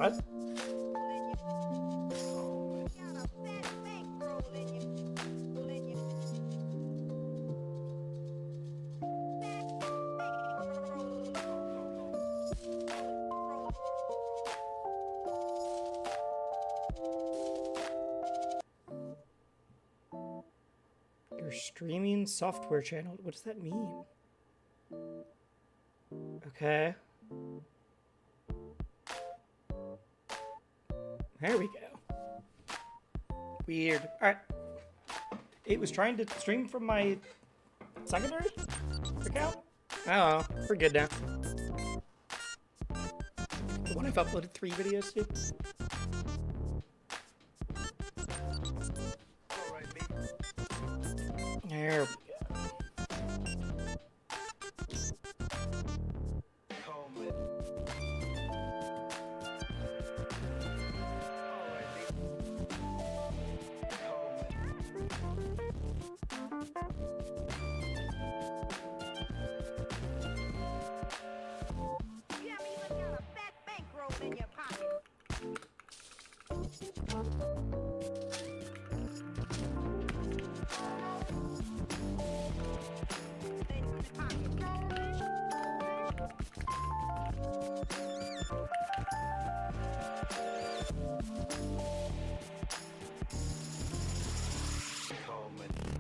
What? Your streaming software channel. What does that mean? Okay. There we go. Weird. Alright. It was trying to stream from my secondary account? Oh, we're good now. The one I've uploaded 3 videos to.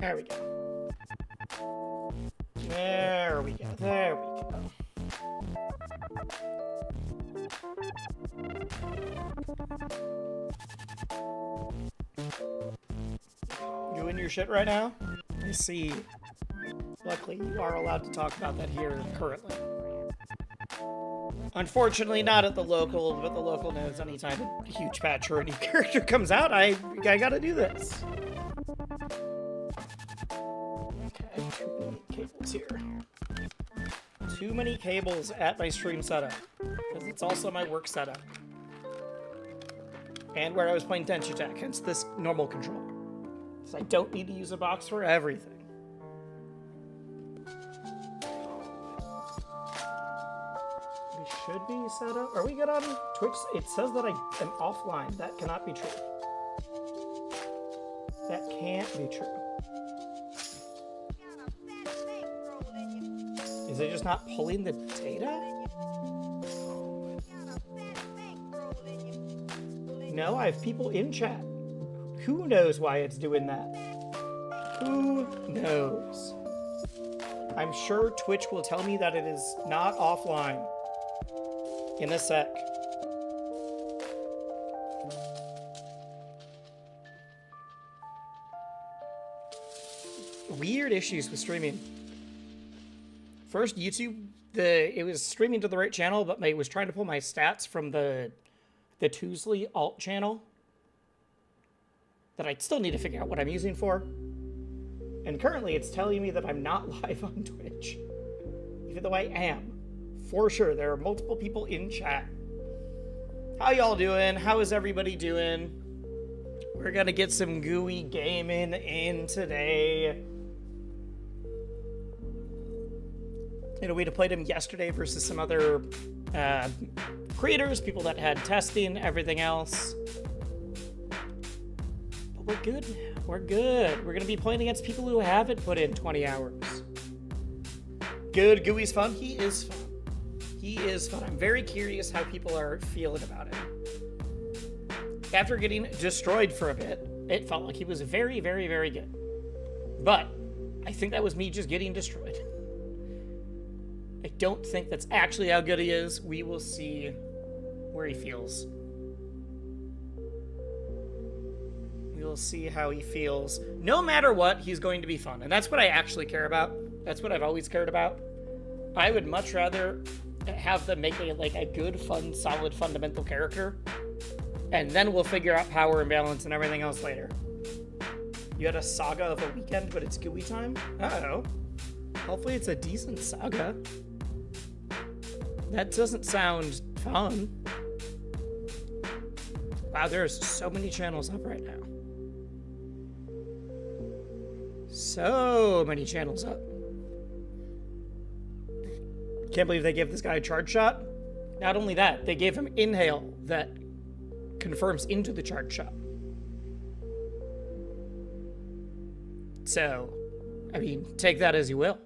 There we go. There we go. There we go. There we go. You in your shit right now? I see. Luckily, you are allowed to talk about that here currently. Unfortunately, not at the local, but the local knows anytime a huge patch or a new character comes out, I gotta do this. Cables here. Too many cables at my stream setup, because it's also my work setup. And where I was playing Tension Attack, hence this normal controller. So I don't need to use a box for everything. We should be set up. Are we good on Twitch? It says that I am offline. That cannot be true. That can't be true. Is it just not pulling the data? No, I have people in chat. Who knows why it's doing that? Who knows? I'm sure Twitch will tell me that it is not offline in a sec. Weird issues with streaming. First, YouTube, it was streaming to the right channel, but it was trying to pull my stats from the Tuesday alt channel that I still need to figure out what I'm using for. And currently, it's telling me that I'm not live on Twitch, even though I am. For sure, there are multiple people in chat. How y'all doing? How is everybody doing? We're gonna get some GOUIE gaming in today. You know, we played him yesterday versus some other creators, people that had testing, everything else. But we're good. We're good. We're going to be playing against people who haven't put in 20 hours. Good. GOUIE's fun. He is fun. He is fun. I'm very curious how people are feeling about it. After getting destroyed for a bit, it felt like he was very, very, very good. But I think that was me just getting destroyed. I don't think that's actually how good he is. We will see where he feels. We will see how he feels. No matter what, he's going to be fun. And that's what I actually care about. That's what I've always cared about. I would much rather have them make a good, fun, solid, fundamental character. And then we'll figure out power and balance and everything else later. You had a saga of a weekend, but it's GOUIE time? Uh-oh. Hopefully it's a decent saga. That doesn't sound fun. Wow, there's so many channels up right now. So many channels up. Can't believe they gave this guy a charge shot. Not only that, they gave him Inhale that confirms into the chart shop. So, I mean, take that as you will.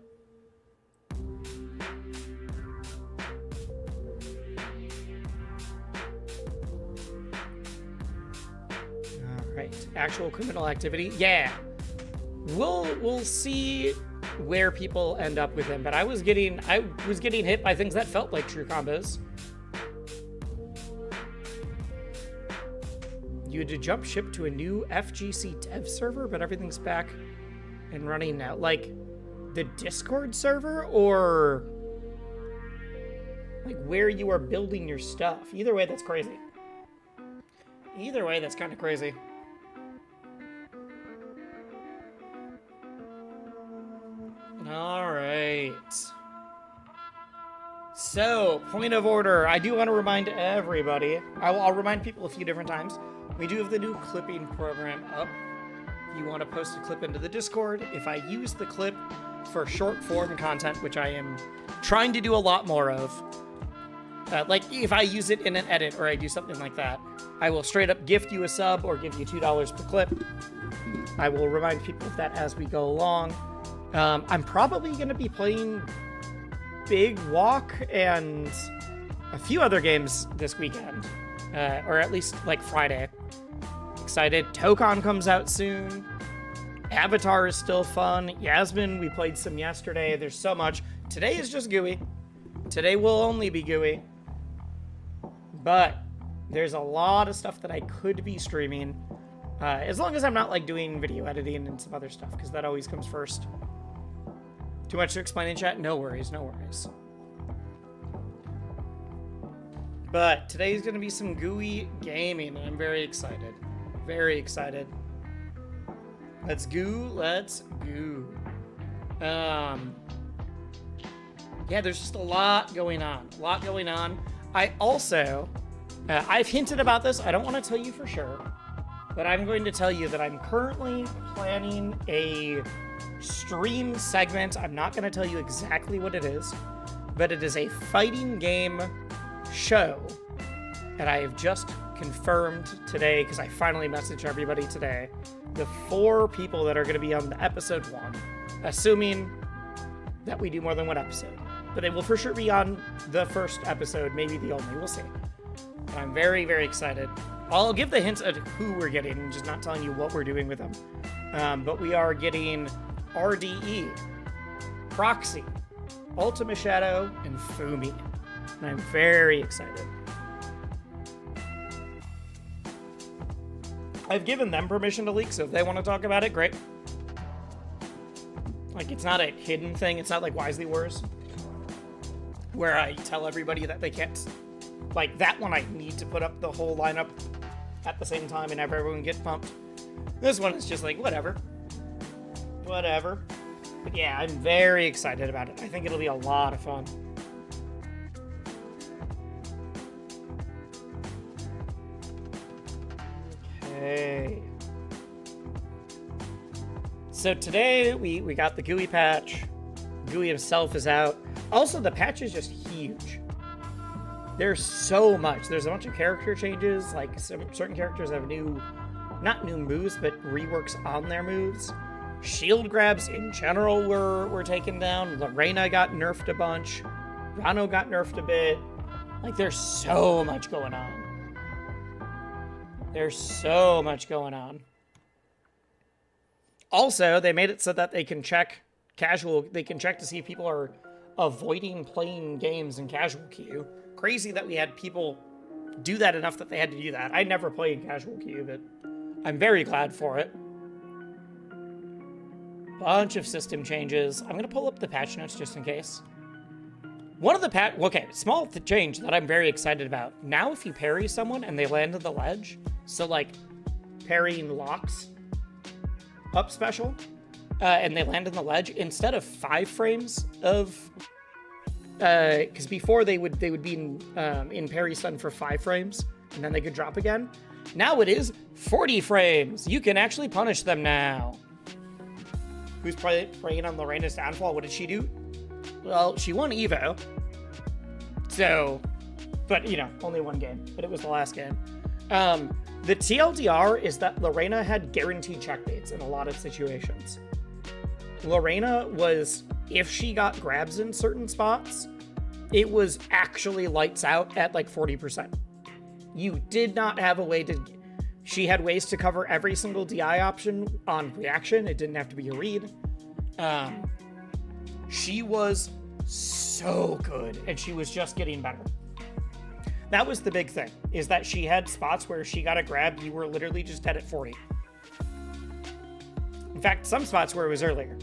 Right, actual criminal activity. Yeah, we'll see where people end up with him. But I was getting hit by things that felt like true combos. You had to jump ship to a new FGC dev server, but everything's back and running now. Like the Discord server, or like where you are building your stuff. Either way, that's crazy. Either way, that's kind of crazy. All right. So, point of order. I do want to remind everybody, I'll remind people a few different times, we do have the new clipping program up. If you want to post a clip into the Discord, if I use the clip for short form content, which I am trying to do a lot more of, like if I use it in an edit or I do something like that, I will straight up gift you a sub or give you $2 per clip. I will remind people of that as we go along. I'm probably going to be playing Big Walk and a few other games this weekend, or at least like Friday. Excited. Tokon comes out soon. Avatar is still fun. Yasmin, we played some yesterday. There's so much. Today is just GUI. Today will only be GUI. But there's a lot of stuff that I could be streaming, as long as I'm not like doing video editing and some other stuff, because that always comes first. Too much to explain in chat? No worries, no worries. But today's going to be some GUI gaming, and I'm very excited. Very excited. Let's go, let's go. Yeah, there's just a lot going on. A lot going on. I also, I've hinted about this. I don't want to tell you for sure, but I'm going to tell you that I'm currently planning a stream segment. I'm not going to tell you exactly what it is, but it is a fighting game show. And I have just confirmed today, because I finally messaged everybody today, the 4 people that are going to be on the episode 1, assuming that we do more than one episode. But they will for sure be on the first episode, maybe the only. We'll see. And I'm very, very excited. I'll give the hints at who we're getting, and just not telling you what we're doing with them. But we are getting RDE, Proxy, Ultima Shadow, and Fumi. And I'm very excited. I've given them permission to leak, so if they want to talk about it, great. Like, it's not a hidden thing. It's not like Wisely Wars, where I tell everybody that they can't. Like, that one I need to put up the whole lineup at the same time and have everyone get pumped. This one is just like, whatever. Whatever. But yeah, I'm very excited about it. I think it'll be a lot of fun. Okay. So today we got the GUI patch. GUI himself is out. Also, the patch is just huge. There's so much. There's a bunch of character changes. Like, certain characters have not new moves, but reworks on their moves. Shield grabs in general were taken down. Lorena got nerfed a bunch. Rano got nerfed a bit. Like, there's so much going on. There's so much going on. Also, they made it so that they can check they can check to see if people are avoiding playing games in casual queue. Crazy that we had people do that enough that they had to do that. I never played casual queue, but I'm very glad for it. Bunch of system changes. I'm gonna pull up the patch notes just in case. One of the small change that I'm very excited about. Now if you parry someone and they land on the ledge, so like parrying locks up special, and they land on the ledge, instead of 5 frames of, because before they would be in parry stun for 5 frames, and then they could drop again. Now it is 40 frames. You can actually punish them now. Who's praying on Lorena's downfall? What did she do? Well, she won Evo. So, but, you know, only one game. But it was the last game. The TLDR is that Lorena had guaranteed checkmates in a lot of situations. Lorena was, if she got grabs in certain spots, it was actually lights out at like 40%. You did not have a way to... She had ways to cover every single DI option on reaction. It didn't have to be a read. She was so good, and she was just getting better. That was the big thing, is that she had spots where she got a grab, you were literally just dead at 40. In fact, some spots where it was earlier.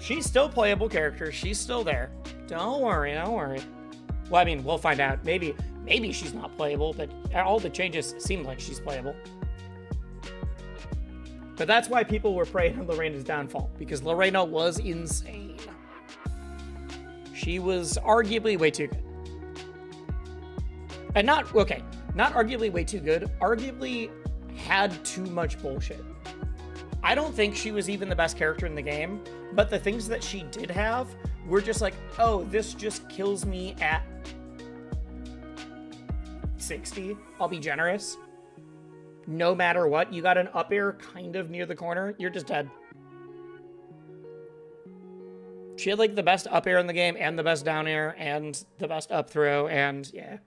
She's still playable character. She's still there. Don't worry, don't worry. Well, I mean, we'll find out. Maybe she's not playable, but all the changes seem like she's playable. But that's why people were praying on Lorena's downfall, because Lorena was insane. She was arguably way too good. And not arguably way too good, arguably had too much bullshit. I don't think she was even the best character in the game, but the things that she did have were just like, oh, this just kills me at 60. I'll be generous. No matter what, you got an up air kind of near the corner, you're just dead. She had like the best up air in the game and the best down air and the best up throw, and yeah,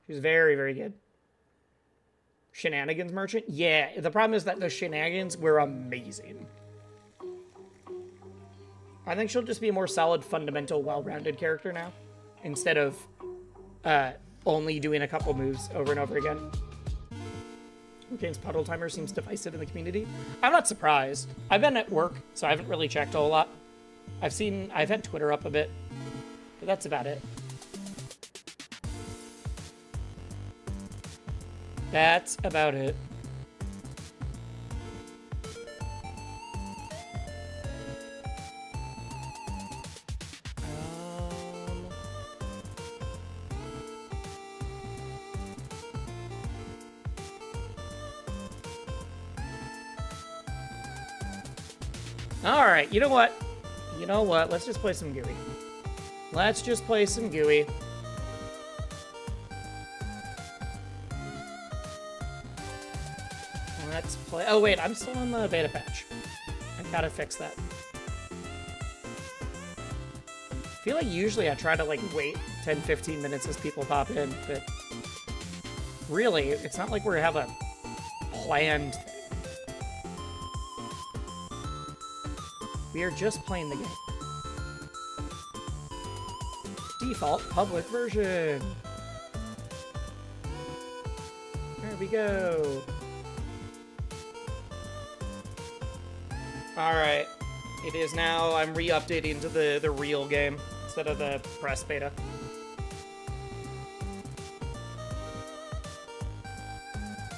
she was very, very good. Shenanigans merchant? Yeah, the problem is that the shenanigans were amazing. I think she'll just be a more solid, fundamental, well-rounded character now, instead of only doing a couple moves over and over again. Game's puddle timer seems divisive in the community. I'm not surprised. I've been at work, so I haven't really checked a whole lot. I've had Twitter up a bit, but that's about it. That's about it. All right, you know what? Let's just play some GUI. Let's just play some GUI. Let's play... Oh, wait, I'm still on the beta patch. I gotta fix that. I feel like usually I try to, like, wait 10-15 minutes as people pop in, but really, it's not like we have a planned thing. We are just playing the game. Default public version. There we go. Alright. It is now, I'm re-updating to the real game instead of the press beta.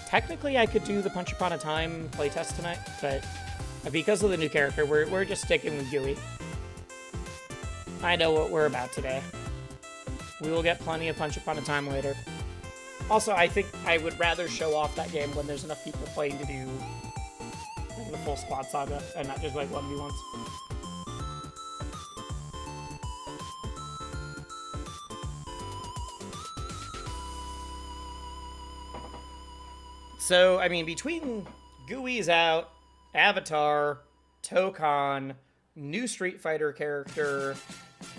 Technically, I could do the Punch Upon a Time playtest tonight, but because of the new character, we're just sticking with GUI. I know what we're about today. We will get plenty of Punch Upon a Time later. Also, I think I would rather show off that game when there's enough people playing to do like, the full squad saga, and not just like 1v1s. So, I mean, between GUI's out, Avatar, Tokon, new Street Fighter character.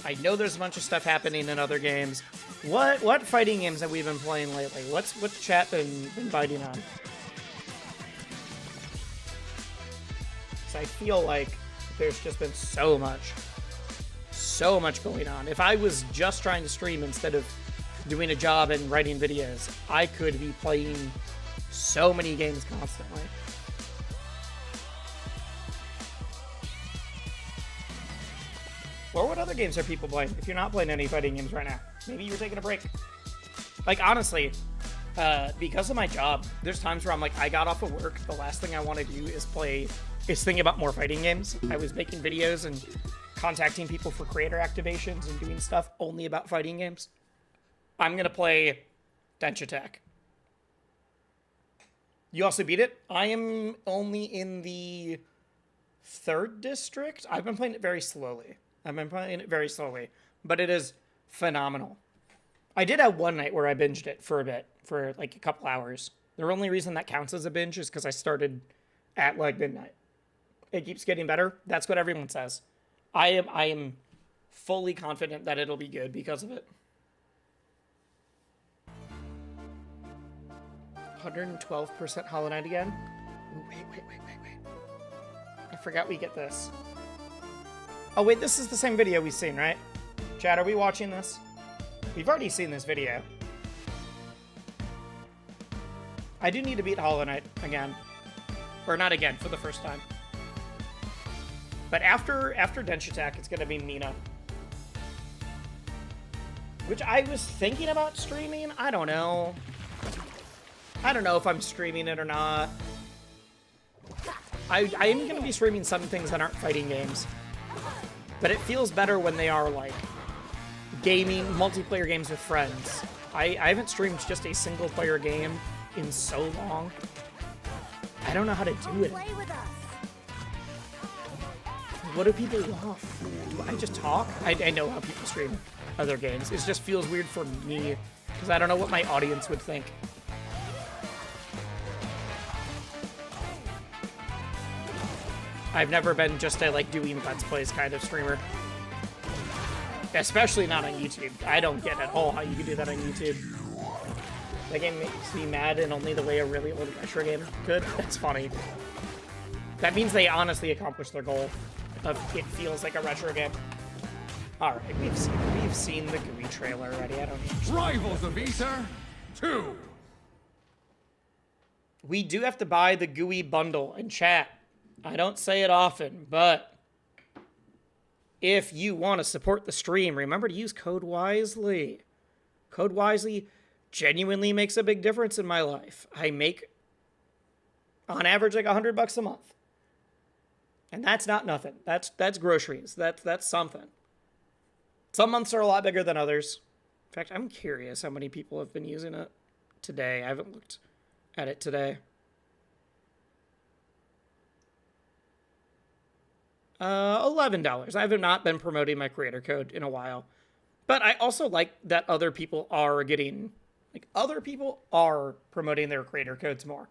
I know there's a bunch of stuff happening in other games. What fighting games have we been playing lately? What's chat been biting on? So I feel like there's just been so much going on. If I was just trying to stream instead of doing a job and writing videos, I could be playing so many games constantly. Or what other games are people playing? If you're not playing any fighting games right now, maybe you're taking a break. Like, honestly, because of my job, there's times where I'm like, I got off of work, the last thing I want to do is think about more fighting games. I was making videos and contacting people for creator activations and doing stuff only about fighting games. I'm going to play Dench Attack. You also beat it? I am only in the 3rd district. I've been playing it very slowly. But it is phenomenal. I did have one night where I binged it for a bit, for like a couple hours. The only reason that counts as a binge is because I started at like midnight. It keeps getting better. That's what everyone says. I am fully confident that it'll be good because of it. 112% Hollow Knight again. Ooh, wait. I forgot we get this. Oh wait, this is the same video we've seen, right? Chad, are we watching this? We've already seen this video. I do need to beat Hollow Knight again. Or not again, for the first time. But after Dench Attack, it's gonna be Mina. Which I was thinking about streaming. I don't know. I don't know if I'm streaming it or not. I am gonna be streaming some things that aren't fighting games. But it feels better when they are like gaming, multiplayer games with friends. I haven't streamed just a single player game in so long. I don't know how to do it. What do people want? Do I just talk? I know how people stream other games. It just feels weird for me because I don't know what my audience would think. I've never been just a like doing Let's Plays kind of streamer. Especially not on YouTube. I don't get at all how you can do that on YouTube. That game makes me mad in only the way a really old retro game could. That's funny. That means they honestly accomplished their goal of it feels like a retro game. Alright, we've seen the GUI trailer already. I don't need to. Rivals of Ether 2. We do have to buy the GUI bundle in chat. I don't say it often, but if you want to support the stream, remember to use code WISELY. Code WISELY genuinely makes a big difference in my life. I make, on average, like $100 a month. And that's not nothing. That's groceries. That's something. Some months are a lot bigger than others. In fact, I'm curious how many people have been using it today. I haven't looked at it today. $11. I have not been promoting my creator code in a while. But I also like that other people are getting, like, other people are promoting their creator codes more.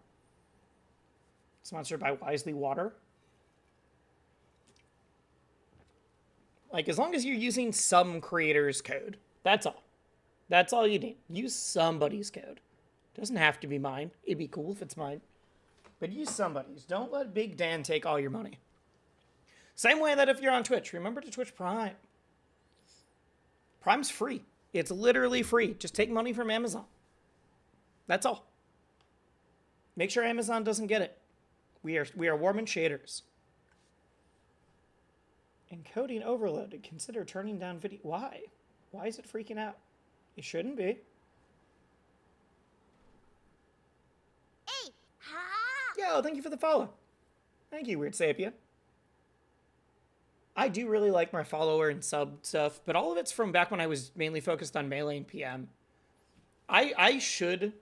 Sponsored by Wisely Water. Like, as long as you're using some creator's code, that's all. That's all you need. Use somebody's code. Doesn't have to be mine. It'd be cool if it's mine. But use somebody's. Don't let Big Dan take all your money. Same way that if you're on Twitch, remember to Twitch Prime. Prime's free. It's literally free. Just take money from Amazon. That's all. Make sure Amazon doesn't get it. We are warming shaders. Encoding overloaded. Consider turning down video. Why? Why is it freaking out? It shouldn't be. Hey, ha! Yo, thank you for the follow. Thank you, Weird Sapien. I do really like my follower and sub stuff, but all of it's from back when I was mainly focused on Melee and PM. I should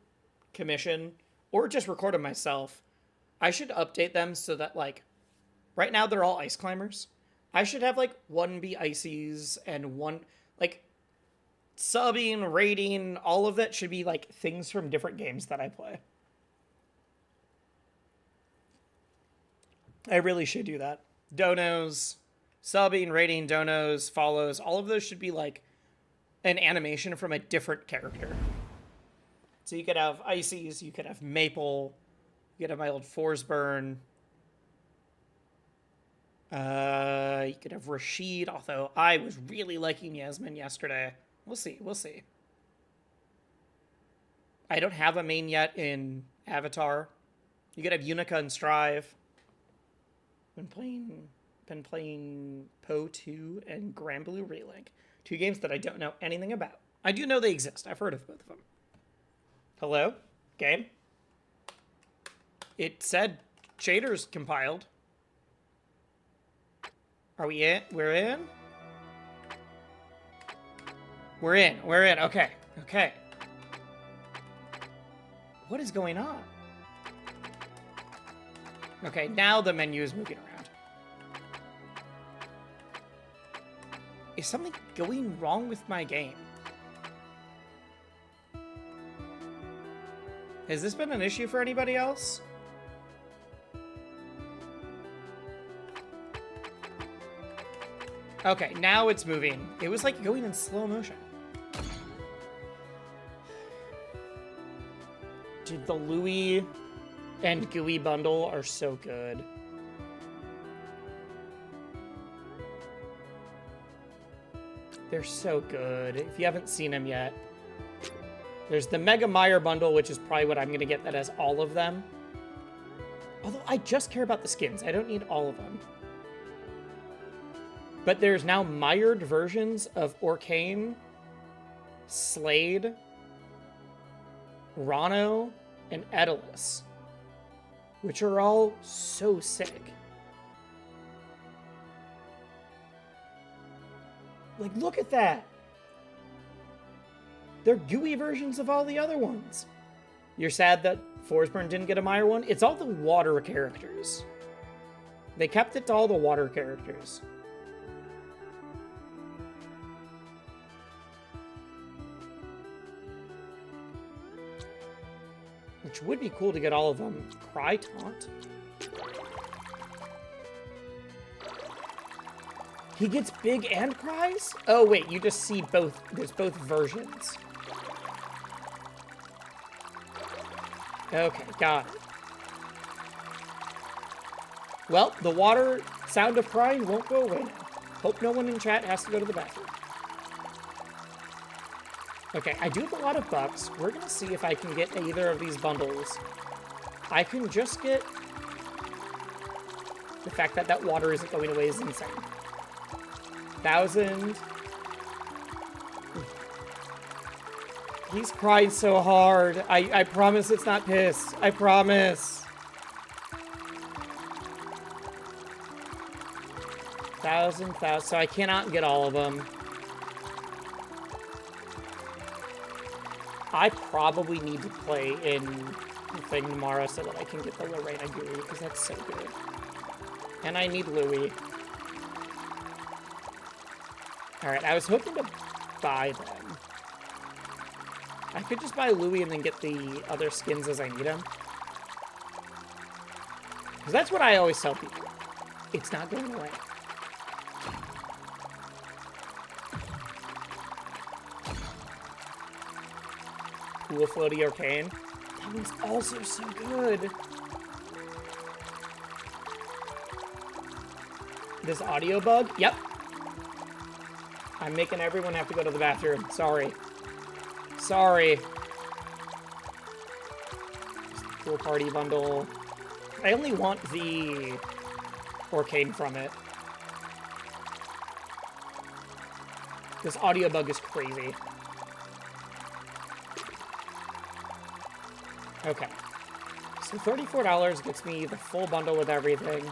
commission, or just record them myself. I should update them so that, like, right now they're all ice climbers. I should have, like, 1B ices and one, like, subbing, raiding, all of that should be, like, things from different games that I play. I really should do that. Donos, subbing, raiding, donos, follows, all of those should be, like, an animation from a different character. So you could have Ices, you could have Maple, you could have my old Forsburn. You could have Rashid, although I was really liking Yasmin yesterday. We'll see, we'll see. I don't have a main yet in Avatar. You could have Unica and Strive. Been playing Poe 2 and Granblue Relink. 2 games that I don't know anything about. I do know they exist. I've heard of both of them. Hello? Game? It said shaders compiled. Are we in? We're in? We're in. We're in. Okay. Okay. What is going on? Okay, now the menu is moving around. Is something going wrong with my game? Has this been an issue for anybody else? Okay, now it's moving. It was like going in slow motion. Dude, the Louis and GUIE bundle are so good. They're so good. If you haven't seen them yet. There's the Mega Meyer bundle, which is probably what I'm going to get that has all of them. Although I just care about the skins. I don't need all of them. But there's now mired versions of Orcane, Slade, Rano, and Edalus, which are all so sick. Like, look at that. They're GUIE versions of all the other ones. You're sad that Forsburn didn't get a Meyer one? It's all the water characters. They kept it to all the water characters. Which would be cool to get all of them. Cry Taunt. He gets big and cries? Oh, wait, you just see both. There's both versions. Okay, got it. Well, the water sound of crying won't go away now. Hope no one in chat has to go to the bathroom. Okay, I do have a lot of bucks. We're gonna see if I can get either of these bundles. I can just get... The fact that that water isn't going away is insane. 1,000. He's crying so hard. I promise it's not piss. I promise. 1,000. So I cannot get all of them. I probably need to play in the thing tomorrow so that I can get the Lorena GUIE, because that's so good. And I need Louis. Alright, I was hoping to buy them. I could just buy Louis and then get the other skins as I need them. Because that's what I always tell people. It's not going away. Cool Floaty Arcane. That one's also so good. This audio bug? Yep. I'm making everyone have to go to the bathroom. Sorry. Sorry. Pool Party bundle. I only want the Orcane from it. This audio bug is crazy. Okay. So $34 gets me the full bundle with everything.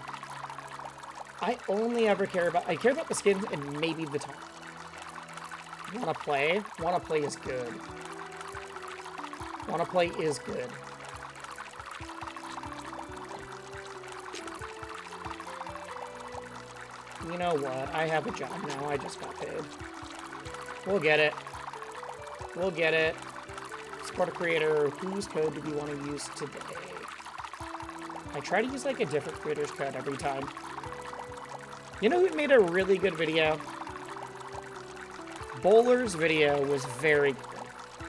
I only ever care about... I care about the skins and maybe the top. Wanna play? Wanna play is good. Wanna play is good. You know what? I have a job now. I just got paid. We'll get it. We'll get it. Support a creator. Whose code do we want to use today? I try to use like a different creator's code every time. You know who made a really good video? Bowler's video was very good.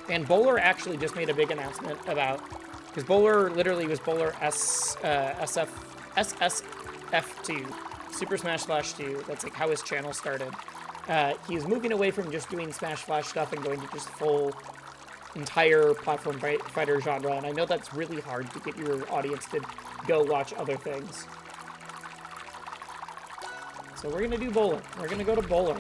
And Bowler actually just made a big announcement about... Because Bowler literally was Bowler SSF2. Super Smash Flash 2. That's like how his channel started. He's moving away from just doing Smash Flash stuff and going to just full... entire platform fighter genre, and I know that's really hard to get your audience to go watch other things. So we're gonna do Bowler. We're gonna go to Bowler.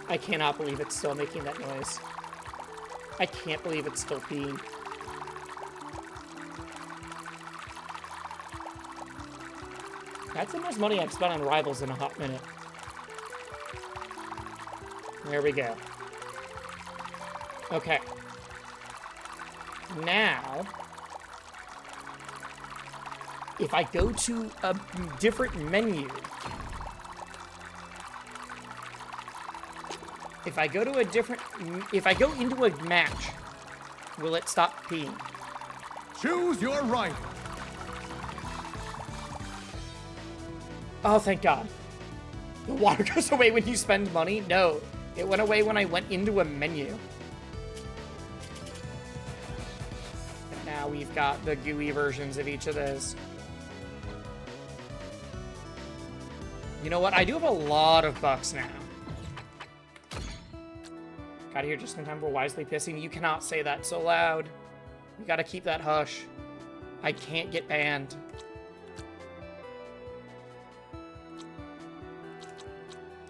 I cannot believe it's still making that noise. I can't believe it's still peeing. That's the most money I've spent on Rivals in a hot minute. There we go. Okay. Now, if I go to a different menu, If I go into a match, will it stop peeing? Choose your right. Oh, thank God. The water goes away when you spend money? No, it went away when I went into a menu. And now we've got the GUI versions of each of those. You know what? I do have a lot of bucks now. Got here just in time for wisely pissing. You cannot say that so loud. You gotta keep that hush. I can't get banned.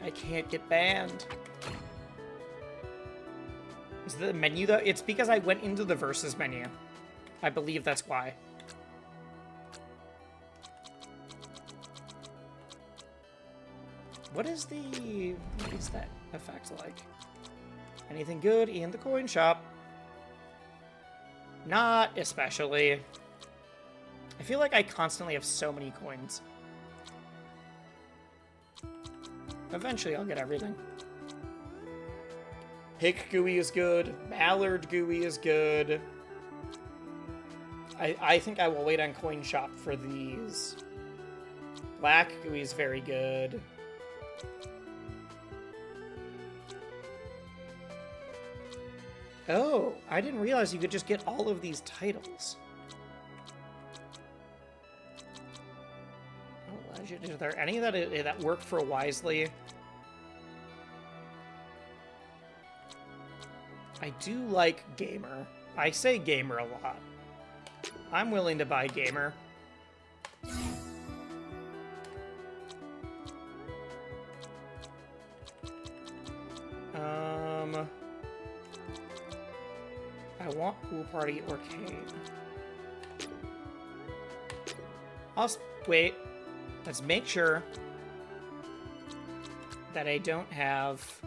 I can't get banned. Is the menu though? It's because I went into the versus menu. I believe that's why. What is that effect like? Anything good in the coin shop? Not especially. I feel like I constantly have so many coins. Eventually I'll get everything. Hick GUI is good. Mallard GUI is good. I think I will wait on coin shop for these. Black GUI is very good. Oh, I didn't realize you could just get all of these titles. Oh, legend. Are there any that work for Wisely? I do like Gamer. I say Gamer a lot. I'm willing to buy Gamer. I want Pool Party Arcade. Wait. Let's make sure that I don't have...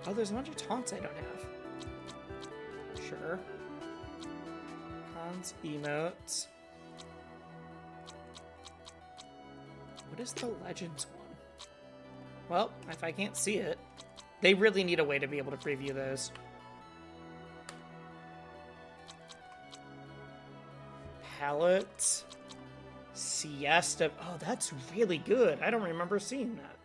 Oh, there's a bunch of taunts I don't have. Sure. Cons, emotes. What is the Legends one? Well, if I can't see it, they really need a way to be able to preview those. Palette. Siesta. Oh, that's really good. I don't remember seeing that.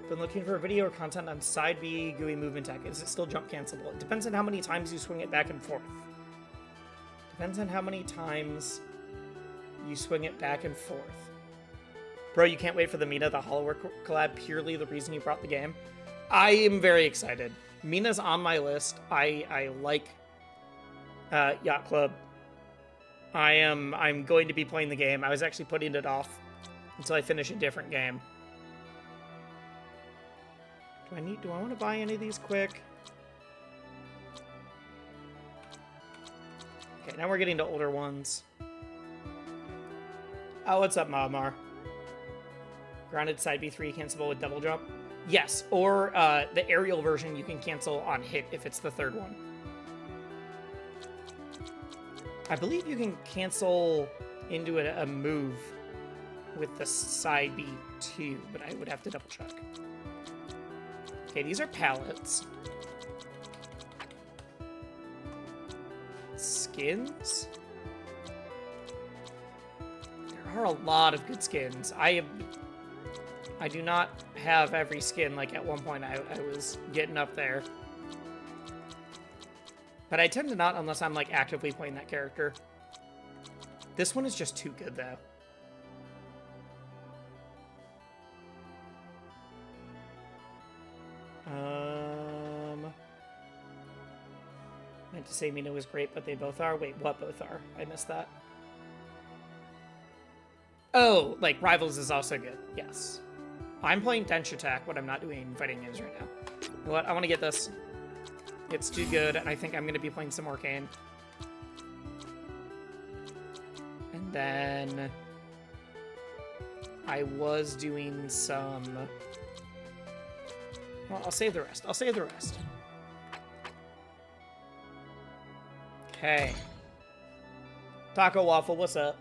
Been looking for video or content on side B GUI movement tech. Is it still jump cancelable? It depends on how many times you swing it back and forth. Depends on how many times you swing it back and forth. Bro, you can't wait for the Mina the Hollowware collab, purely the reason you brought the game. I am very excited. Mina's on my list. I like Yacht Club. I'm going to be playing the game. I was actually putting it off until I finish a different game. Do I want to buy any of these quick? Okay, now we're getting to older ones. Oh, what's up, Mahamar? Grounded side B3 cancelable with double jump? Yes, or the aerial version you can cancel on hit if it's the third one. I believe you can cancel into a move with the side B2, but I would have to double check. Okay, these are palettes. Skins? There are a lot of good skins. I do not have every skin. Like, at one point I was getting up there. But I tend to not unless I'm, like, actively playing that character. This one is just too good, though. I meant to say Mina was great, but they both are. Wait, what both are? I missed that. Oh, like, Rivals is also good. Yes. I'm playing Dench Attack, what I'm not doing fighting games right now. You know what? I want to get this. It's too good, and I think I'm going to be playing some Arcane. And then... I was doing some... Well, I'll save the rest. I'll save the rest. Okay. Taco Waffle, what's up?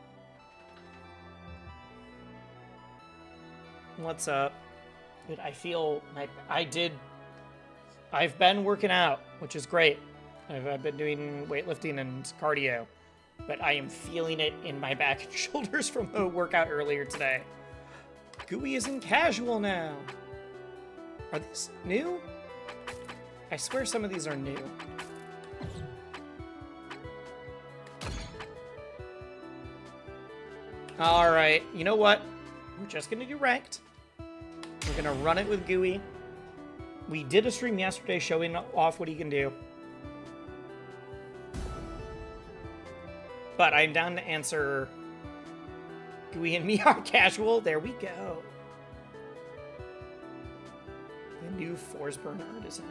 What's up? Dude, I feel I've been working out, which is great. I've been doing weightlifting and cardio, but I am feeling it in my back and shoulders from the workout earlier today. GUIE isn't casual now. Are these new? I swear some of these are new. All right, you know what? We're just gonna do ranked. We're gonna run it with GUIE. We did a stream yesterday showing off what he can do. But I'm down to answer GUIE and me are casual. There we go. The new Forsburn artisan.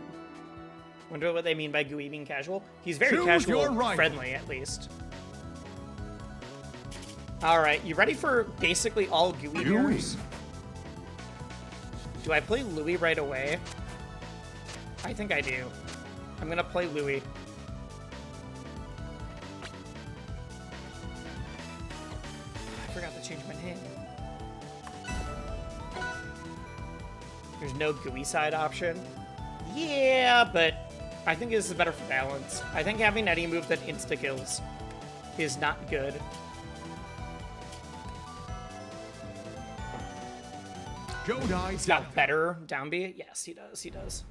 Wonder what they mean by GUIE being casual. He's very casual, friendly at least. All right, you ready for basically all GUIE mirrors? Do I play Louis right away? I think I do. I'm gonna play Louis. I forgot to change my name. There's no GUIE side option. Yeah, but I think this is better for balance. I think having any move that insta-kills is not good. He's got better down B? Yes, he does. He does.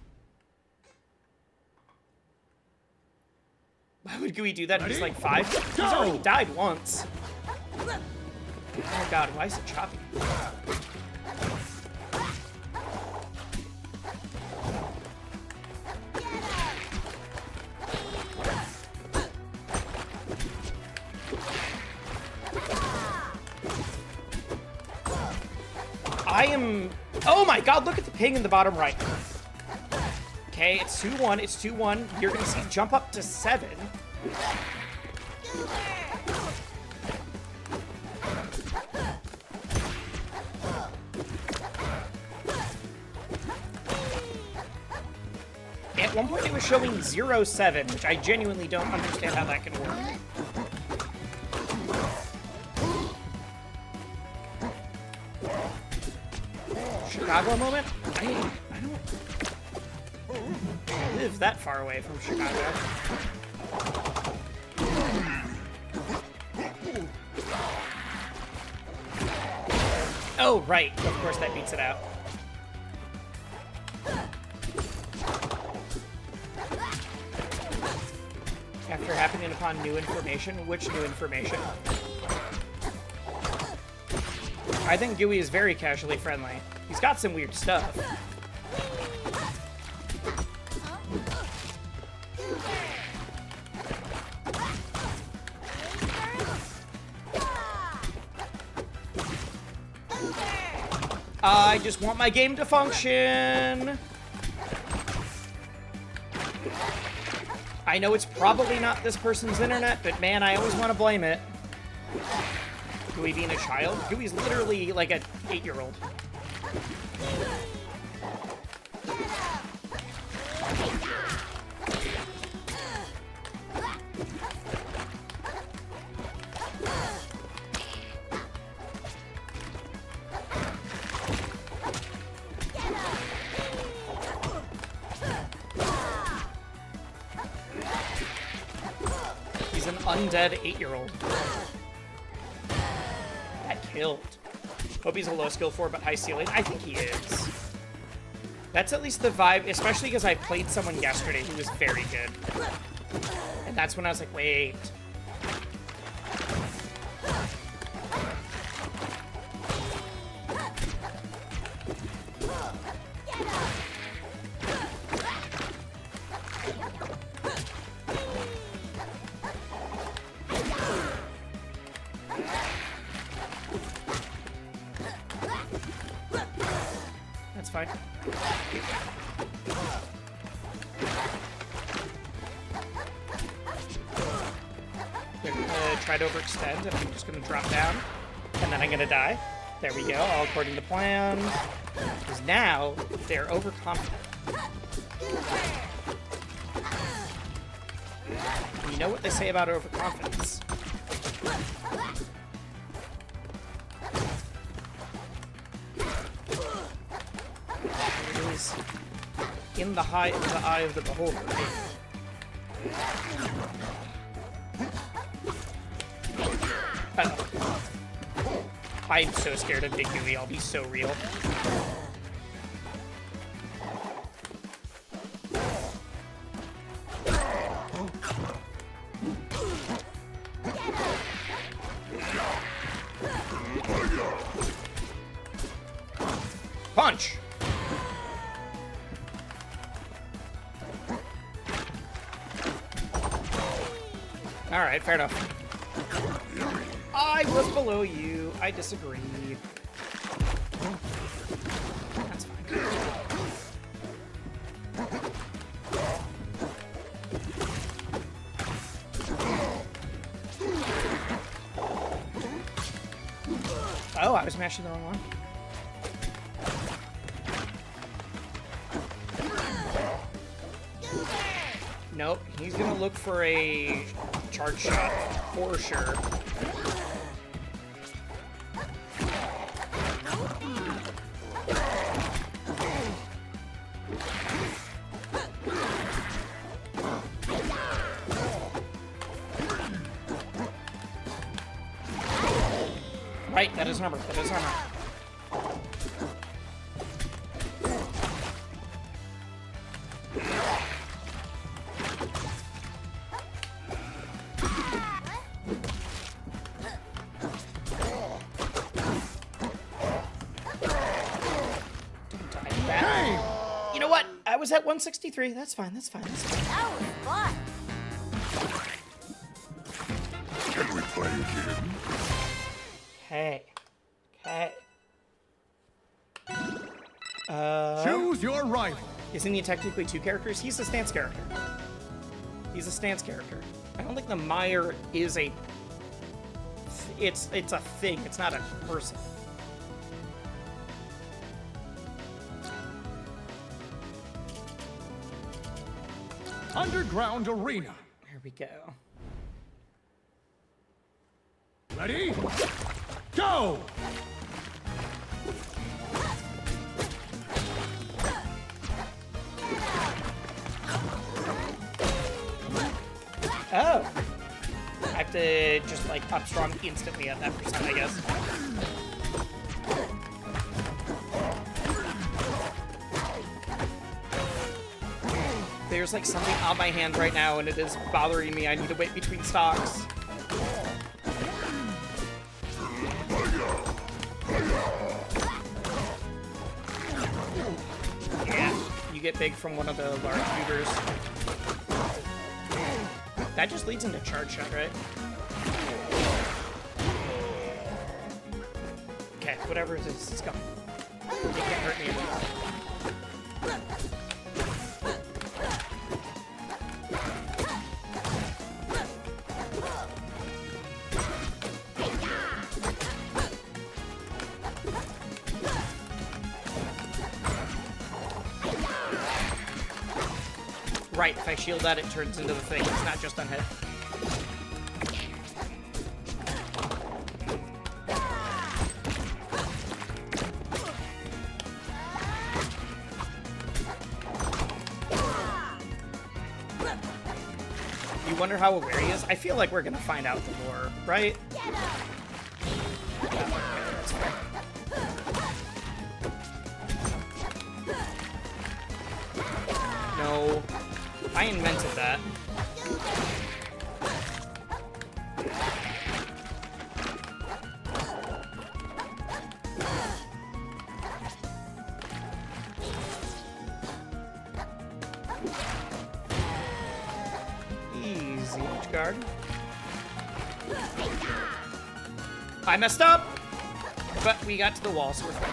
Why would GUIE do that? He's like 5? He's already died once. Oh god, why is it choppy? Oh my god, look at the ping in the bottom right. Okay, it's 2-1, it's 2-1. You're gonna see jump up to 7. At one point it was showing 0-7, which I genuinely don't understand how that can work. Chicago moment? I don't live that far away from Chicago. Oh, right. Of course that beats it out. After happening upon new information, which new information? I think GUIE is very casually friendly. He's got some weird stuff. I just want my game to function. I know it's probably not this person's internet, but man, I always want to blame it. GUIE being a child? GUIE's literally like an 8-year-old. He's an undead 8-year-old. Killed. Hope he's a low skill 4 but high ceiling. I think he is. That's at least the vibe, especially because I played someone yesterday who was very good. And that's when I was like, wait. Fine. They're gonna try to overextend, and I'm just gonna drop down, and then I'm gonna die. There we go, all according to plan. Because now they're overconfident. You know what they say about overconfidence. It is in the eye of the beholder. I'm so scared of Big Gooey, I'll be so real. Punch! Alright, fair enough. I was below you. I disagree. That's fine. Oh, I was mashing the wrong one. Nope, he's gonna look for a charge shot for sure. Right, that is armor. That is armor. You know what? I was at 163. That's fine. That's fine. That's fine. That was fun. Can we play again? Hey. Okay. Choose your rival. Isn't he technically two characters? He's a stance character. He's a stance character. I don't think the mire is a... It's a thing. It's not a person. Underground arena. Here we go. Ready? Go! Oh! I have to just, like, up strong instantly at that percent, I guess. There's, like, something on my hand right now, and it is bothering me. I need to wait between stocks. Yeah, you get big from one of the large beavers. That just leads into charge shot, right? Okay, whatever it is, it's coming. It can't hurt me anymore. Right, if I shield that, it turns into the thing. It's not just on hit. You wonder how aware he is? I feel like we're gonna find out the lore, right? That's fair. No. I invented that. Easy, edge guard. I messed up! But we got to the wall, so we're fine.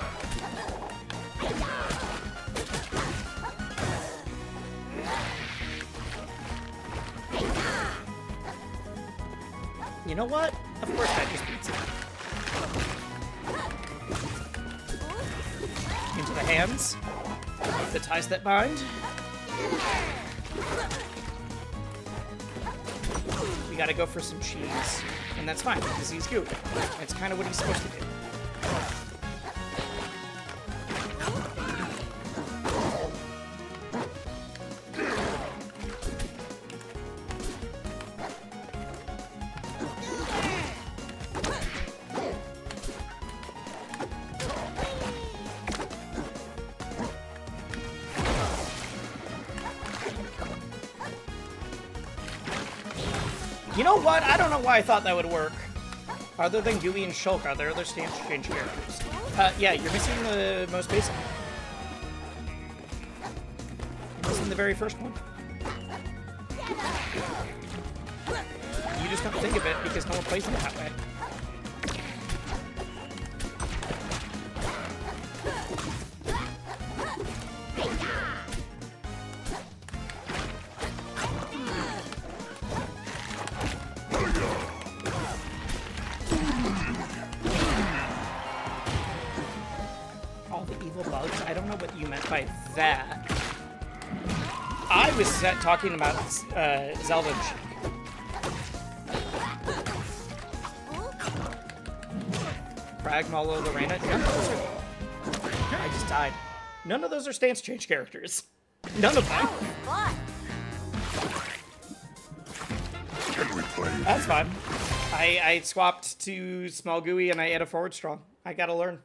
You know what? Of course that just beats it. Into the hands. The ties that bind. We gotta go for some cheese. And that's fine, because he's gooey. That's kind of what he's supposed to do. You know what? I don't know why I thought that would work. Other than Gooey and Shulk, are there other stance change characters? Yeah, you're missing the most basic. You're missing the very first one. You just don't think of it because no one plays it that way. By that, I was talking about Zelda. Frag, Malo, Lorena. I just died. None of those are stance change characters. None of them. That's fine. I swapped to small Gooey and I added forward strong. I gotta learn.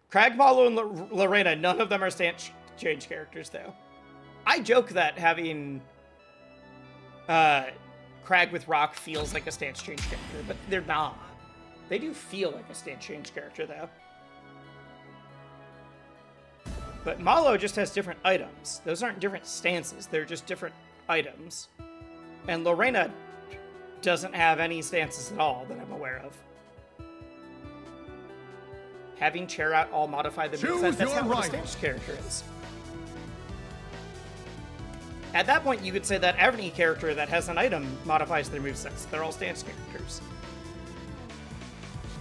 Crag, Malo, and Lorena, none of them are stance change characters, though. I joke that having Crag with Rock feels like a stance change character, but they're not. They do feel like a stance change character, though. But Malo just has different items. Those aren't different stances, they're just different items. And Lorena doesn't have any stances at all that I'm aware of. Having Chair Out all modify the moveset, that's not what a stance character is. At that point, you could say that every character that has an item modifies their movesets. They're all stance characters.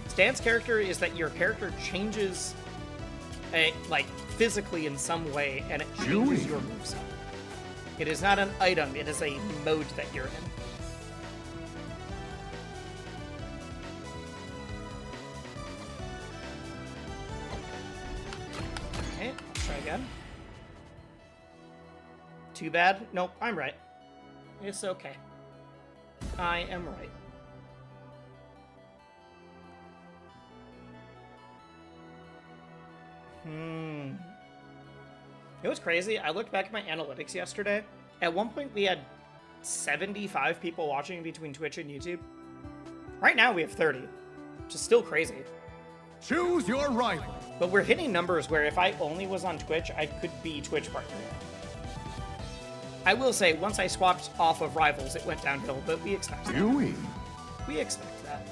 Stance character is that your character changes, like, physically in some way, and it changes your moveset. It is not an item, it is a mode that you're in. Try again. Too bad? Nope, I'm right. It's okay. I am right. It was crazy. I looked back at my analytics yesterday. At one point, we had 75 people watching between Twitch and YouTube. Right now, we have 30, which is still crazy. Choose your rival. But we're hitting numbers where if I only was on Twitch, I could be Twitch partner. I will say, once I swapped off of Rivals, it went downhill, but we expect that. We expect that.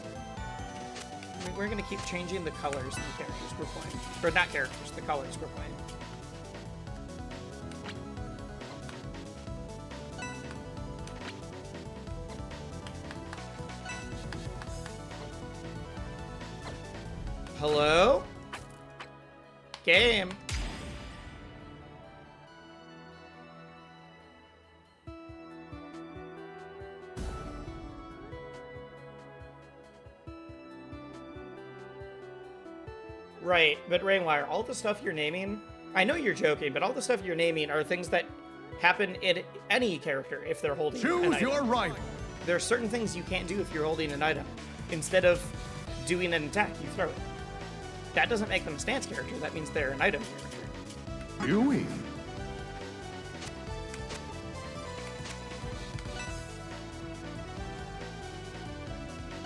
I mean, we're going to keep changing the colors of the characters we're playing. Or not characters, the colors we're playing. Hello? Game. Right, but Rainwire, all the stuff you're naming, I know you're joking, but all the stuff you're naming are things that happen in any character if they're holding an item. Choose your rival. There are certain things you can't do if you're holding an item. Instead of doing an attack, you throw it. That doesn't make them a stance character, that means they're an item character. GOUIE.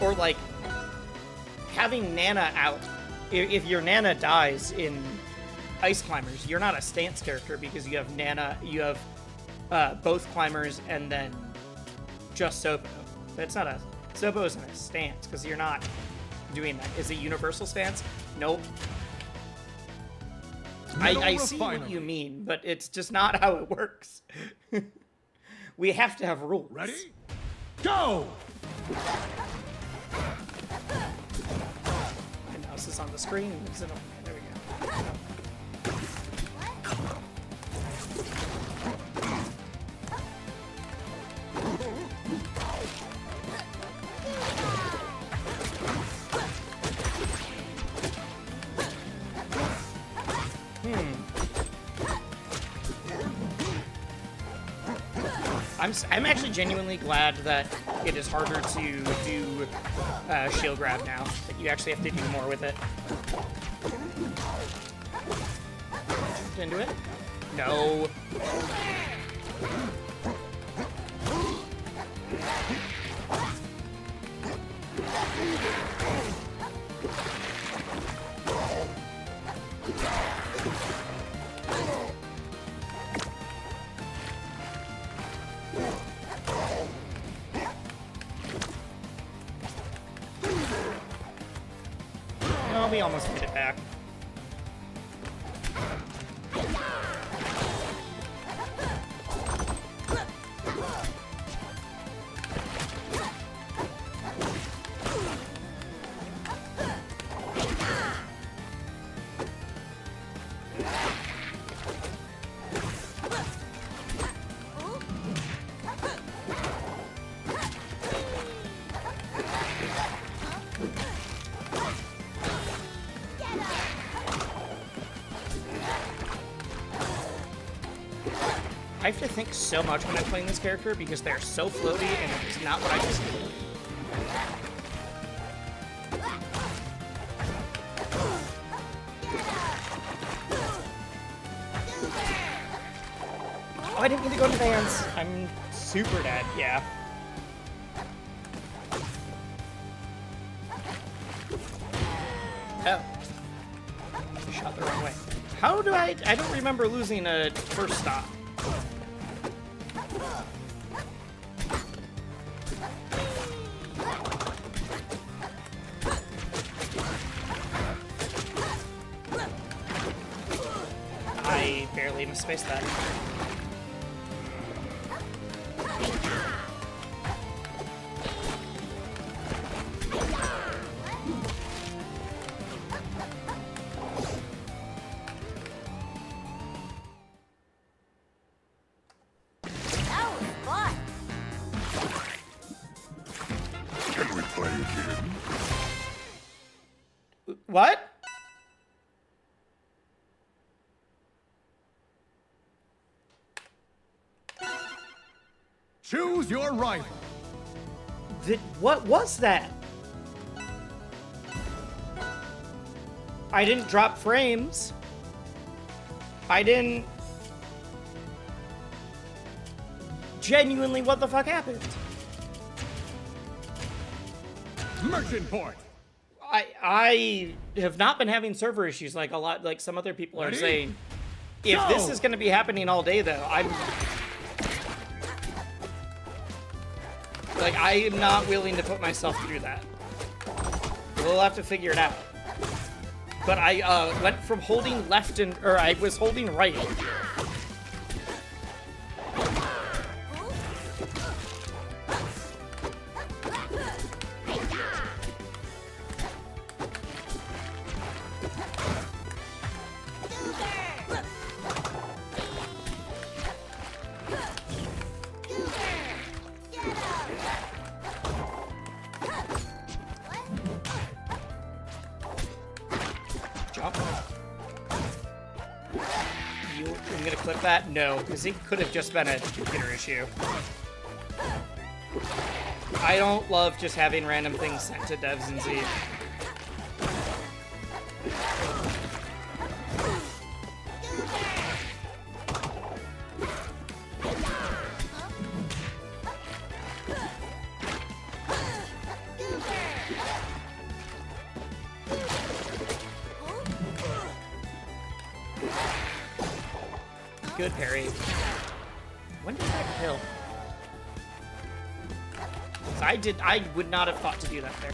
Or like, having Nana out. If your Nana dies in Ice Climbers, you're not a stance character because you have Nana, you have both climbers and then just Sopo. That's not a, Sopo isn't a stance because you're not doing that. Is it universal stance? Nope. I see what you mean, but it's just not how it works. We have to have rules. Ready? Go! And now this is on the screen. There we go. I'm actually genuinely glad that it is harder to do shield grab now. That you actually have to do more with it. Into it? No. No, we almost made it back. I have to think so much when I'm playing this character because they're so floaty and it's not what I just did. Oh, I didn't mean to go into Vans. I'm super dead, yeah. Oh. Shot the wrong way. How do I don't remember losing a first stop. I barely misspaced that. That was fun. Can we play again? What? Choose your rival. What was that? I didn't drop frames. I didn't... Genuinely, what the fuck happened? Merchant Port. I have not been having server issues like a lot, like some other people are Ready? saying. If Go! this is going to be happening all day, though, I am not willing to put myself through that. We'll have to figure it out. But I went from holding left or I was holding right. Jump. I'm gonna clip that? No, because it could have just been a computer issue. I don't love just having random things sent to devs and Z. Good parry. When did that kill? 'Cause I would not have thought to do that there.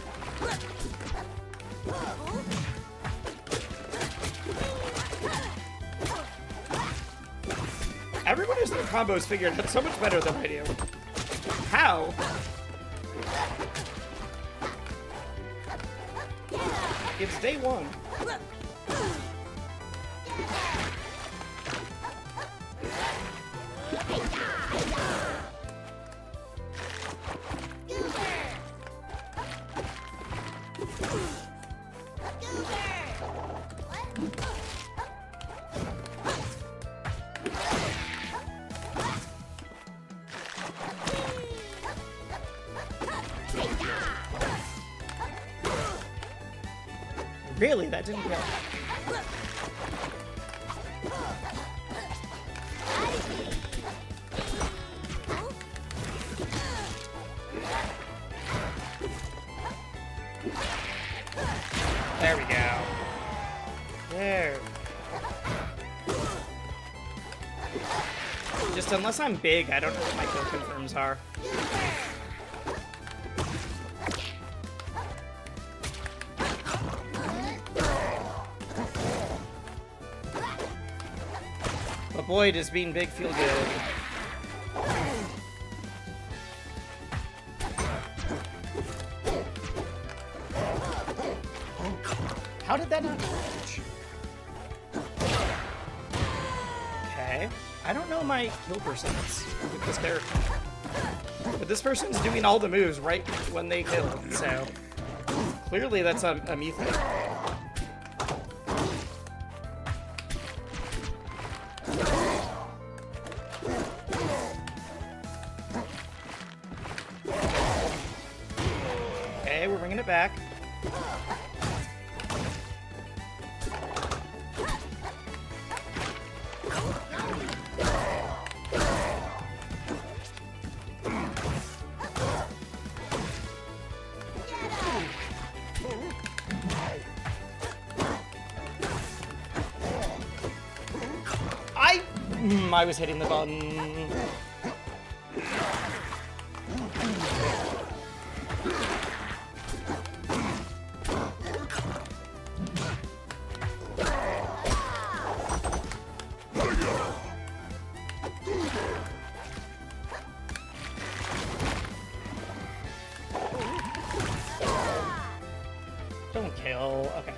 Everyone has their combos figured out so much better than I do. How? It's day one. Really? That didn't kill. There we go. There. Just unless I'm big, I don't know what my kill confirms are. But boy, does being big feel good. How did that not catch? Okay. I don't know my kill percents with this character. But this person's doing all the moves right when they kill, so clearly that's a me thing. Okay, we're bringing it back. I was hitting the button. Don't kill. Okay.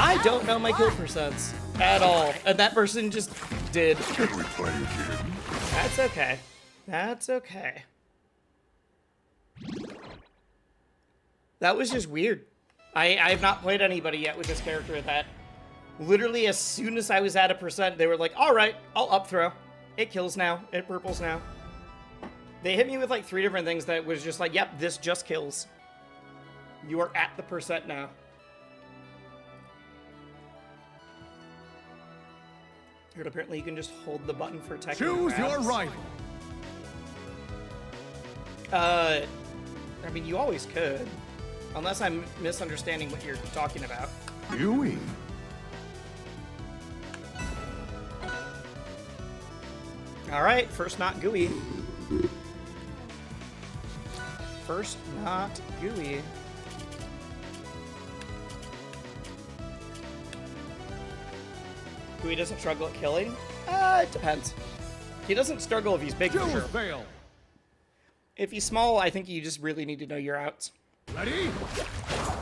I don't know my kill percents at all, and that person just did. Can we play again? That's okay. That's okay. That was just weird. I have not played anybody yet with this character that literally as soon as I was at a percent, they were like, all right, I'll up throw. It kills now. It purples now. They hit me with like 3 different things that was just like, yep, this just kills. You are at the percent now. But apparently you can just hold the button for tech. Choose your rifle. I mean, you always could. Unless I'm misunderstanding what you're talking about. GOUIE. Alright, first not GOUIE. First not GOUIE. GOUIE doesn't struggle at killing? It depends. He doesn't struggle if he's big, for sure. Fail. If he's small, I think you just really need to know your outs. Ready?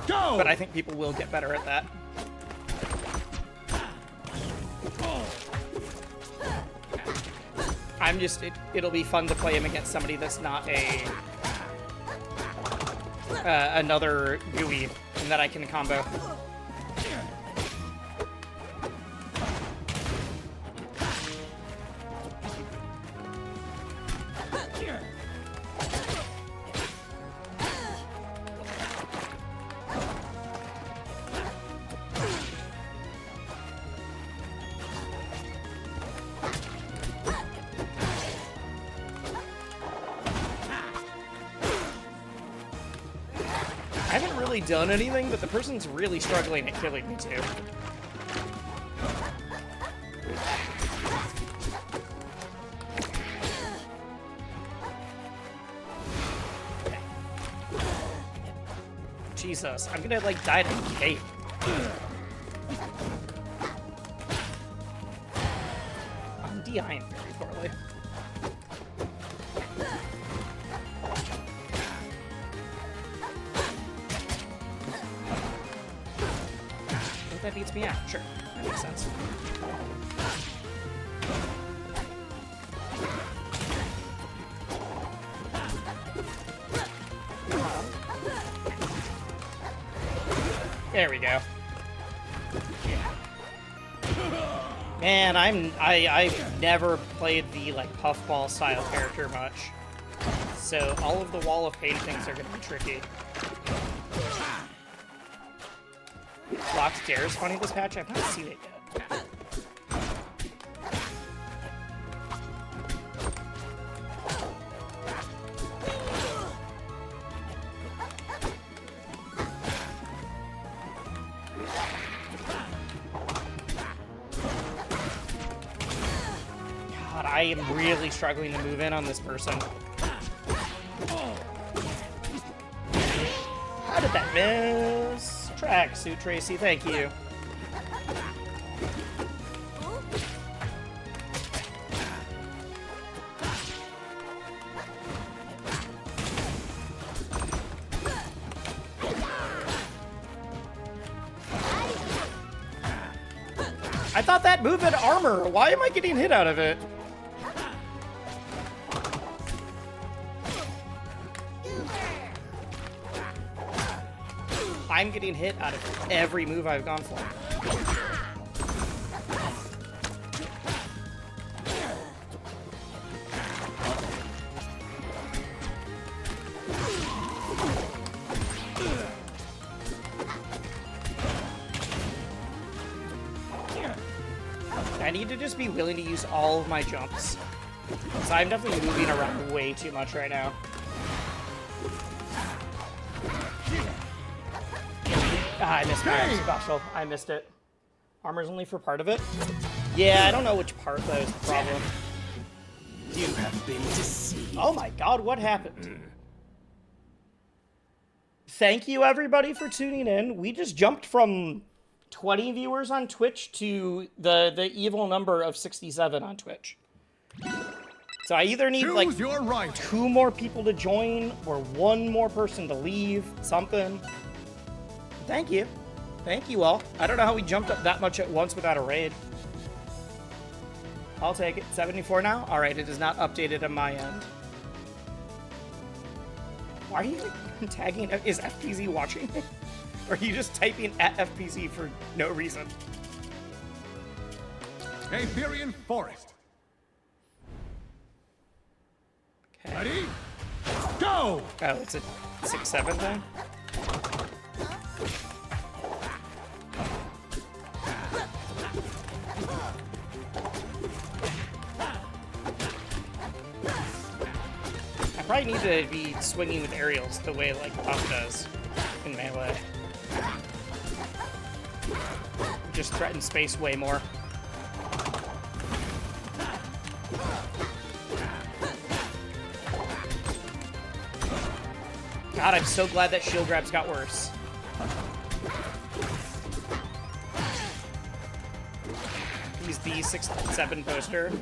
Go! But I think people will get better at that. I'm just, it'll be fun to play him against somebody that's not another GOUIE and that I can combo. I haven't really done anything, but the person's really struggling at killing me too. Jesus, I'm gonna like die to cape. I'm DIing very poorly. That beats me out. Sure, that makes sense. There we go. Man, I've never played the like puffball style character much, so all of the wall of pain things are gonna be tricky. Locked Dare's funny this patch. I've not seen it yet. I am really struggling to move in on this person. How did that miss? Tracksuit, Tracy, thank you. I thought that move had armor. Why am I getting hit out of it? I'm getting hit out of every move I've gone for. I need to just be willing to use all of my jumps. So I'm definitely moving around way too much right now. Ah, I missed my special. I missed it. Armor's only for part of it? Yeah, I don't know which part though is the problem. You have been deceived. Oh my god, what happened? Thank you everybody for tuning in. We just jumped from 20 viewers on Twitch to the evil number of 67 on Twitch. So I either need like Choose your right. 2 more people to join or 1 more person to leave, something. Thank you. Thank you all. I don't know how we jumped up that much at once without a raid. I'll take it. 74 now? Alright, it is not updated on my end. Why are you tagging? Is FPZ watching? Or are you just typing at FPZ for no reason? Aetherian Forest. Okay. Ready? Go! Oh, it's a 6-7 thing? I probably need to be swinging with aerials the way like Puff does in Melee. Just threaten space way more. God, I'm so glad that shield grabs got worse. He's the 6-7 poster.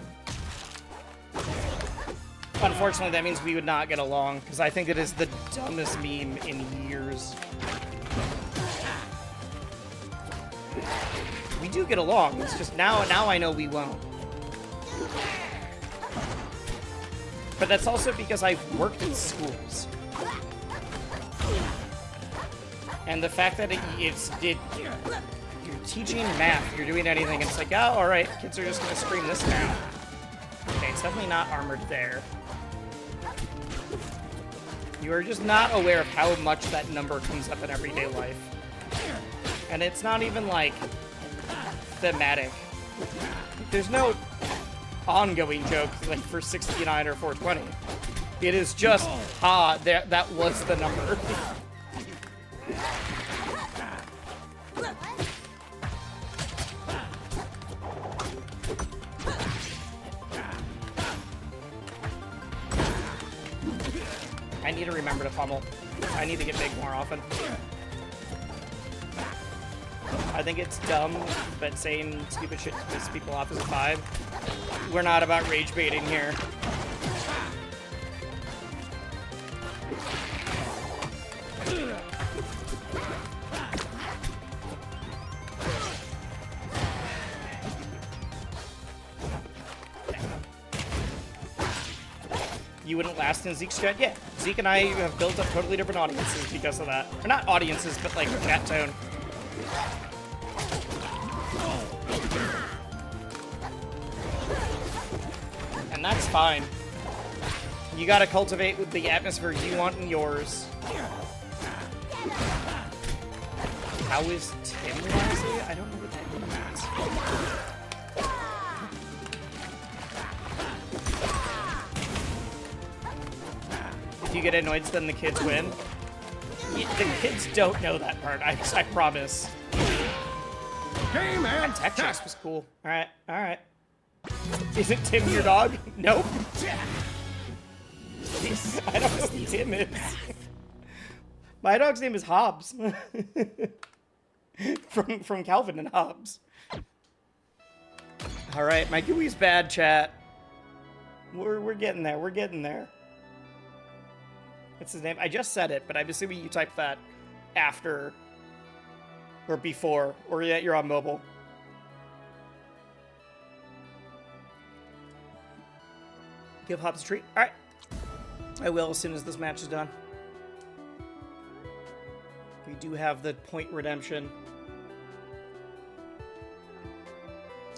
Unfortunately, that means we would not get along, because I think it is the dumbest meme in years. We do get along, it's just now I know we won't. But that's also because I've worked in schools. And the fact that you're teaching math, you're doing anything, it's like, oh, alright, kids are just gonna scream this now. Okay, it's definitely not armored there. You are just not aware of how much that number comes up in everyday life. And it's not even, like, thematic. There's no ongoing joke, like, for 69 or 420. It is just, that was the number. I need to remember to pummel. I need to get big more often. I think it's dumb, but saying stupid shit to piss people off is a vibe. We're not about rage baiting here. You wouldn't last in Zeke's chat? Yeah, Zeke and I have built up totally different audiences because of that. Or not audiences, but like chat tone. And that's fine. You gotta cultivate with the atmosphere you want in yours. How is Tim Wisely? I don't know what that means. If you get annoyed, then the kids win. The kids don't know that part, I promise. Game and Tech chase was cool. Alright, alright. Isn't Tim your dog? Nope. I don't know who Tim is. My dog's name is Hobbs. from Calvin and Hobbs. Alright, my GUI's bad, chat. We're getting there, we're getting there. What's his name? I just said it, but I'm assuming you typed that after or before, or that you're on mobile. Give Hobbs a treat. Alright. I will as soon as this match is done. We do have the point redemption.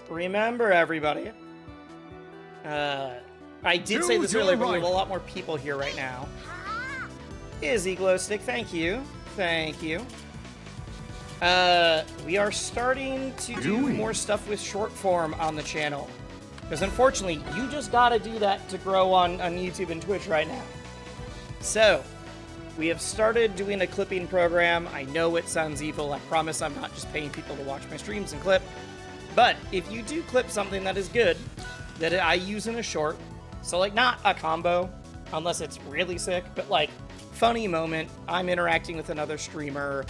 Remember, everybody. I did say this earlier, but we have a lot more people here right now. Izzy Glowstick, thank you. Thank you. We are starting to do more stuff with short form on the channel. Because unfortunately, you just gotta do that to grow on YouTube and Twitch right now. So, we have started doing a clipping program. I know it sounds evil. I promise I'm not just paying people to watch my streams and clip. But if you do clip something that is good, that I use in a short, so like not a combo, unless it's really sick, but like funny moment, I'm interacting with another streamer,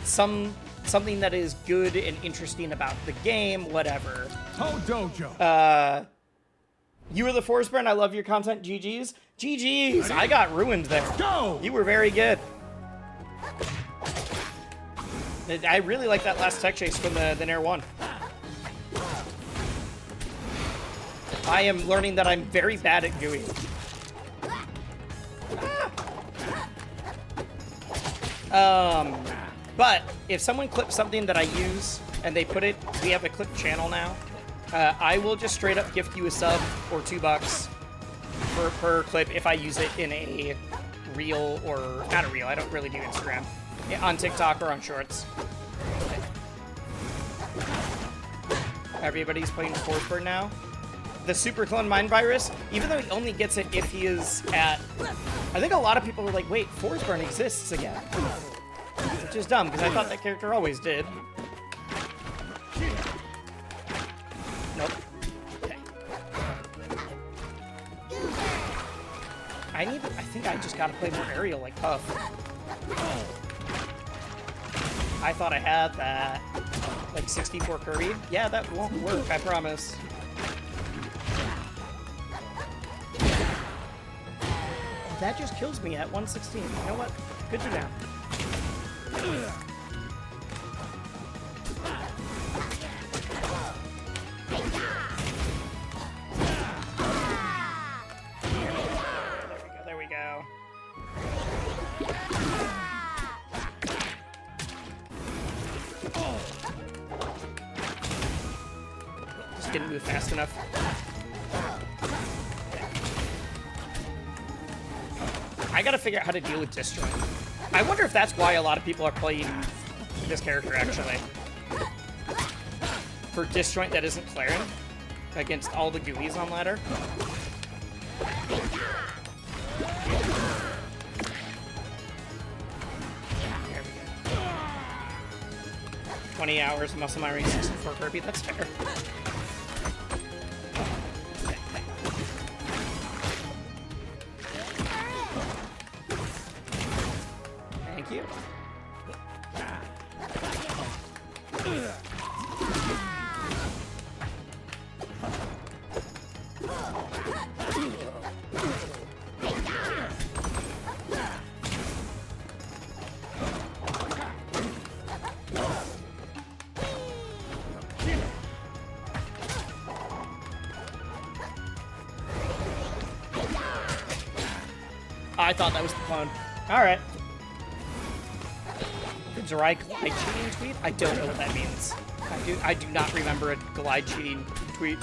something that is good and interesting about the game, whatever. Oh, Dojo. You were the Forest Burn. I love your content. GG's. GG's. I got ruined there. Go! You were very good. I really like that last tech chase from the Nair 1. I am learning that I'm very bad at GUI. But if someone clips something that I use and they put it, we have a clip channel now. I will just straight up gift you a sub or $2 per clip if I use it in a reel or not a reel. I don't really do Instagram. Yeah, on TikTok or on Shorts. Everybody's playing Forceburn now. The Super Clone Mind Virus, even though he only gets it if he is at... I think a lot of people are like, wait, Forceburn exists again. Which is dumb, because I thought that character always did. Nope. Okay. I think I just gotta play more aerial like Puff. I thought I had that. Like 64 Kirby? Yeah, that won't work, I promise. That just kills me at 116. You know what? Good to know. There we go. Just didn't move fast enough. I gotta figure out how to deal with disjoint. I wonder if that's why a lot of people are playing this character, actually. For disjoint that isn't Clarin, against all the GUIs on ladder. There we go. 20 hours of muscle memory, 64 Kirby, that's fair. Thank you. I thought that was the clone. Alright. The dry glide cheating tweet? I don't know what that means. I do not remember a glide cheating tweet.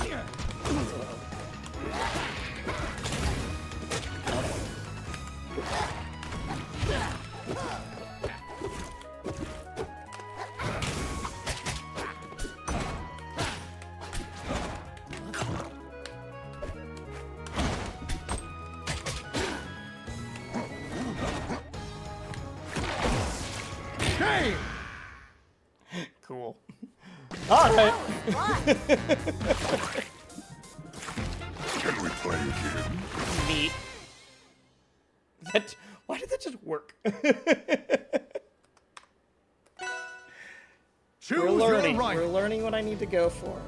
Game! Cool. All right. Can we play again? Neat. That, why did that just work? Choose We're learning. your right. We're learning what I need to go for.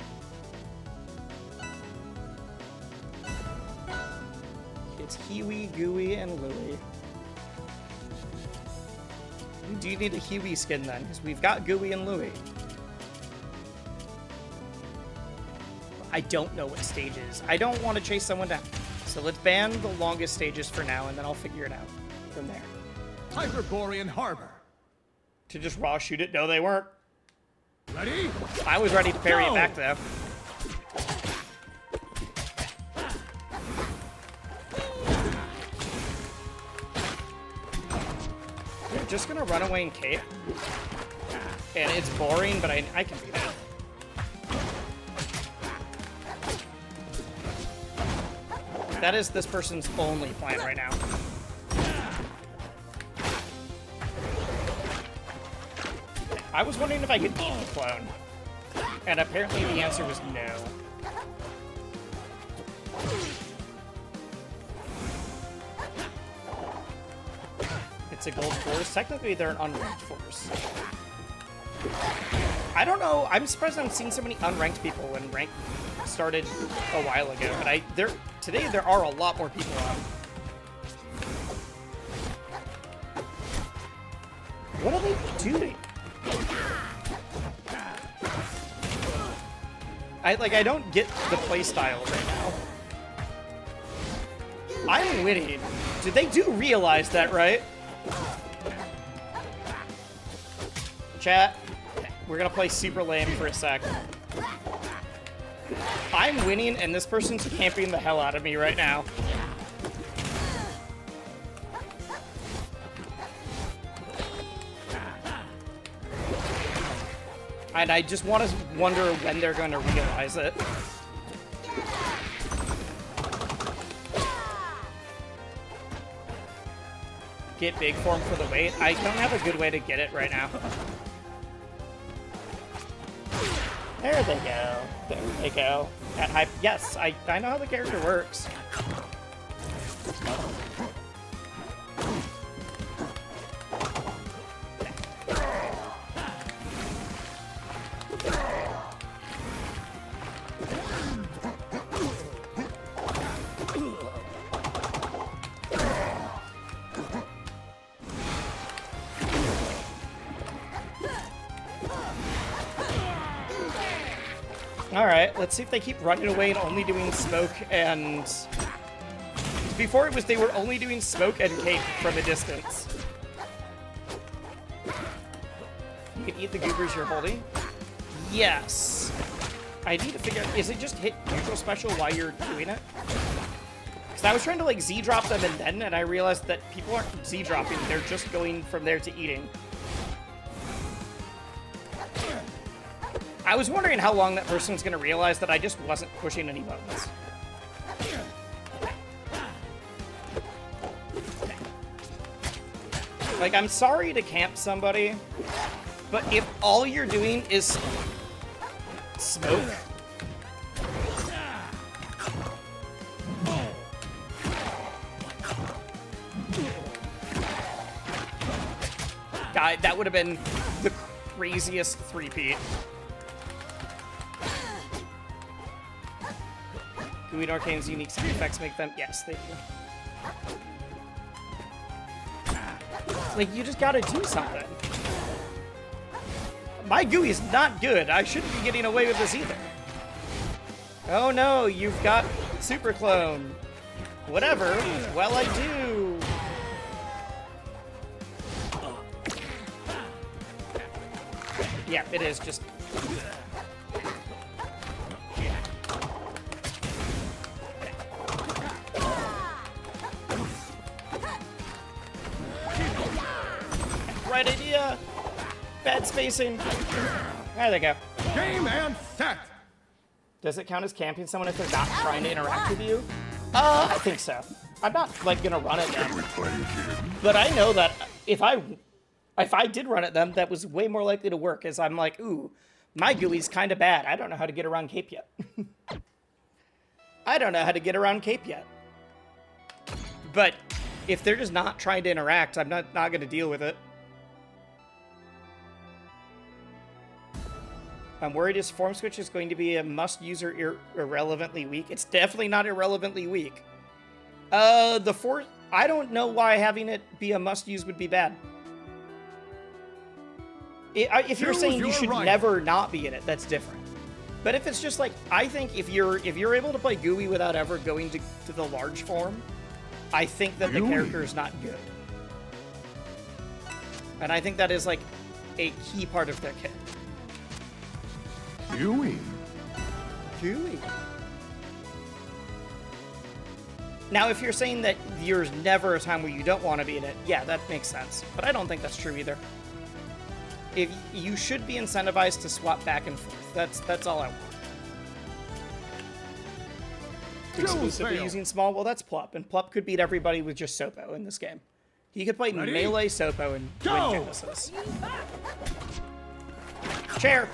It's Huey, Gooey, and Louie. We do need a Huey skin then, because we've got Gooey and Louie. I don't know what stages. I don't want to chase someone down. So let's ban the longest stages for now, and then I'll figure it out from there. Hyperborean Harbor. To just raw shoot it? No, they weren't. Ready? I was ready to parry it Go! back, though. They're just gonna run away and cape. And it's boring, but I can beat it. That is this person's only plan right now. I was wondering if I could eat the clone. And apparently the answer was no. It's a gold force. Technically, they're an unranked force. I don't know. I'm surprised I'm seeing so many unranked people when rank started a while ago. But today there are a lot more people on. What are they doing? I don't get the playstyle right now. I'm winning. They do realize that, right? Chat, we're gonna play super lame for a sec. I'm winning, and this person's camping the hell out of me right now. And I just want to wonder when they're going to realize it. Get big form for the weight. I don't have a good way to get it right now. There they go. There they go. At high. Yes, I know how the character works. Alright, let's see if they keep running away and only doing smoke and... Before it was they were only doing smoke and cape from a distance. You can eat the goobers you're holding. Yes. I need to figure out, is it just hit neutral special while you're doing it? Because I was trying to like Z-drop them and I realized that people aren't Z-dropping, they're just going from there to eating. I was wondering how long that person was going to realize that I just wasn't pushing any buttons. Like, I'm sorry to camp somebody, but if all you're doing is smoke... God, that would have been the craziest three-peat. GUIE Arcane's unique speed effects make them... Yes, they do. Like, you just gotta do something. My GUI is not good. I shouldn't be getting away with this either. Oh no, you've got Super Clone. Whatever. Well, I do. Yeah, it is just... right idea. Bad spacing. There they go. Game and set. Does it count as camping someone if they're not trying to interact with you? I think so. I'm not like gonna run at them, but I know that if I did run at them, that was way more likely to work. As I'm like, ooh, my GUI's kind of bad. I don't know how to get around Cape yet. I don't know how to get around Cape yet. But if they're just not trying to interact, I'm not gonna deal with it. I'm worried his form switch is going to be a must-use or irrelevantly weak. It's definitely not irrelevantly weak. I don't know why having it be a must-use would be bad. If you're saying you should never not be in it, that's different. But if it's just like, I think if you're able to play GUI without ever going to the large form, I think that the character is not good. And I think that is like a key part of their kit. GUI. GUI. Now, if you're saying that there's never a time where you don't want to be in it, yeah, that makes sense. But I don't think that's true either. If you should be incentivized to swap back and forth. That's all I want. Exclusively using small, well, that's Plup, and Plup could beat everybody with just Sopo in this game. He could play melee Sopo and win Genesis. Chair.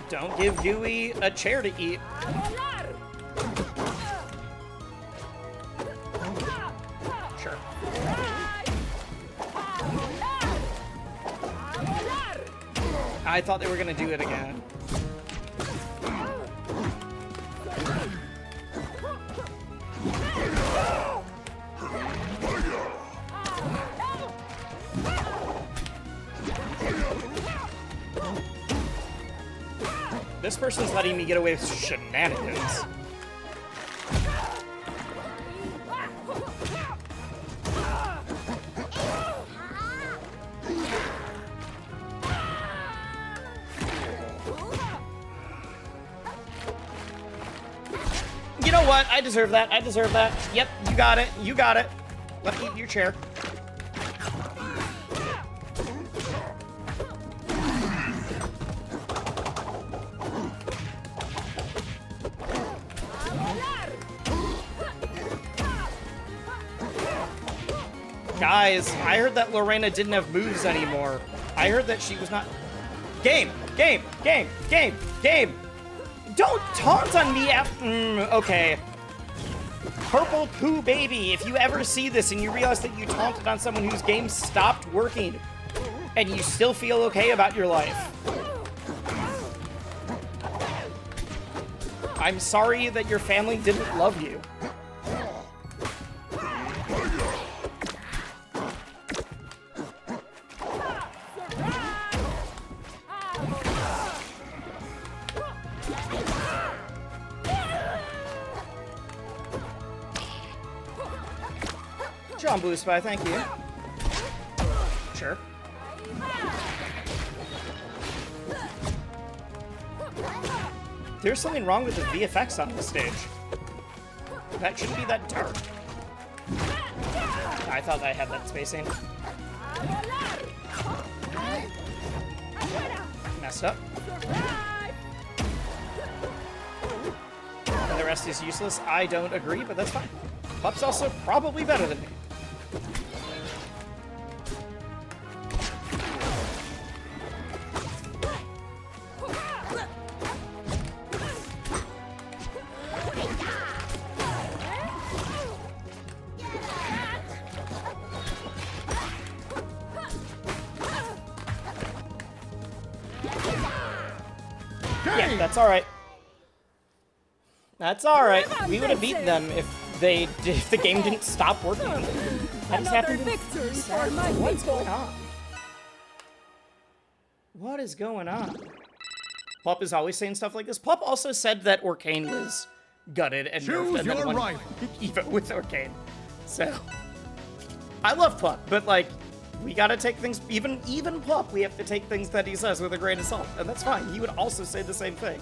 Don't give GUI a chair to eat. Sure. I thought they were gonna do it again. This person's letting me get away with shenanigans. You know what? I deserve that. I deserve that. Yep, you got it. You got it. Let me eat your chair. Guys, I heard that Lorena didn't have moves anymore. I heard that she was not... Game! Game! Game! Game! Game! Don't taunt on me okay. Purple Poo Baby, if you ever see this and you realize that you taunted on someone whose game stopped working and you still feel okay about your life, I'm sorry that your family didn't love you. John Blue Spy, thank you. Sure. There's something wrong with the VFX on this stage. That shouldn't be that dark. I thought I had that spacing. Messed up. And the rest is useless. I don't agree, but that's fine. Pup's also probably better than me. Yeah, that's all right. That's all right. We would have beaten them if the game didn't stop working. That just happened. What's going on? What is going on? Pup is always saying stuff like this. Pup also said that Orcane was gutted and nerfed, and then won even with Orcane. So I love Pup, but like we gotta take things, even Pup, we have to take things that he says with a grain of salt, and that's fine. He would also say the same thing.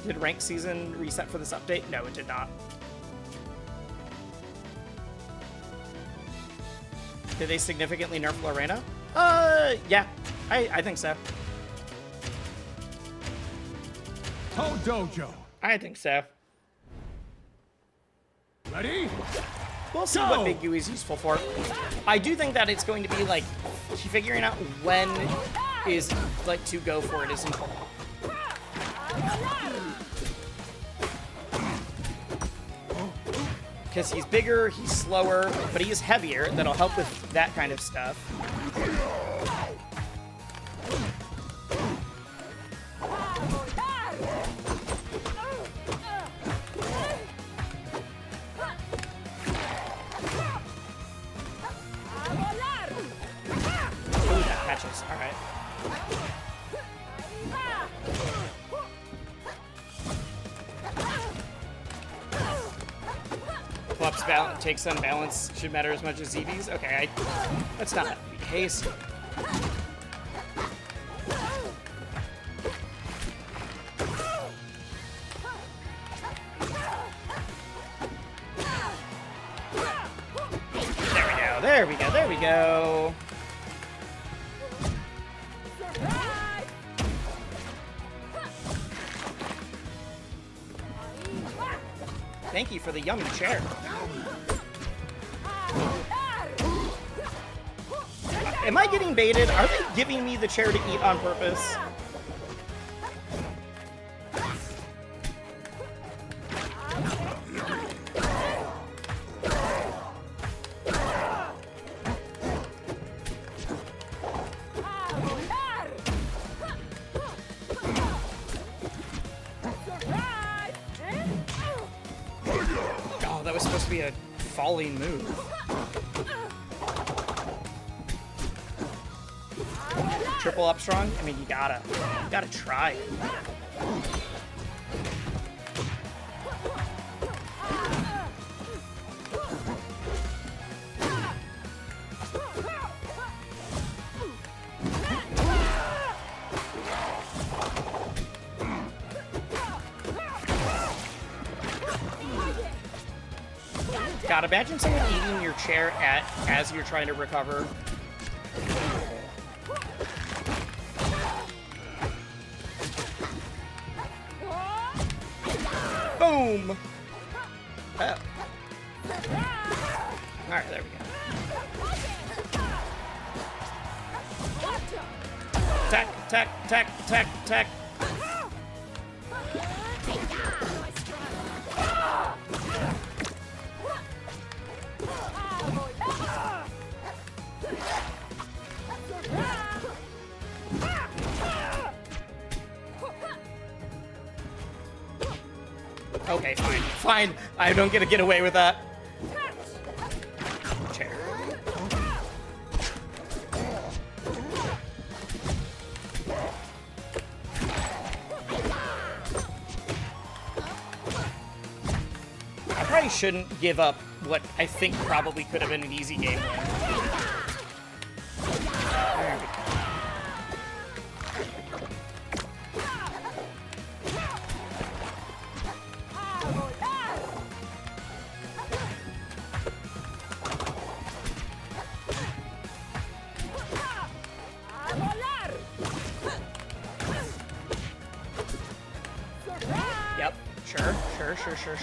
Did rank season reset for this update? No, it did not. Did they significantly nerf Lorena? Yeah, I think so. Toe Dojo. I think so. Ready? We'll see what Big GUI is useful for. I do think that it's going to be like figuring out when is like to go for it is important. Because he's bigger, he's slower, but he is heavier. That'll help with that kind of stuff. Ooh, that catches. All right. Flups balance, takes on balance should matter as much as ZBs. Okay, that's not the case. There we go, there we go. Thank you for the yummy chair. Am I getting baited? Are they giving me the chair to eat on purpose? Oh, that was supposed to be a falling move. Triple up strong? I mean, you gotta try it. God, imagine someone eating your chair as you're trying to recover. Boom! Oh. Alright, there we go. Tack, tack, tack, tack, tack. Okay, fine. Fine. I don't get to get away with that. Chair. I probably shouldn't give up what I think probably could have been an easy game win. Yep,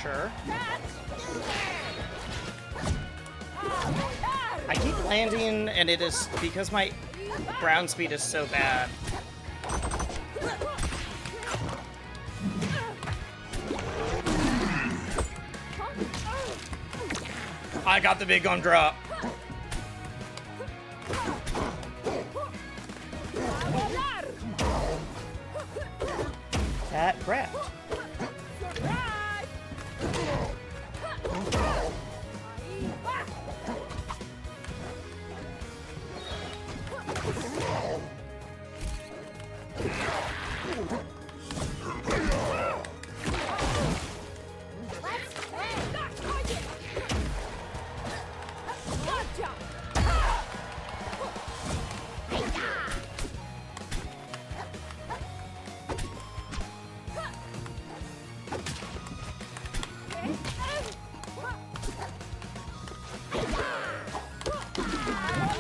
sure. I keep landing, and it is because my ground speed is so bad. I got the big gun drop. That grabbed.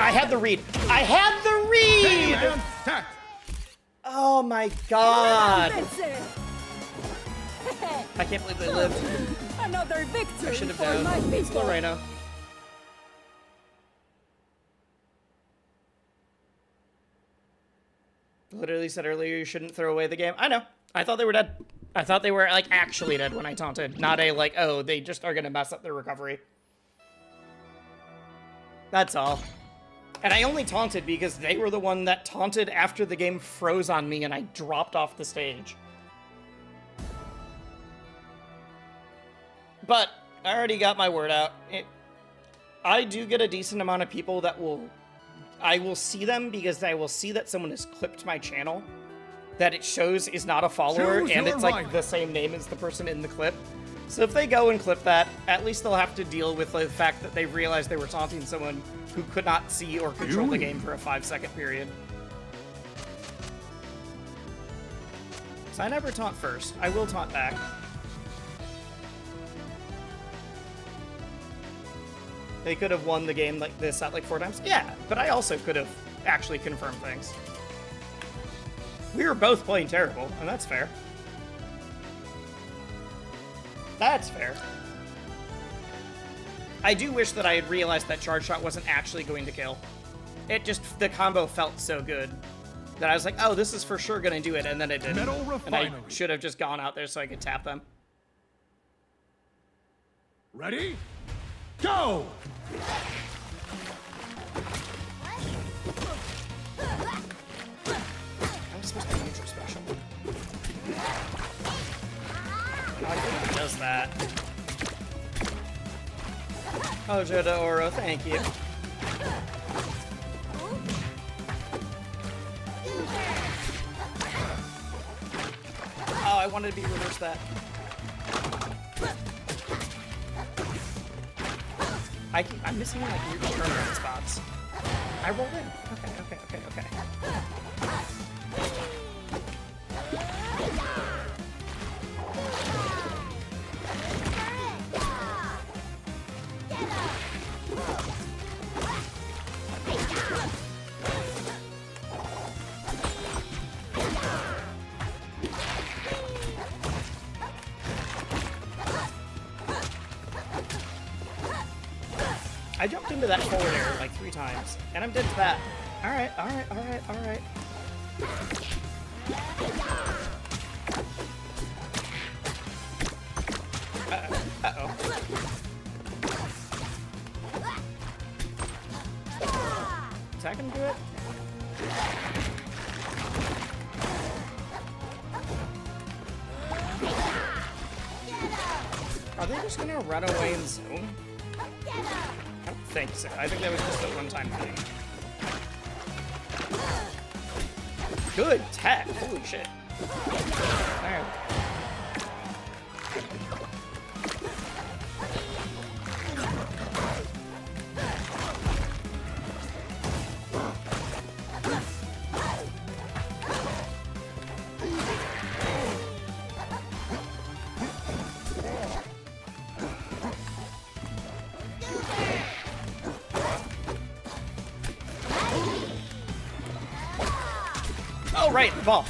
I had the read. I had the read! Man, tact. Oh my god. I can't believe they lived. Another victory I should have for my known. It's people. Lorena. Literally said earlier you shouldn't throw away the game. I know. I thought they were dead. I thought they were, like, actually dead when I taunted. Not a, like, oh, they just are gonna mess up their recovery. That's all. And I only taunted because they were the one that taunted after the game froze on me and I dropped off the stage. But I already got my word out. I do get a decent amount of people that I will see them because I will see that someone has clipped my channel that it shows is not a follower Choose and your it's like rival. the same name as the person in the clip. So if they go and clip that, at least they'll have to deal with the fact that they realized they were taunting someone who could not see or control the game for a 5-second period. So I never taunt first. I will taunt back. They could have won the game like this at like 4 times. Yeah, but I also could have actually confirmed things. We were both playing terrible, and that's fair. That's fair. I do wish that I had realized that charge shot wasn't actually going to kill. It just, the combo felt so good that I was like, oh, this is for sure going to do it, and then it didn't. Metal And I refinery. should have just gone out there so I could tap them. Ready? Go! I was supposed to be neutral special. I think it does that. Oh, Joda Oro, thank you. Oh, I wanted to be reverse that. I'm missing like weird turnaround spots. I roll in. Okay. I jumped into that forward air like 3 times, and I'm dead to that. Alright. Uh-oh. Is that gonna do it? Are they just gonna run away in zone? I don't think so. I think that was just a one-time thing. Good tech. Holy shit. Alright. Oh, right, the ball.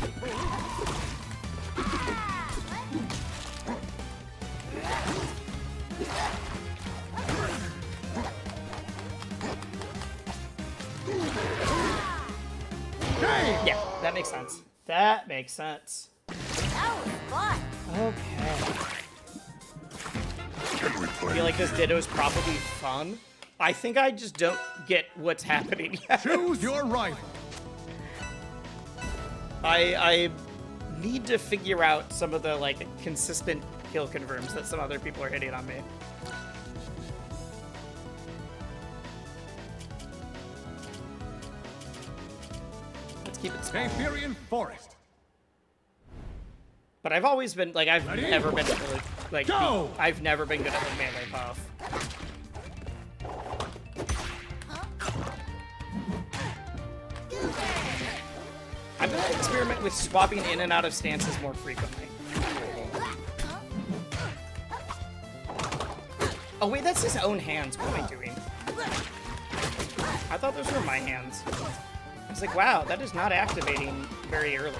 Yeah, that makes sense. That makes sense. That was fun. Okay. I feel like this Ditto's probably fun. I think I just don't get what's happening yet. Choose your rival. I need to figure out some of the, like, consistent kill confirms that some other people are hitting on me. Let's keep it small. Vampirian Forest. But I've always been, like, I've Ready? never been really, like, Go! I've never been good at the melee puff. I'm gonna experiment with swapping in and out of stances more frequently. Oh wait, that's his own hands. What am I doing? I thought those were my hands. I was like, wow, that is not activating very early.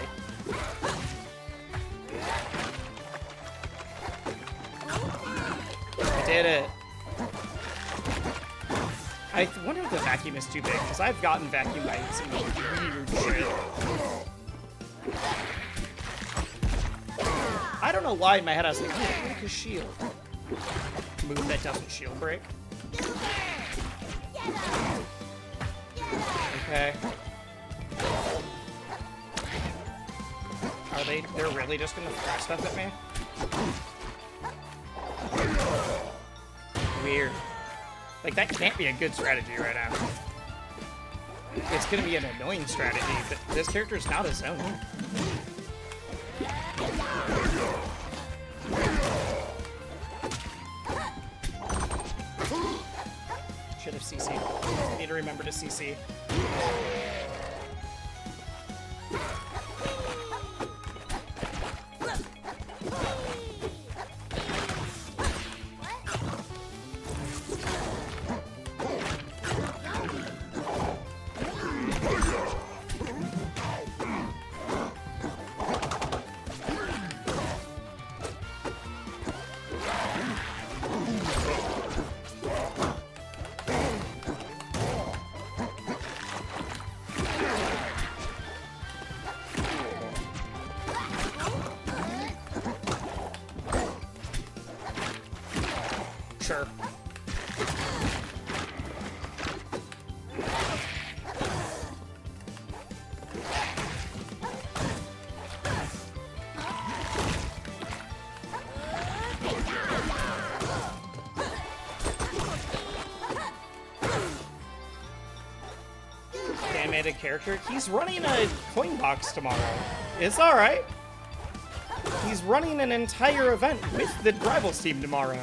I did it. I wonder if the vacuum is too big, because I've gotten vacuum by some weird shit. I don't know why in my head I was like, oh, break his shield. Move that doesn't shield break. Okay. They're really just gonna throw stuff at me? Weird. Like, that can't be a good strategy right now. It's gonna be an annoying strategy, but this character's not his own. Should have CC'd. I need to remember to CC. Sure. Animated character. He's running a coin box tomorrow. It's alright. He's running an entire event with the Rivals team tomorrow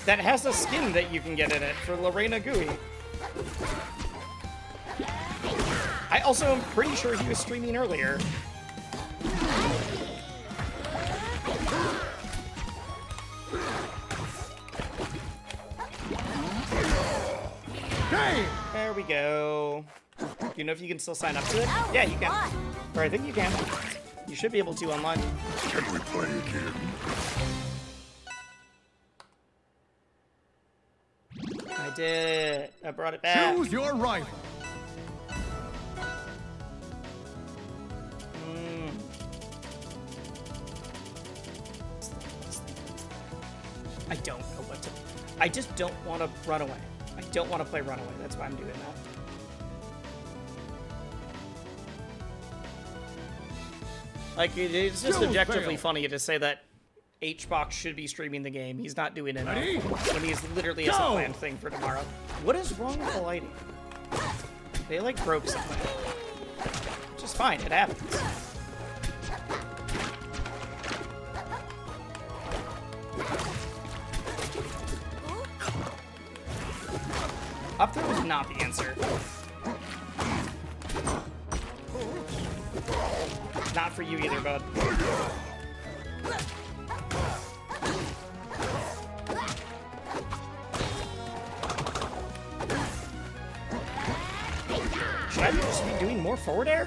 that has a skin that you can get in it for Lorena GUIE. I also am pretty sure he was streaming earlier. Game! There we go. Do you know if you can still sign up to it? Yeah, you can. Or I think you can. You should be able to online. Can we play again? I did it. I brought it back. Choose your rival. I don't know what to... I just don't want to run away. I don't want to play runaway. That's why I'm doing that. Like, it's just objectively funny to say that HBox should be streaming the game. He's not doing it Ready? when he's literally has a planned thing for tomorrow. What is wrong with the lighting? They, like, broke something. Which is fine. It happens. Up throw is not the answer. Not for you either, bud. Should I just be doing more forward air?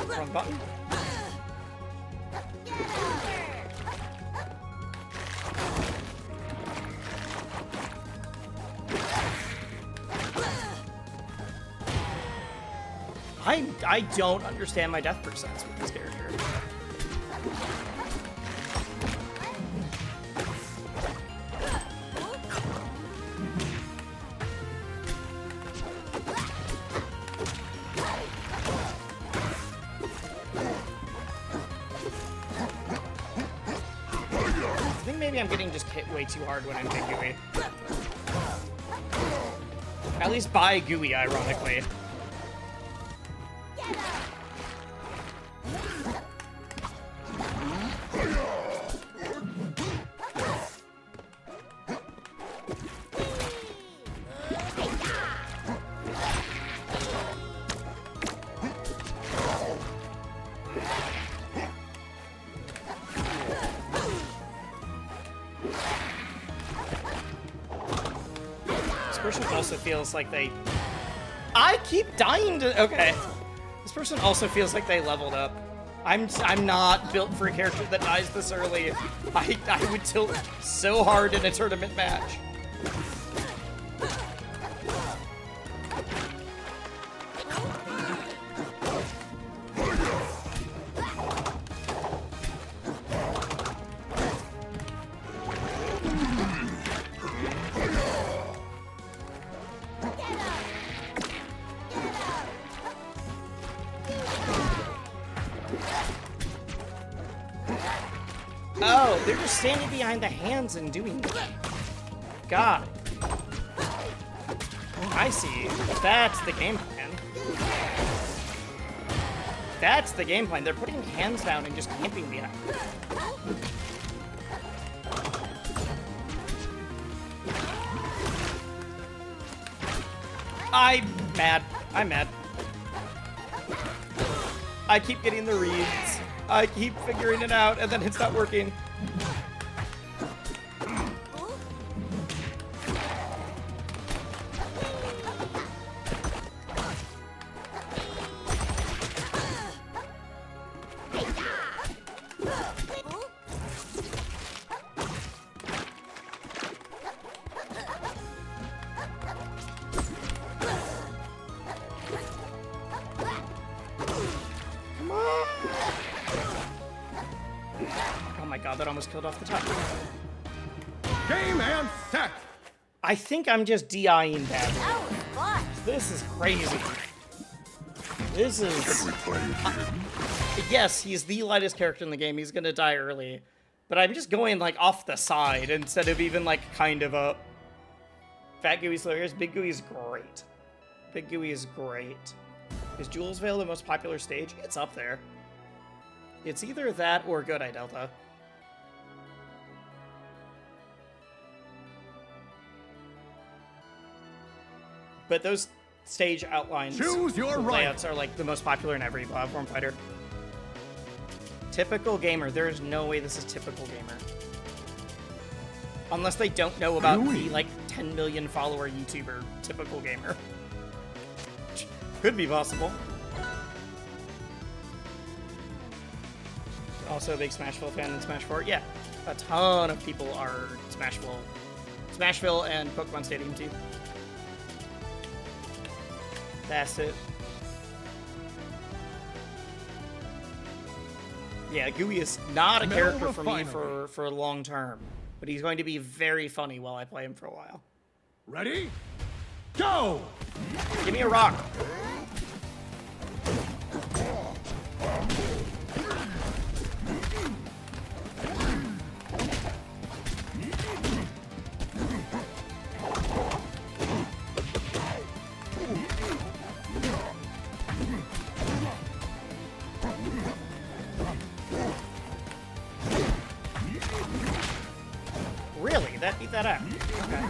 Wrong button. I don't understand my death percents with this character. I think maybe I'm getting just hit way too hard when I'm in GUIE. At least by GUIE, ironically. This person also feels like they... I keep dying to... Okay. This person also feels like they leveled up. I'm not built for a character that dies this early. I would tilt so hard in a tournament match. Oh, they're just standing behind the hands and doing that. Got it. I see. That's the game plan. That's the game plan. They're putting hands down and just camping behind it. I'm mad. I'm mad. I keep getting the reads. I keep figuring it out, and then it's not working. Oh my god, that almost killed off the top. Game and set. I think I'm just DIing badly. That was fun. This is crazy. This Can is... we play again? Yes, he's the lightest character in the game. He's gonna die early. But I'm just going, like, off the side instead of even, like, kind of up. Fat Gooey's hilarious. Big Gooey's great. Big Gooey is great. Is Jules Vale the most popular stage? It's up there. It's either that or Good Eye Delta. But those stage outlines Choose your right. layouts are like the most popular in every platform fighter. Typical gamer. There is no way this is typical gamer. Unless they don't know about the like 10 million follower YouTuber typical gamer. Could be possible. Also a big Smashville fan in Smash 4. Yeah, a ton of people are Smashville and Pokemon Stadium too. That's it. Yeah, Gooey is not a character for me for long term, but he's going to be very funny while I play him for a while. Ready? Go! Give me a rock. Really? That beat that out. Okay.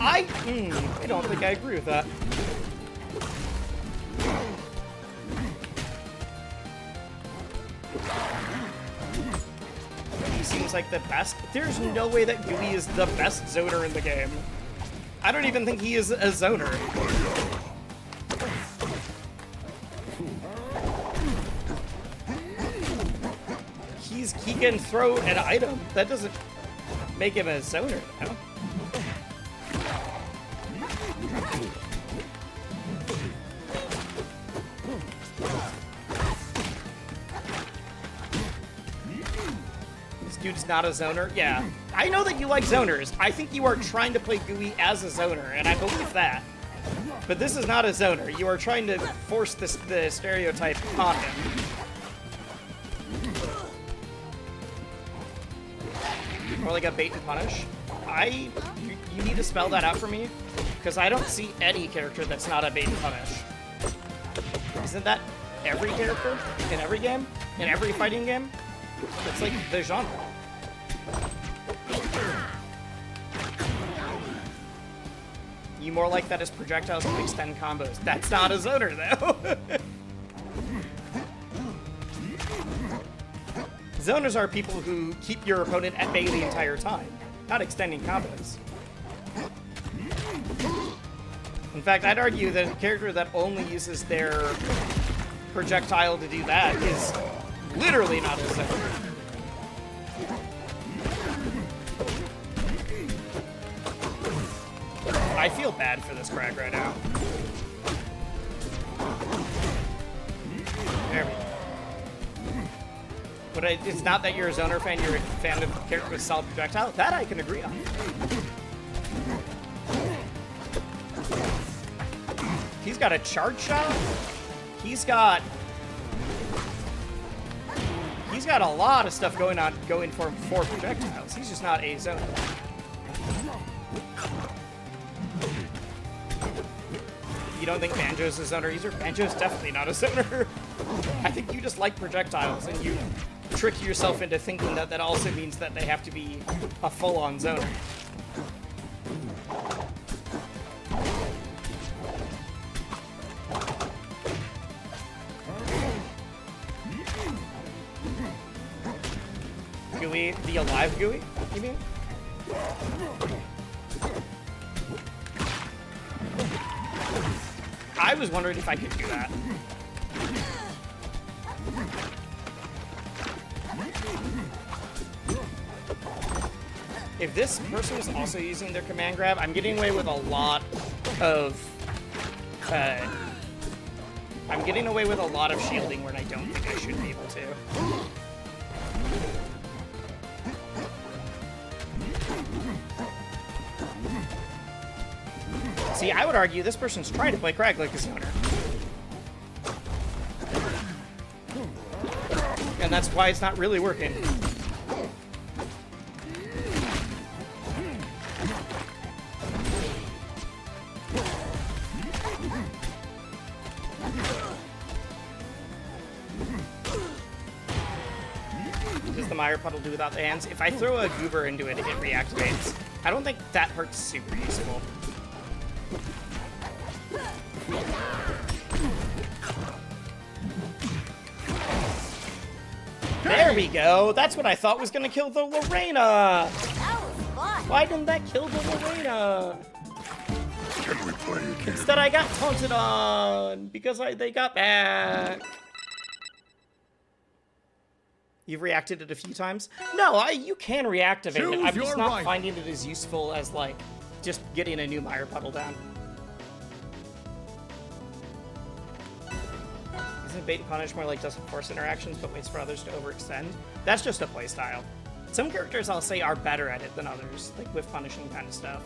I don't think I agree with that. He seems like the best. There's no way that Gooey is the best zoner in the game. I don't even think he is a zoner. He can throw an item. That doesn't make him a zoner, though. Dude's not a zoner? Yeah. I know that you like zoners. I think you are trying to play Gooey as a zoner, and I believe that. But this is not a zoner. You are trying to force the stereotype on him. More like a bait and punish. You need to spell that out for me, because I don't see any character that's not a bait and punish. Isn't that every character in every game, in every fighting game. It's like the genre. You more like that as projectiles can extend combos. That's not a zoner, though. Zoners are people who keep your opponent at bay the entire time, not extending combos. In fact, I'd argue that a character that only uses their projectile to do that is literally not a zoner. I feel bad for this Crag right now. There we go. But it's not that you're a zoner fan, you're a fan of a character with solid projectile. That I can agree on. He's got a charge shot. He's got a lot of stuff going for him for projectiles. He's just not a zoner. You don't think Banjo's a zoner user? Banjo's definitely not a zoner. I think you just like projectiles and you trick yourself into thinking that that also means that they have to be a full-on zoner. GUI, the alive GUI, you mean? I was wondering if I could do that. If this person was also using their command grab, I'm getting away with a lot of shielding when I don't think I should be able to. See, I would argue this person's trying to play Crag like a zoner. And that's why it's not really working. Does the Mire Puddle do without the hands? If I throw a goober into it, it reactivates. I don't think that hurt's super useful. There we go. That's what I thought was going to kill the Lorena. That was fun. Why didn't that kill the Lorena? Can we play again? Instead, I got taunted on because they got back. You've reacted it a few times? No, you can reactivate it. I'm just not finding it as useful as, like, just getting a new Mire Puddle down. Isn't Bait and Punish more like doesn't force interactions but waits for others to overextend? That's just a playstyle. Some characters I'll say are better at it than others, like with punishing kind of stuff.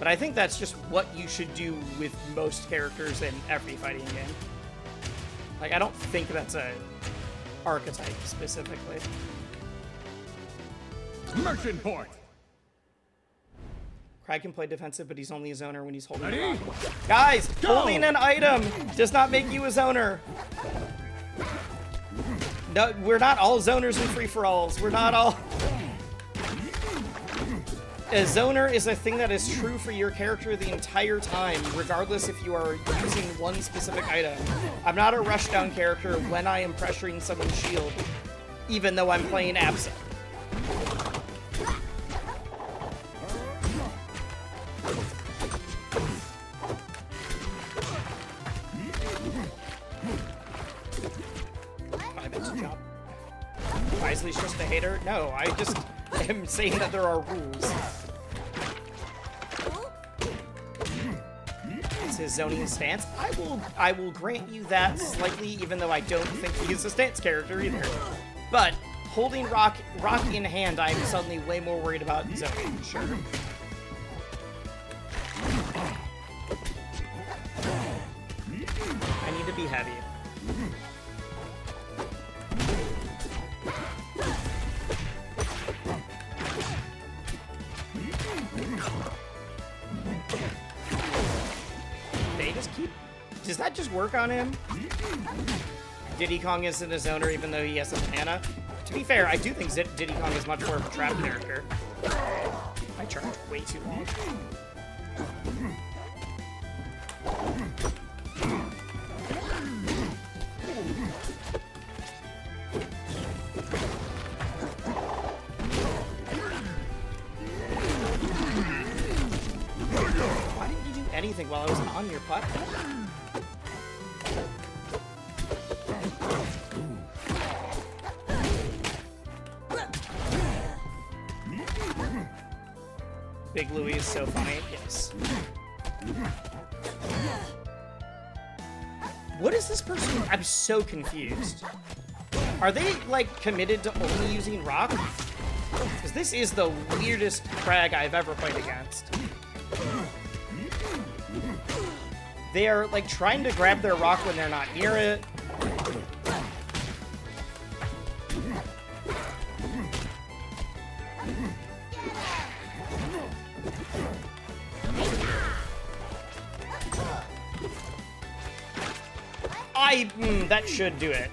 But I think that's just what you should do with most characters in every fighting game. Like, I don't think that's a archetype specifically. Merchant point. Crag can play defensive, but he's only a zoner when he's holding Ready? a rock. Guys, Go! holding an item does not make you a zoner. No, we're not all zoners and free-for-alls. We're not all... A zoner is a thing that is true for your character the entire time, regardless if you are using one specific item. I'm not a rushdown character when I am pressuring someone's shield, even though I'm playing absent. Wisely's just a hater? No, I just am saying that there are rules. It's his zoning stance. I will grant you that slightly, even though I don't think he's a stance character either. But holding rock in hand, I'm suddenly way more worried about zoning, sure. I need to be heavy. They just keep... Does that just work on him? Diddy Kong isn't a zoner even though he has a banana. To be fair, I do think Diddy Kong is much more of a trap character. I charged way too long. Why didn't you do anything while I was on your platform? Big Louie is so funny. Yes. What is this person? I'm so confused. Are they, like, committed to only using rock? Because this is the weirdest frag I've ever played against. They are, like, trying to grab their rock when they're not near it. That should do it.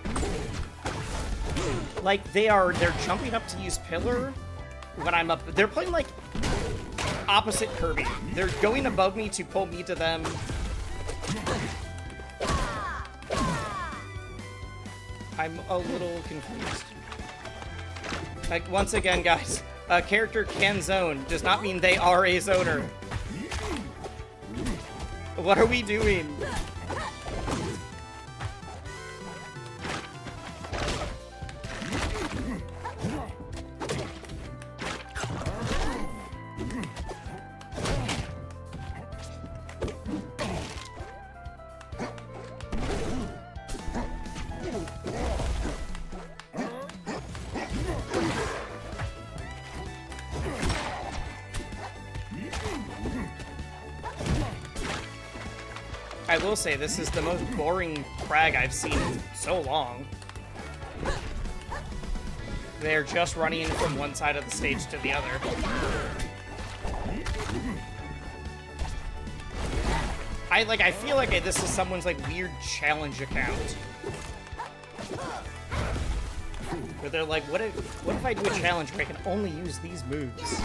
Like, they're jumping up to use pillar when I'm up. They're playing, like, opposite Kirby. They're going above me to pull me to them. I'm a little confused. Like, once again, guys, a character can zone does not mean they are a zoner. What are we doing? I will say, this is the most boring frag I've seen in so long. They're just running from one side of the stage to the other. I feel like this is someone's, like, weird challenge account. Where they're like, what if I do a challenge where I can only use these moves?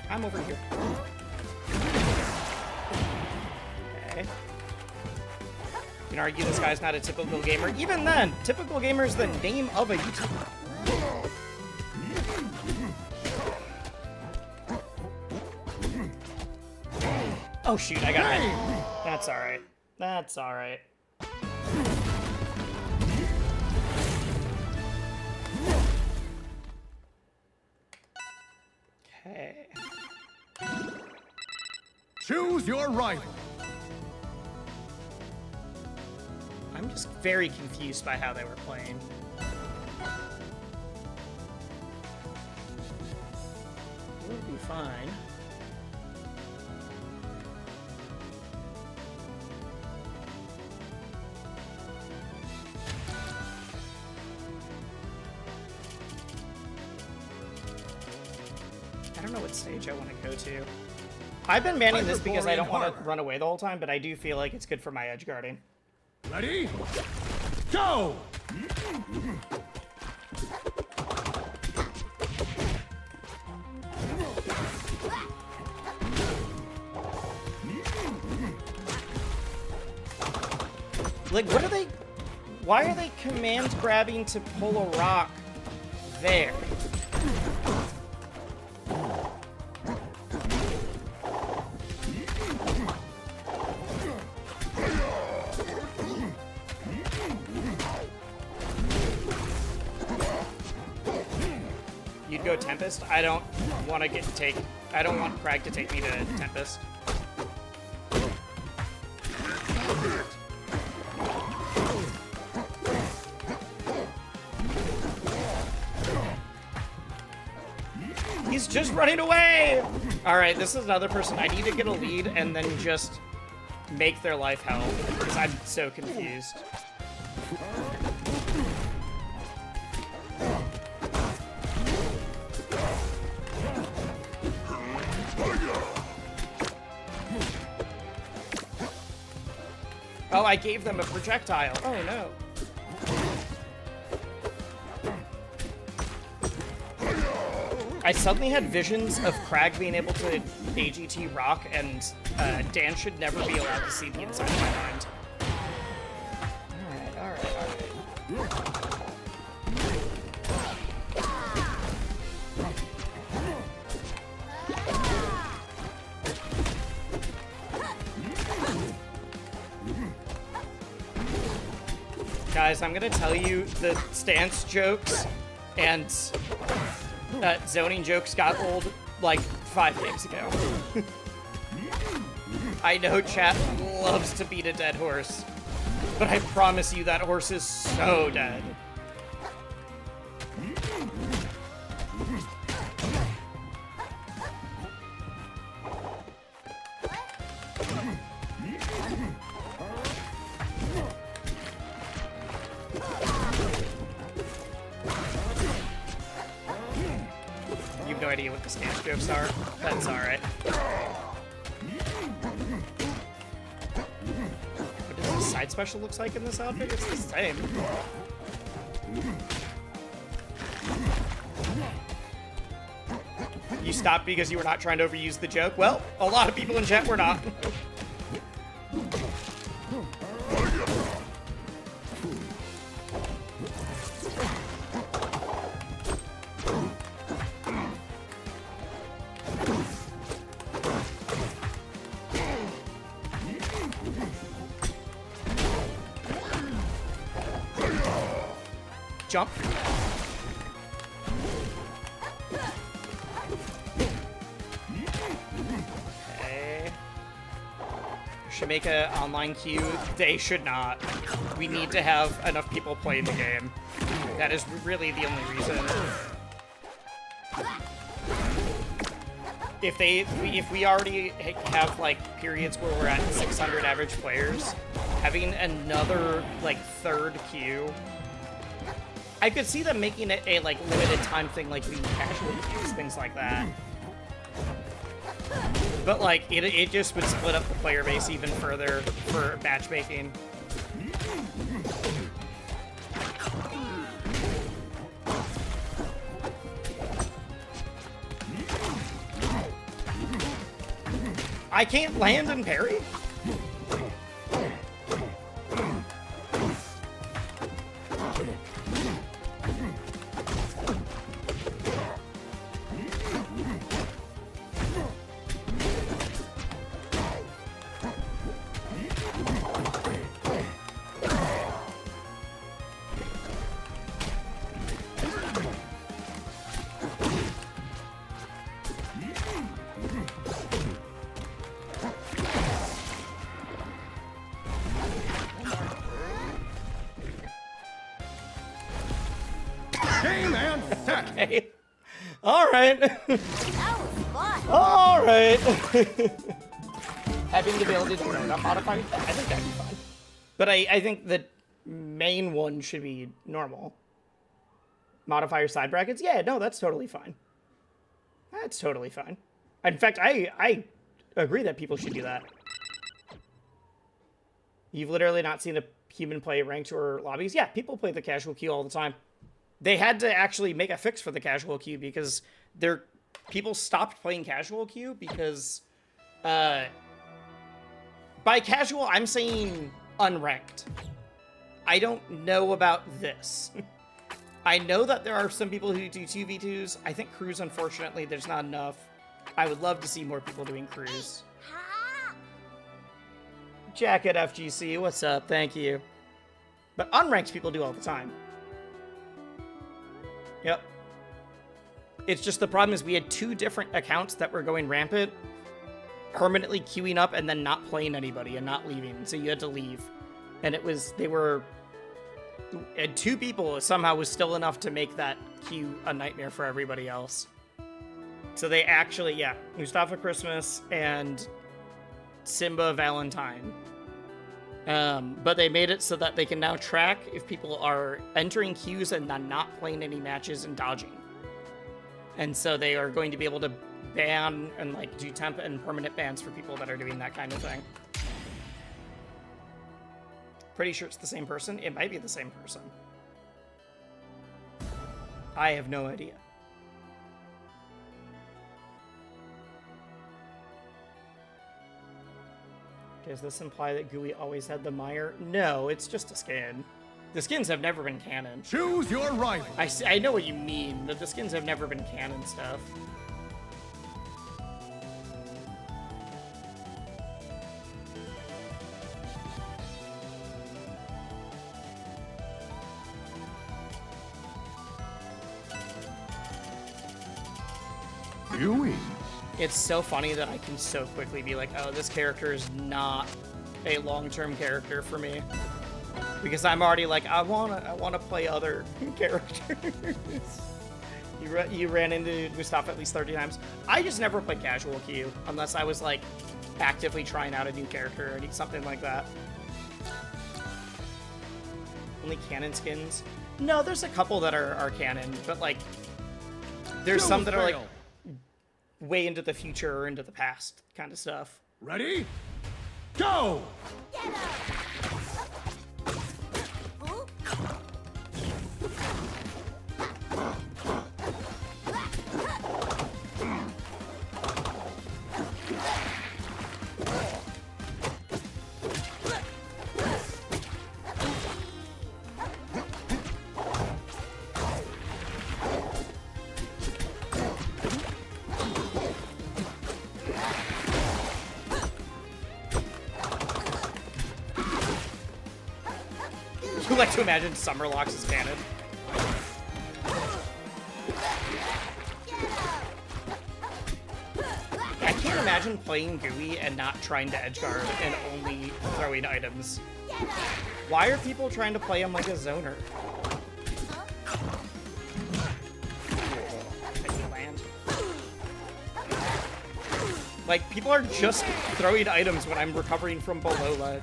I'm over here. Okay. You can argue this guy's not a typical gamer. Even then, typical gamer is the name of a YouTuber. Oh shoot, I got it. That's alright. That's alright. Okay. Choose your rival. I'm just very confused by how they were playing. We'll be fine. I don't know what stage I want to go to. I've been banning this because I don't want to run away the whole time, but I do feel like it's good for my edge guarding. Ready? Go! Like, what are they... Why are they command grabbing to pull a rock there? You'd go Tempest? I don't want to I don't want Crag to take me to Tempest. He's just running away! Alright, this is another person. I need to get a lead and then just make their life hell, because I'm so confused. Oh, I gave them a projectile. Oh, no. I suddenly had visions of Crag being able to AGT rock, and Dan should never be allowed to see the inside of my mind. Alright. Guys, I'm gonna tell you the stance jokes and zoning jokes got old like 5 games ago. I know chat loves to beat a dead horse, but I promise you that horse is so dead. You have no idea what the stance jokes are? That's alright. What does the side special looks like in this outfit? It's the same. You stopped because you were not trying to overuse the joke? Well, a lot of people in chat were not. Jump. Okay. Should make an online queue. They should not. We need to have enough people playing the game. That is really the only reason. If we already have like periods where we're at 600 average players, having another like third queue, I could see them making it a like limited time thing, like the casual queues, things like that. But like it just would split up the player base even further for matchmaking. I can't land and parry? Game and set. Okay. All right. That was fun. All right. Having the ability to learn up modify, I think that'd be fun. But I think the main one should be normal. Modify your side brackets? Yeah, no, that's totally fine. That's totally fine. In fact, I agree that people should do that. You've literally not seen a human play ranked or lobbies? Yeah, people play the casual queue all the time. They had to actually make a fix for the casual queue because people stopped playing casual queue because by casual I'm saying unranked. I don't know about this. I know that there are some people who do 2v2s. I think crews, unfortunately, there's not enough. I would love to see more people doing crews. Jack at FGC, what's up? Thank you. But unranked people do all the time. Yep. It's just the problem is we had 2 different accounts that were going rampant, permanently queuing up and then not playing anybody and not leaving. So you had to leave. And and 2 people somehow was still enough to make that queue a nightmare for everybody else. So they actually, yeah, Mustafa Christmas and Simba Valentine. But they made it so that they can now track if people are entering queues and then not playing any matches and dodging. And so they are going to be able to ban and like do temp and permanent bans for people that are doing that kind of thing. Pretty sure it's the same person. It might be the same person. I have no idea. Does this imply that GUI always had the mire? No, it's just a skin. The skins have never been canon. Choose your rival. I know what you mean, that the skins have never been canon stuff. GUIE. It's so funny that I can so quickly be like, oh, this character is not a long-term character for me. Because I'm already like, I wanna play other characters. You ran into Mustafa at least 30 times. I just never played casual queue unless I was like actively trying out a new character or something like that. Only canon skins? No, there's a couple that are canon, but like there's some that are like way into the future or into the past kind of stuff. Ready? Go! I like to imagine Summerlocks as canon. I can't imagine playing GUI and not trying to edgeguard and only throwing items. Why are people trying to play him like a zoner? Can you land? Like, people are just throwing items when I'm recovering from below ledge.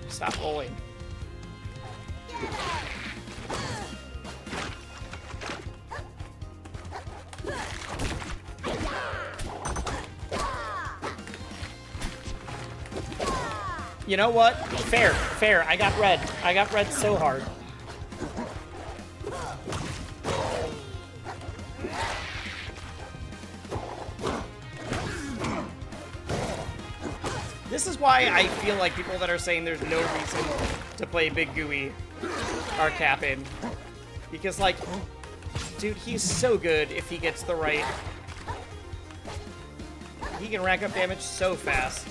Stop bowling. You know what? Fair, fair. I got red. I got red so hard. This is why I feel like people that are saying there's no reason to play Big GUI are capping. Because, like, dude, he's so good if he gets the right... He can rack up damage so fast.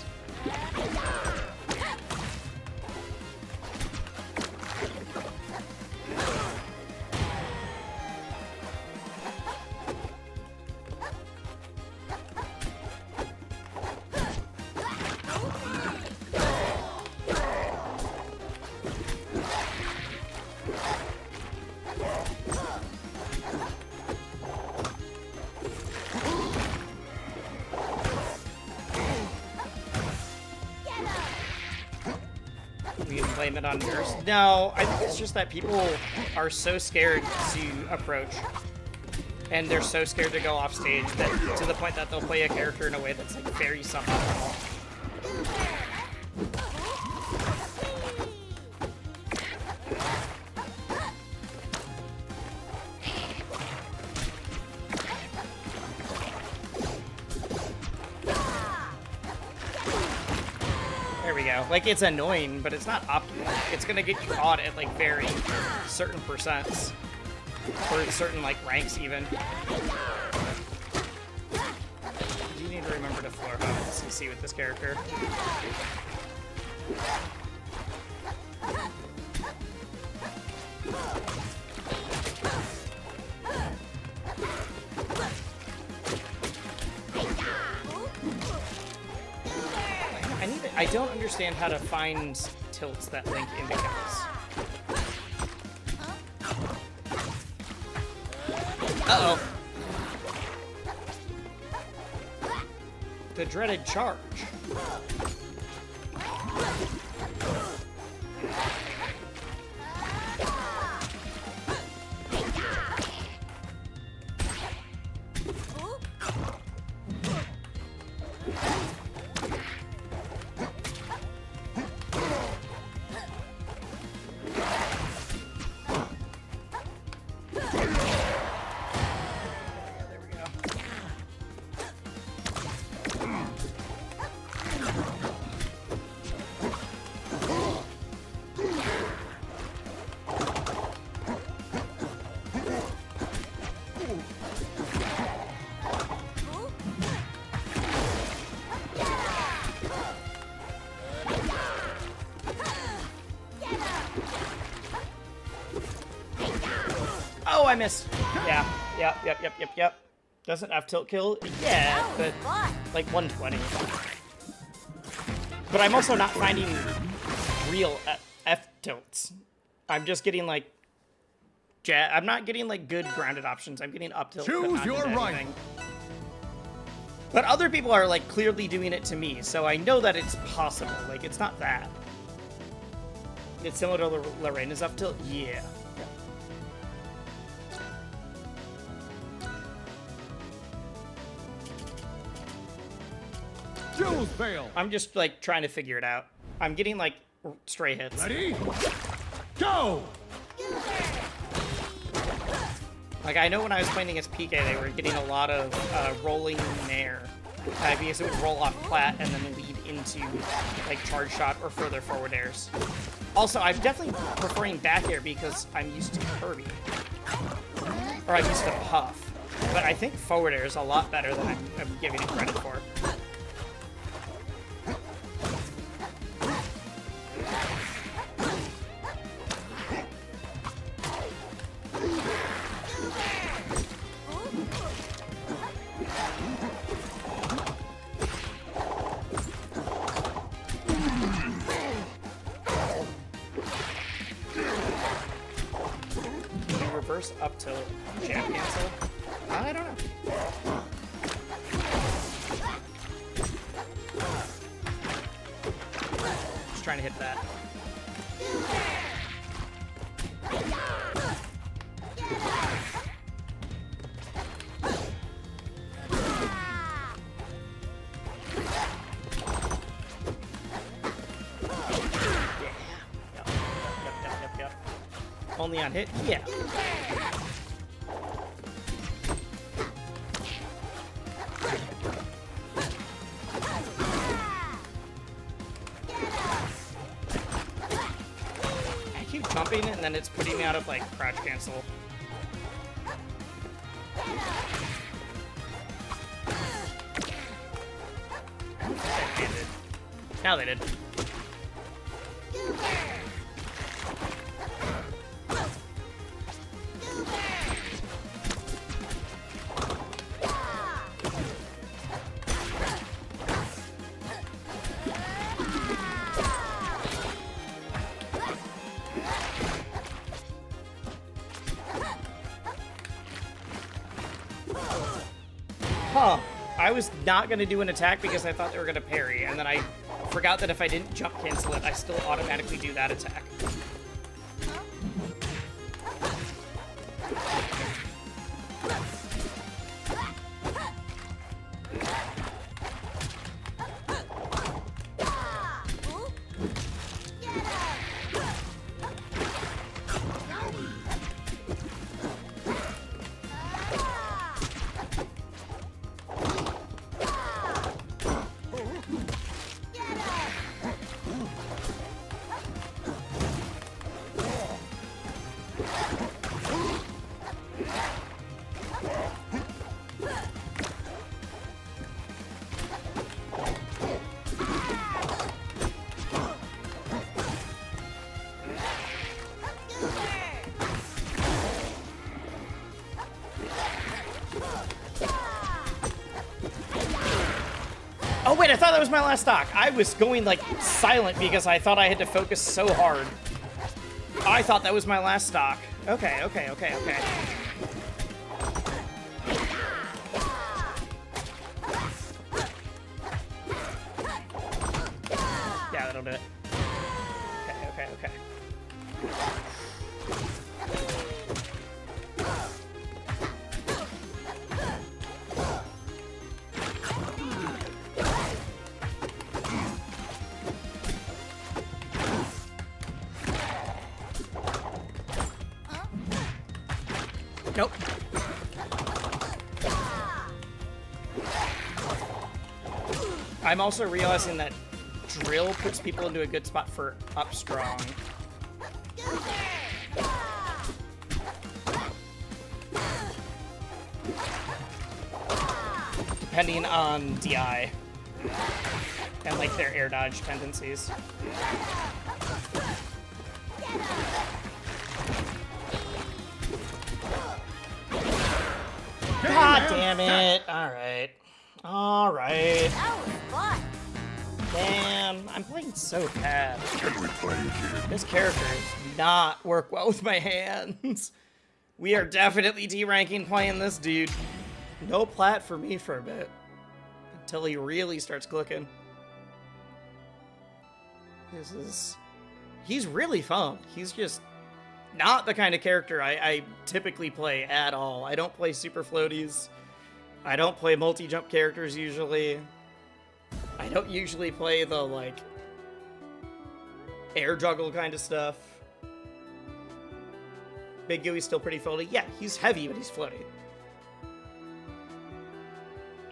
We can blame it on nurse. No, I think it's just that people are so scared to approach. And they're so scared to go off stage that to the point that they'll play a character in a way that's like very suboptimal. There we go. Like, it's annoying, but it's not optimal. It's gonna get you caught at, like, very certain percents. Or certain, like, ranks, even. You need to remember to floor hop CC with this character. I don't understand how to find tilts that link into kills. Uh-oh. The dreaded charge. I missed. Yeah. Yep. Doesn't have tilt kill. Yeah, but like 120. But I'm also not finding real F tilts. I'm just getting like I'm not getting like good grounded options. I'm getting up tilt. Choose your right. But other people are like clearly doing it to me, so I know that it's possible. Like it's not that. It's similar to Lorena's up tilt. Yeah. Jules Veil. I'm just like trying to figure it out. I'm getting like stray hits. Ready? Go! Like I know when I was playing against PK, they were getting a lot of rolling nair. Because it would roll off plat and then lead into like charge shot or further forward airs. Also, I'm definitely preferring back air because I'm used to Kirby. Or I'm used to Puff. But I think forward air is a lot better than I'm giving it credit for. Reverse up tilt, jab cancel? I don't know. Just trying to hit that. Yep. Only on hit? Yeah. I keep jumping and then it's putting me out of like crouch cancel. Now they did. Huh. I was not going to do an attack because I thought they were going to parry, and then I forgot that if I didn't jump cancel it, I still automatically do that attack. Oh wait, I thought that was my last stock. I was going like silent because I thought I had to focus so hard. I thought that was my last stock. Okay. Yeah, that'll do it. Okay. Nope. I'm also realizing that drill puts people into a good spot for up strong. Depending on DI and like their air dodge tendencies. God damn it. Alright. Alright. That was fun. Damn. I'm playing so bad. Can we play again? This character does not work well with my hands. We are definitely D-ranking playing this dude. No plat for me for a bit. Until he really starts clicking. He's really fun. He's just not the kind of character I typically play at all. I don't play super floaties. I don't play multi-jump characters usually. I don't usually play the, like, air juggle kind of stuff. Big Gooey's still pretty floaty. Yeah, he's heavy, but he's floaty.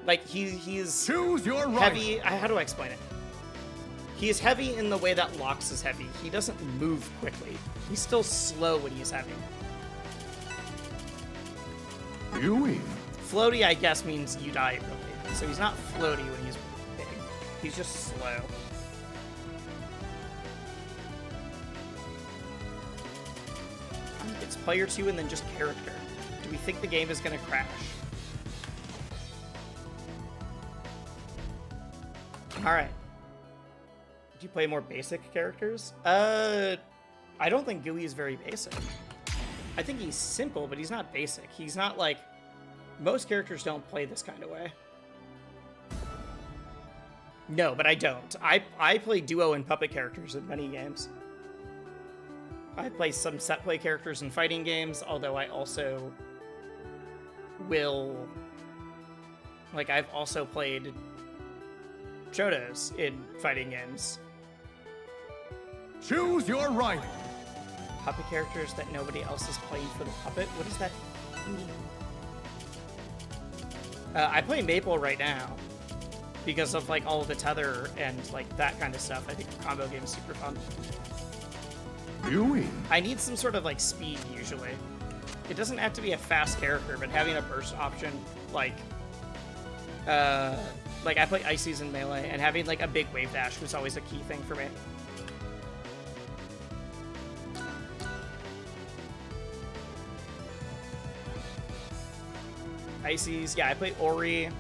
Like, he's Choose your right. heavy. How do I explain it? He's heavy in the way that Lox is heavy. He doesn't move quickly. He's still slow when he's heavy. GOUIE. Floaty, I guess, means you die early. So he's not floaty when he's big. He's just slow. It's player 2 and then just character. Do we think the game is going to crash? Alright. Do you play more basic characters? I don't think GOUIE is very basic. I think he's simple, but he's not basic. He's not like... Most characters don't play this kind of way. No, but I don't. I play duo and puppet characters in many games. I play some set play characters in fighting games, although I also will... Like, I've also played Chodos in fighting games. Choose your right. Puppet characters that nobody else is playing for the puppet? What does that mean? I play Maple right now because of, like, all of the tether and, like, that kind of stuff. I think the combo game is super fun. GOUIE. I need some sort of, like, speed, usually. It doesn't have to be a fast character, but having a burst option, like I play Ices in Melee, and having, like, a big wave dash was always a key thing for me. Ices, yeah, I played Ori. I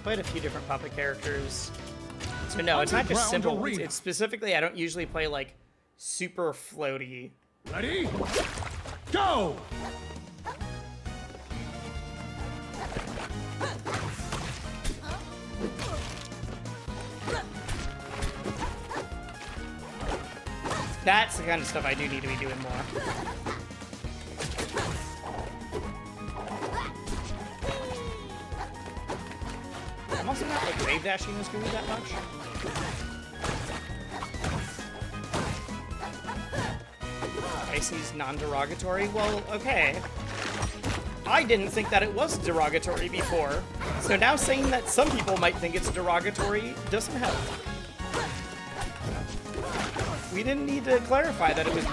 played a few different puppet characters. So no, it's not just Underground simple ones. arena. It's specifically, I don't usually play, like, super floaty. Ready? Go! That's the kind of stuff I do need to be doing more. I'm also not, like, wave dashing as GOUIE that much. Icy's non-derogatory? Well, okay. I didn't think that it was derogatory before, so now saying that some people might think it's derogatory doesn't help. We didn't need to clarify that it was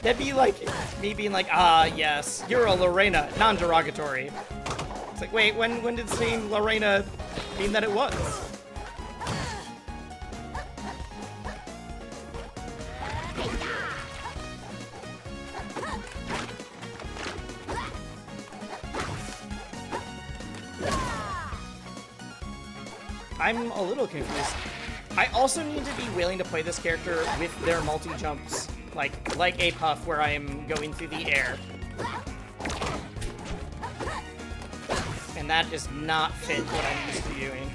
that'd be like me being like, ah, yes, you're a Lorena, non-derogatory. It's like, wait, when did saying Lorena mean that it was? I'm a little confused. I also need to be willing to play this character with their multi-jumps, like a puff where I am going through the air. And that does not fit what I'm used to doing.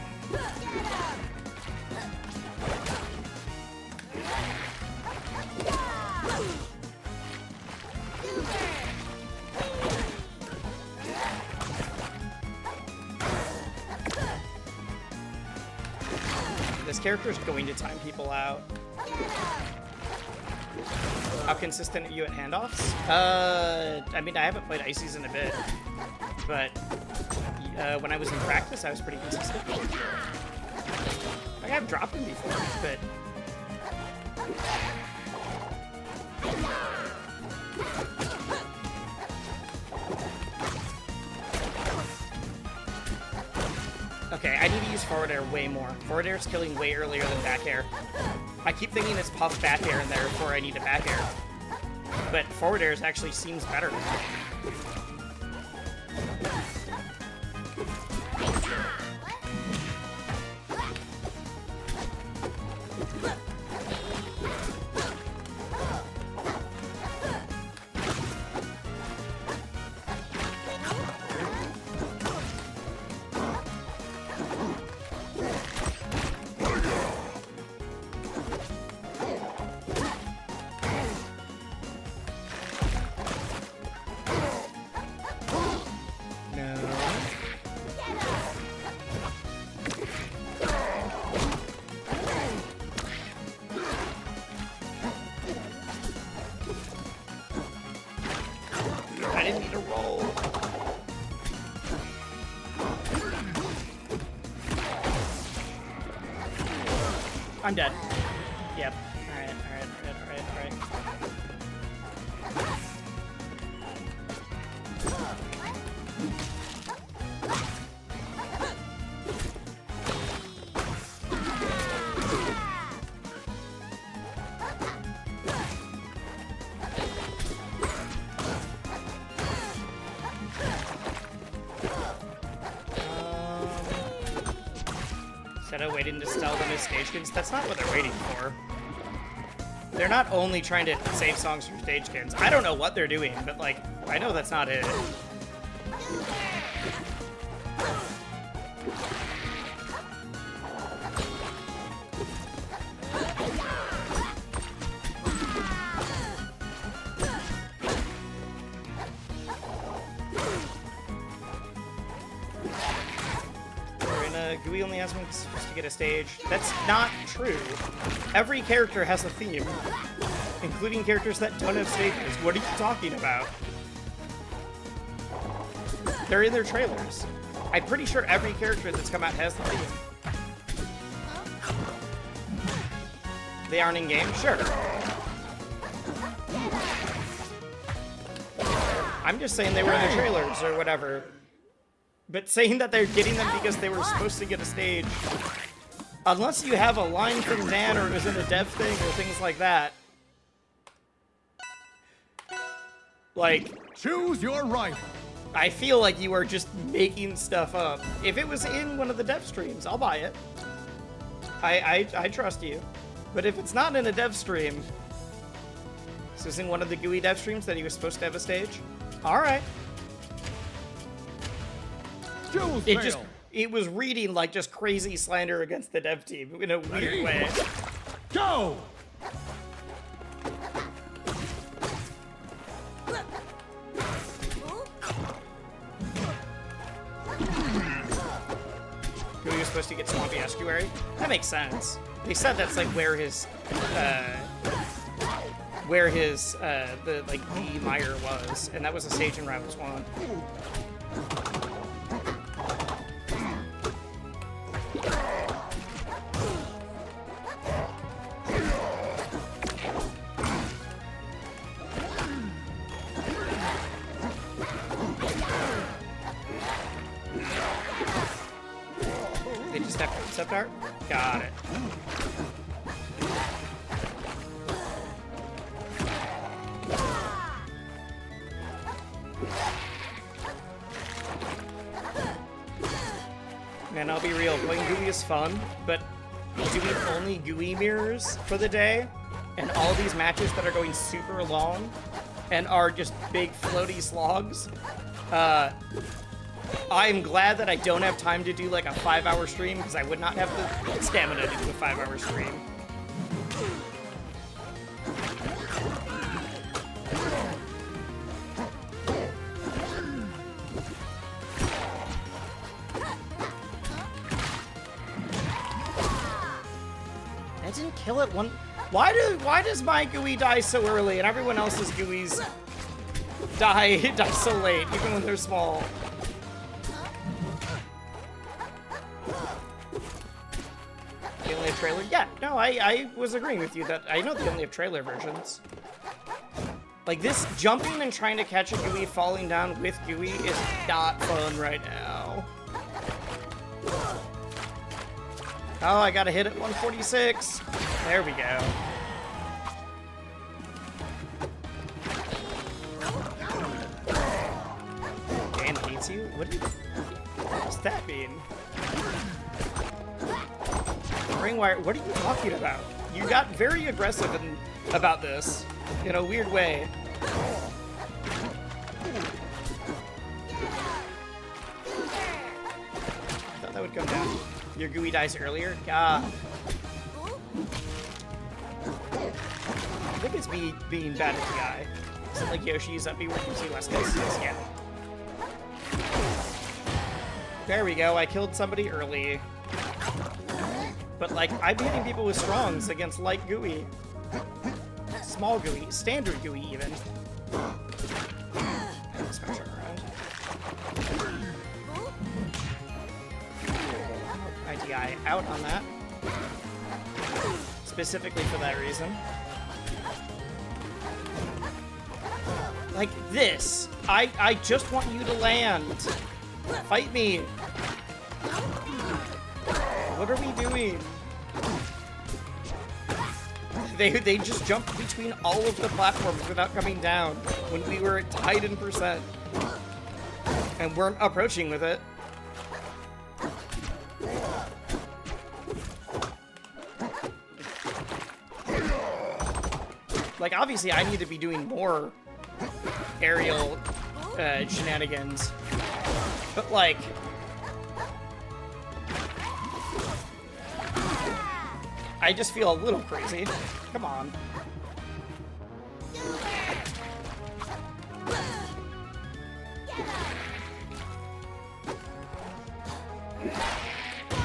This character is going to time people out. How consistent are you at handoffs? I mean, I haven't played Ices in a bit, but when I was in practice, I was pretty consistent. Like, I've dropped him before, but... Okay, I need to use forward air way more. Forward air is killing way earlier than back air. I keep thinking it's puff back air in there before I need a back air. But forward air actually seems better. roll. I'm dead. Yep. Alright. Instead of waiting to sell them as stage skins, that's not what they're waiting for. They're not only trying to save songs for stage skins. I don't know what they're doing, but like, I know that's not it. GUI only has one to get a stage. That's not true. Every character has a theme, including characters that don't have stages. What are you talking about? They're in their trailers. I'm pretty sure every character that's come out has the theme. They aren't in game? Sure. I'm just saying they were in the trailers or whatever. But saying that they're getting them because they were supposed to get a stage, unless you have a line from Dan or it was in a dev thing or things like that, like, Choose your right. I feel like you are just making stuff up. If it was in one of the dev streams, I'll buy it. I trust you. But if it's not in a dev stream, this is in one of the GUI dev streams that he was supposed to have a stage, alright. It was reading like just crazy slander against the dev team in a weird way. Go! Who you're supposed to get Swampy Estuary? That makes sense. They said that's like where his the mire was, and that was a stage in Rivals 1. They just have concept art? Got it. Man, I'll be real, playing GUI is fun, but doing only GUI mirrors for the day, and all these matches that are going super long, and are just big floaty slogs, I'm glad that I don't have time to do like a 5-hour stream, because I would not have the stamina to do a 5-hour stream. I didn't kill it one. Why does my GUI die so early and everyone else's GUIs die so late, even when they're small? They only have trailer? Yeah, no, I was agreeing with you that I know they only have trailer versions. Like, this jumping and trying to catch a GUI falling down with GUI is not fun right now. Oh, I gotta hit it 146. There we go. Dan hates you? What does that mean? Ringwire, what are you talking about? You got very aggressive about this in a weird way. Thought that would come down. Your GUI dies earlier? God. I think it's me being bad at the guy. Is it like Yoshi's up me where you can see less cases? Yeah. There we go, I killed somebody early. But like, I'm hitting people with strongs against light GUI. Small GUI, standard GUI even. Smash it around. ITI out on that. Specifically for that reason. Like this. I just want you to land. Fight me. What are we doing? They just jumped between all of the platforms without coming down when we were tied in percent. And weren't approaching with it. Like, obviously, I need to be doing more aerial shenanigans. But, like... I just feel a little crazy. Come on.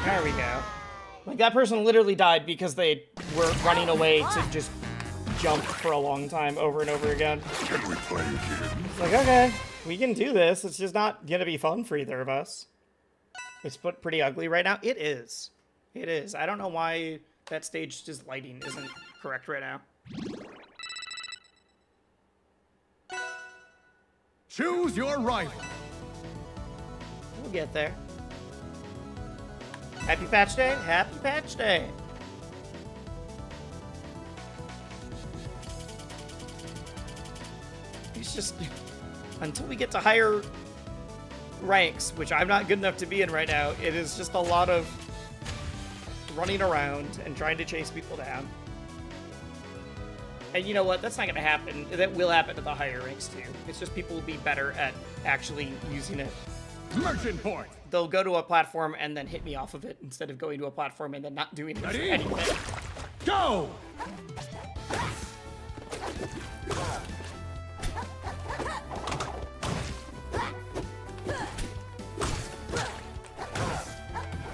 There we go. Like, that person literally died because they were running away to just jump for a long time over and over again. Can we play again? It's like, okay, we can do this. It's just not gonna be fun for either of us. It's pretty ugly right now. It is. It is. I don't know why that stage just lighting isn't correct right now. Choose your rival. We'll get there. Happy Patch Day. Happy Patch Day. It's just, until we get to higher ranks, which I'm not good enough to be in right now, it is just a lot of running around and trying to chase people down. And you know what? That's not going to happen. That will happen at the higher ranks too. It's just people will be better at actually using it. Merchant point. They'll go to a platform and then hit me off of it instead of going to a platform and then not doing anything. Go!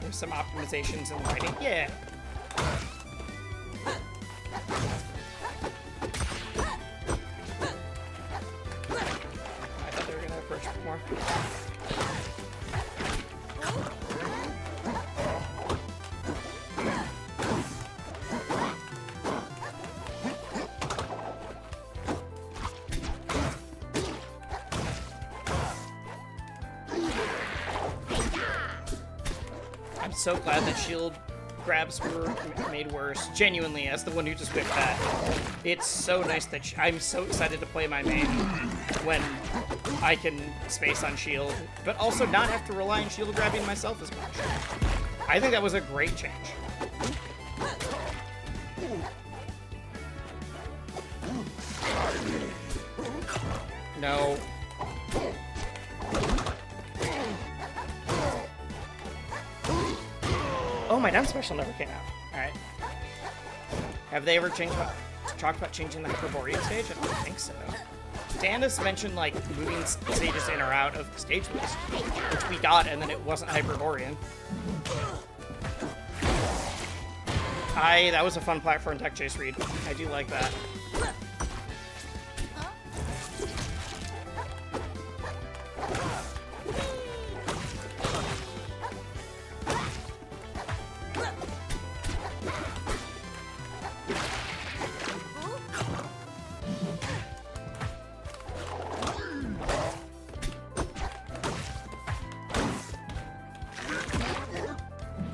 There's some optimizations in lighting. Yeah. I thought they were going to approach me more. I'm so glad that shield grabs were made worse. Genuinely, as the one who just picked that. It's so nice that I'm so excited to play my main when I can space on shield, but also not have to rely on shield grabbing myself as much. I think that was a great change. No. Oh, my down special never came out. Alright. Have they ever talked about changing the Hyperborean stage? I don't think so. Dan has mentioned, like, moving stages in or out of the stage list, which we got, and then it wasn't Hyperborean. That was a fun platform tech chase read. I do like that.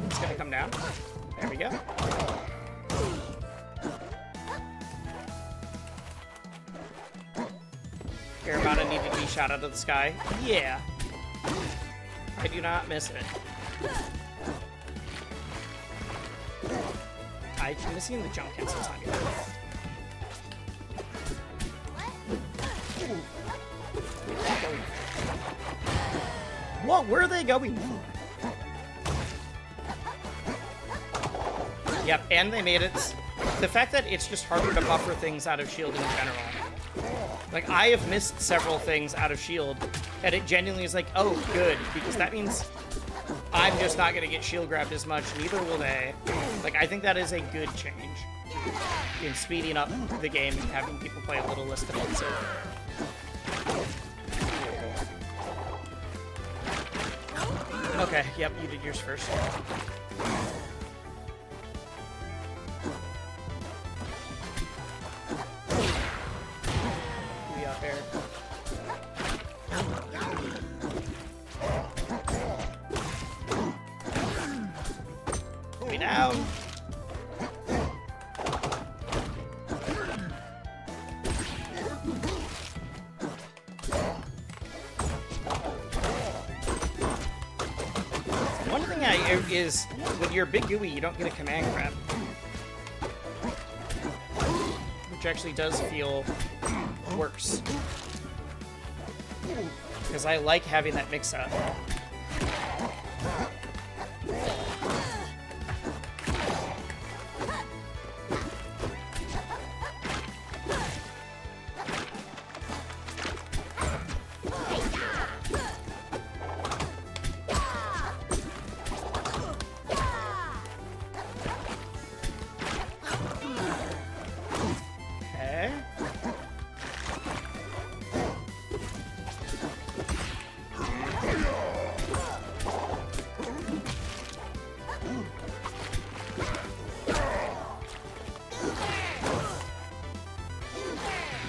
It's gonna come down. There we go. Caravana needed to be shot out of the sky. Yeah. I do not miss it. I'm missing the jump hits. It's not good. Whoa, where are they going? Yep, and they made it. The fact that it's just harder to buffer things out of shield in general. Like, I have missed several things out of shield, and it genuinely is like, oh, good, because that means I'm just not going to get shield grabbed as much, neither will they. Like, I think that is a good change in speeding up the game and having people play a little less defensive. Okay, yep, you did yours first. We out there. Me down. One thing is with your big GUI, you don't get a command grab, which actually does feel worse because I like having that mix up. Okay.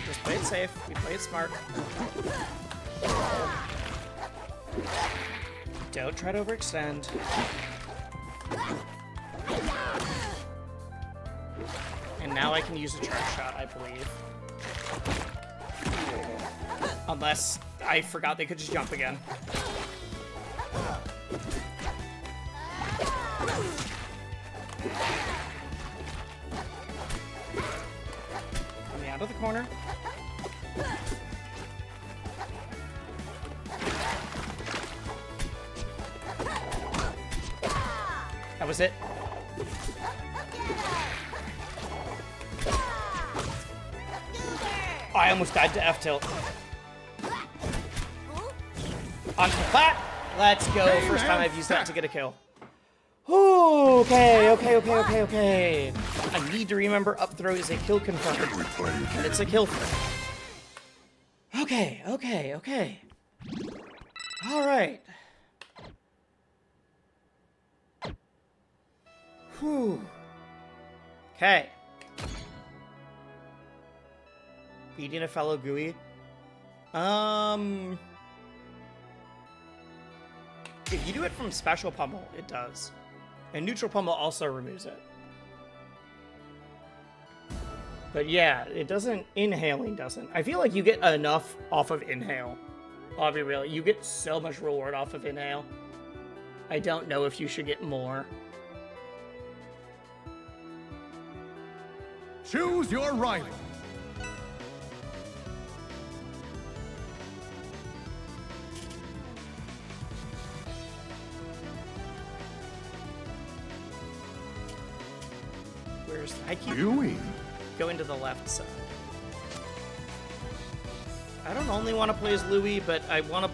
Just play it safe. We play it smart. Don't try to overextend. And now I can use a charge shot, I believe. Unless I forgot they could just jump again. Coming out of the corner. That was it. I almost died to F-tilt. Onto the plat. Let's go. First time I've used that to get a kill. Ooh, okay. I need to remember up throw is a kill confirmed. And it's a kill throw. Okay. All right. Whew. Okay. Beating a fellow GUI. If you do it from special pummel, it does. And neutral pummel also removes it. But yeah, it doesn't. Inhaling doesn't. I feel like you get enough off of inhale. I'll be real. You get so much reward off of inhale. I don't know if you should get more. Choose your rival. Where's I keep GUIE. going to the left side. I don't only want to play as Louis, but I want to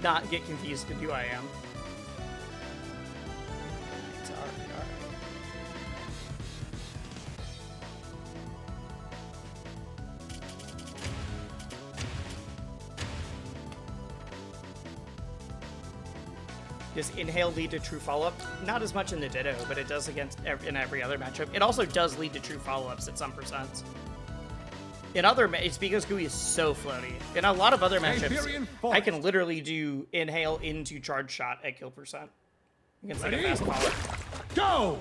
not get confused in who I am. It's alright. Does inhale lead to true follow-up? Not as much in the Ditto, but it does in every other matchup. It also does lead to true follow-ups at some percents. In other, it's because GUI is so floaty. In a lot of other matchups, I can literally do inhale into charge shot at kill percent. Against like a fast follow. Go!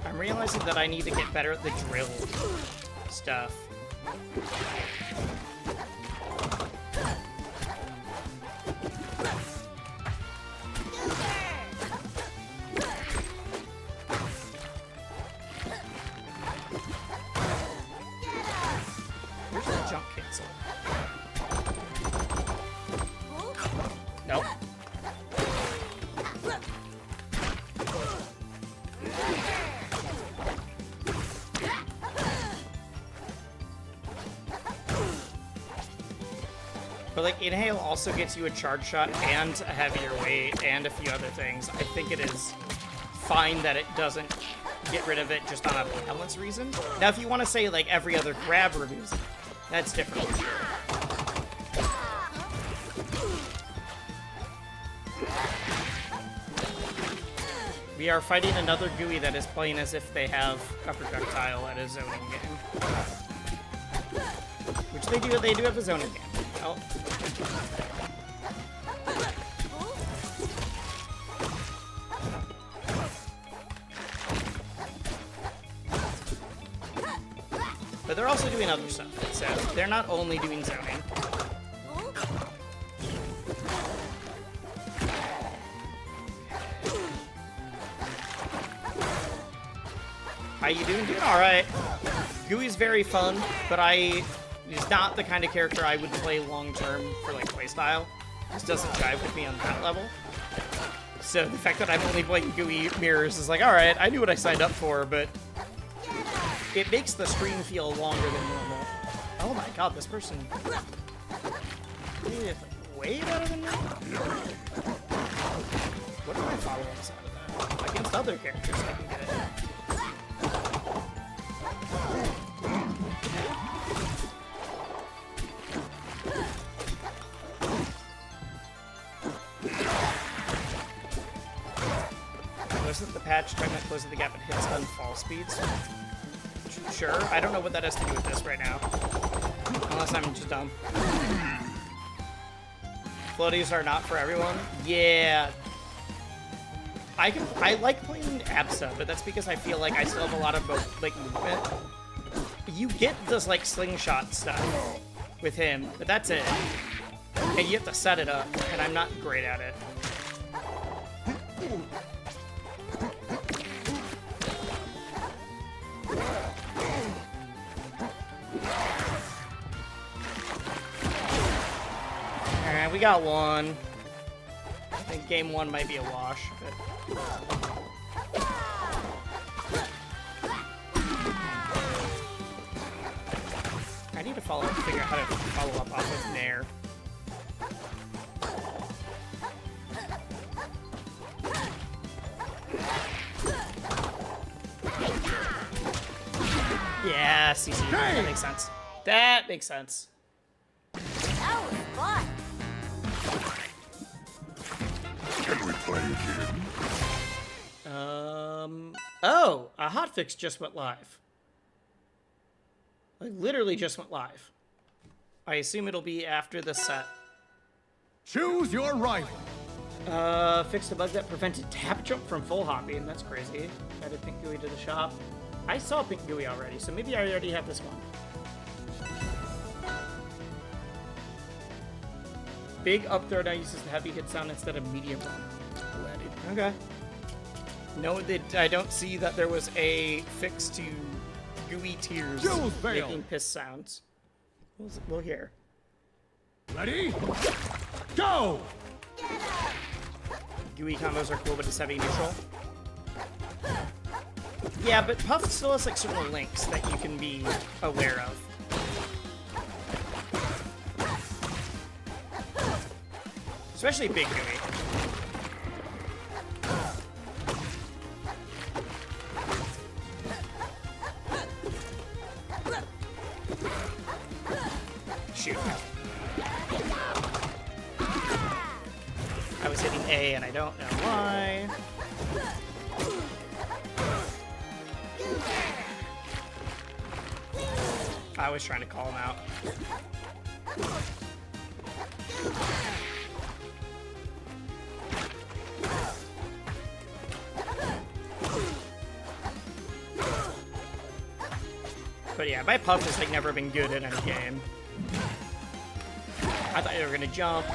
I'm realizing that I need to get better at the drill stuff. Where's the jump cancel? Nope. But like inhale also gets you a charge shot and a heavier weight and a few other things. I think it is fine that it doesn't get rid of it just on a balance reason. Now, if you want to say, like, every other grab removes it, that's different. We are fighting another GUI that is playing as if they have a projectile at a zoning game. Which they do have a zoning game. Oh. But they're also doing other stuff, so they're not only doing zoning. How you doing? Doing alright. GUI's very fun, but he's not the kind of character I would play long-term for, like, playstyle. Just doesn't jive with me on that level. So the fact that I'm only playing GUI mirrors is like, alright, I knew what I signed up for, but it makes the stream feel longer than normal. Oh my god, this person is way better than me? What are my follow-ups out of that? Against other characters, I can get it. Wasn't the patch trying to close the gap and hit stun fall speeds? Sure, I don't know what that has to do with this right now. Unless I'm just dumb. Floaties are not for everyone? Yeah. I like playing Absa, but that's because I feel like I still have a lot of like movement. You get this like slingshot stuff with him, but that's it. And you have to set it up, and I'm not great at it. Alright, we got one. I think game one might be a wash, but... I need to figure out how to follow up off of Nair. Yeah, CC. Hey! That makes sense. That makes sense. That was fun. Can we play again? Oh, a hotfix just went live. Like, literally just went live. I assume it'll be after the set. Choose your rival. Fixed a bug that prevented tap jump from full hopping. That's crazy. Added Pink GUI to the shop. I saw Pink GUI already, so maybe I already have this one. Big up throw now uses the heavy hit sound instead of medium one. Okay. No, I don't see that there was a fix to GUI tears making piss sounds. We'll hear. Ready? Go! GUI combos are cool, but it's heavy neutral. Yeah, but Puff still has like certain links that you can be aware of. Especially Big GUI. Shoot. I was hitting A and I don't know why. I was trying to call him out. But yeah, my Puff has like never been good in any game. I thought you were gonna jump.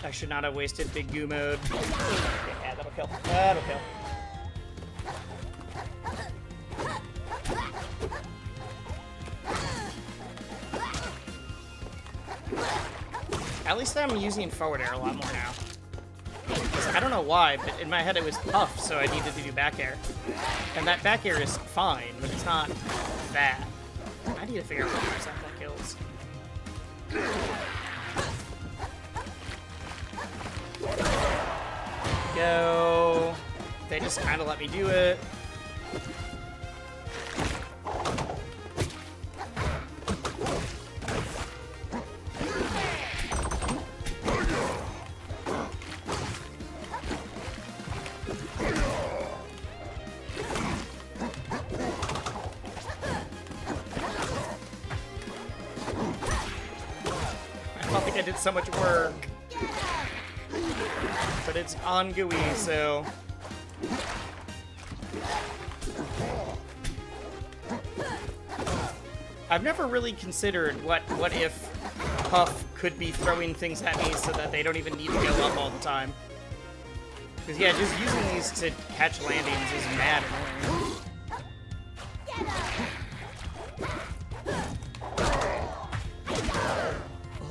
I should not have wasted Big Goo mode. Yeah, that'll kill. That'll kill. At least I'm using forward air a lot more now. I don't know why, but in my head it was Puff, so I needed to do back air. And that back air is fine, but it's not that. I need to figure out what percent that kills. Go. they just kind of let me do it. I don't think I did so much work. But it's on GUI, so... I've never really considered what if Puff could be throwing things at me so that they don't even need to go up all the time. Because yeah, just using these to catch landings is mad annoying.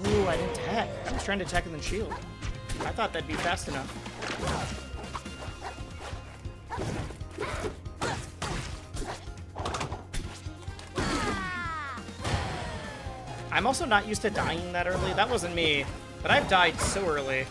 Oh, I didn't attack. I was trying to attack and then shield. I thought that'd be fast enough. I'm also not used to dying that early. That wasn't me, but I've died so early.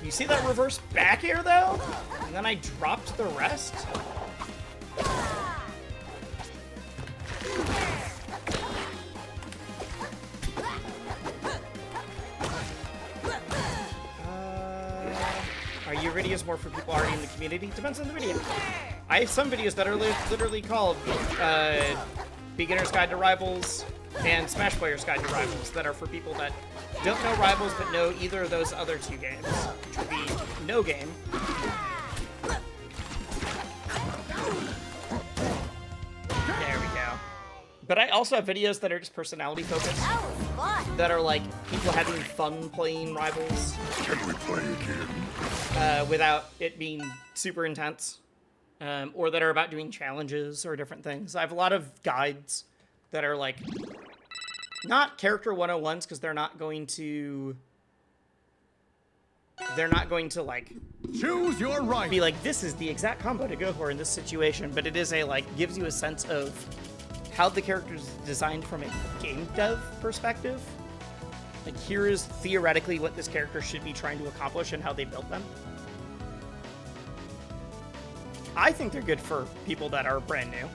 You see that reverse back air though? And then I dropped the rest? Are your videos more for people already in the community? Depends on the video. I have some videos that are literally called Beginner's Guide to Rivals and Smash Player's Guide to Rivals that are for people that don't know Rivals but know either of those other two games, which would be No Game. There we go. But I also have videos that are just personality focused. That was fun. That are like people having fun playing Rivals. Can we play again? Without it being super intense. Or that are about doing challenges or different things. I have a lot of guides that are like, not character 101s because they're not going to like Choose your right. be like, this is the exact combo to go for in this situation, but it is a like gives you a sense of how the character's designed from a game dev perspective. Like, here is theoretically what this character should be trying to accomplish and how they built them. I think they're good for people that are brand new.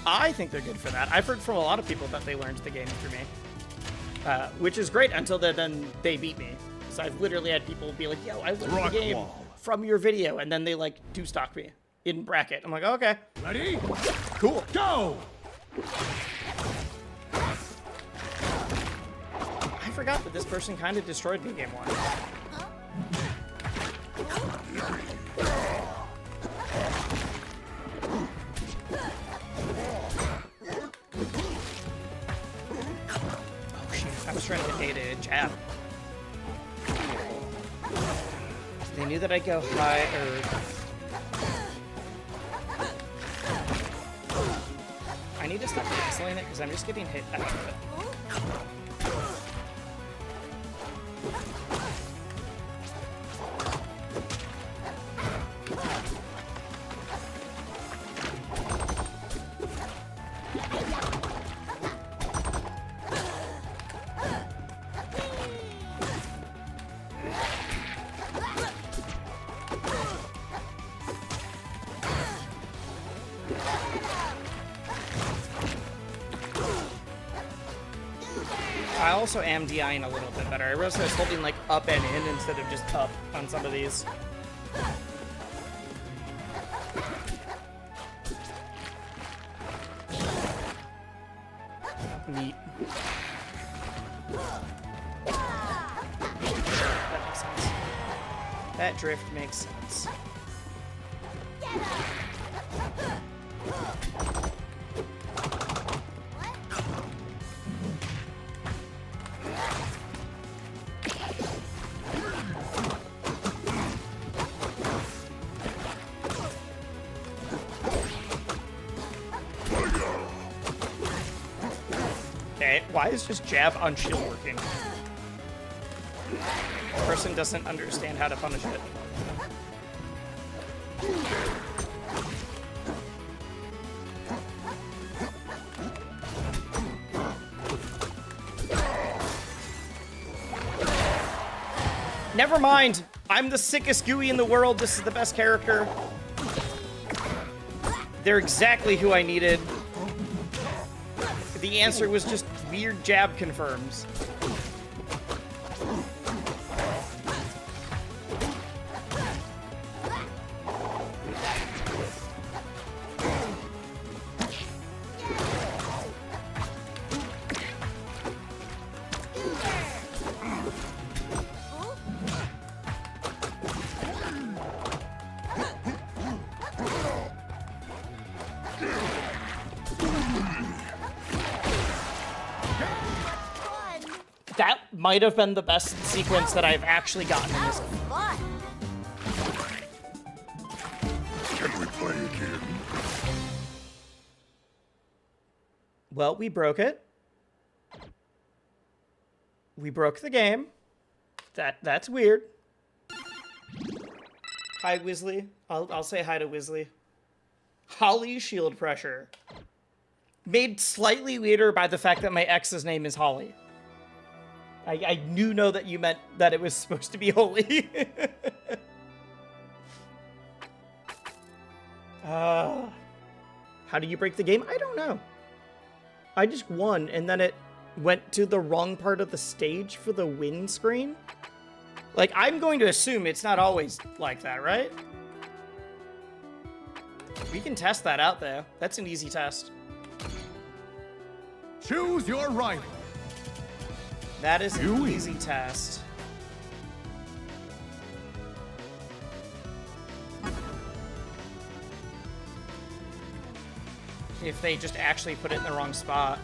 I think they're good for that. I've heard from a lot of people that they learned the game through me. Which is great until then they beat me. So I've literally had people be like, yo, I learned the game from your video. And then they like two-stock me in bracket. I'm like, okay. Ready? Cool. Go! I forgot that this person kind of destroyed me game one. Oh shoot, I was trying to get a jab. They knew that I'd go high, I need to stop canceling it because I'm just getting hit out of it. I also am DIing a little bit better. I realized I was holding like up and in instead of just up on some of these. Neat. That makes sense. That drift makes sense. Okay, why is just jab on shield working? The person doesn't understand how to punish it. Never mind. I'm the sickest GUI in the world. This is the best character. They're exactly who I needed. The answer was just weird jab confirms. That might have been the best sequence that I've actually gotten in this game. Fun. Can we play again? Well, we broke it. We broke the game. That's weird. Hi, Wisley. I'll say hi to Wisley. Holly shield pressure. Made slightly weirder by the fact that my ex's name is Holly. I know that you meant that it was supposed to be holy. How do you break the game? I don't know. I just won, and then it went to the wrong part of the stage for the win screen. Like, I'm going to assume it's not always like that, right? We can test that out, though. That's an easy test. Choose your right. That is an GUIE. easy test. If they just actually put it in the wrong spot.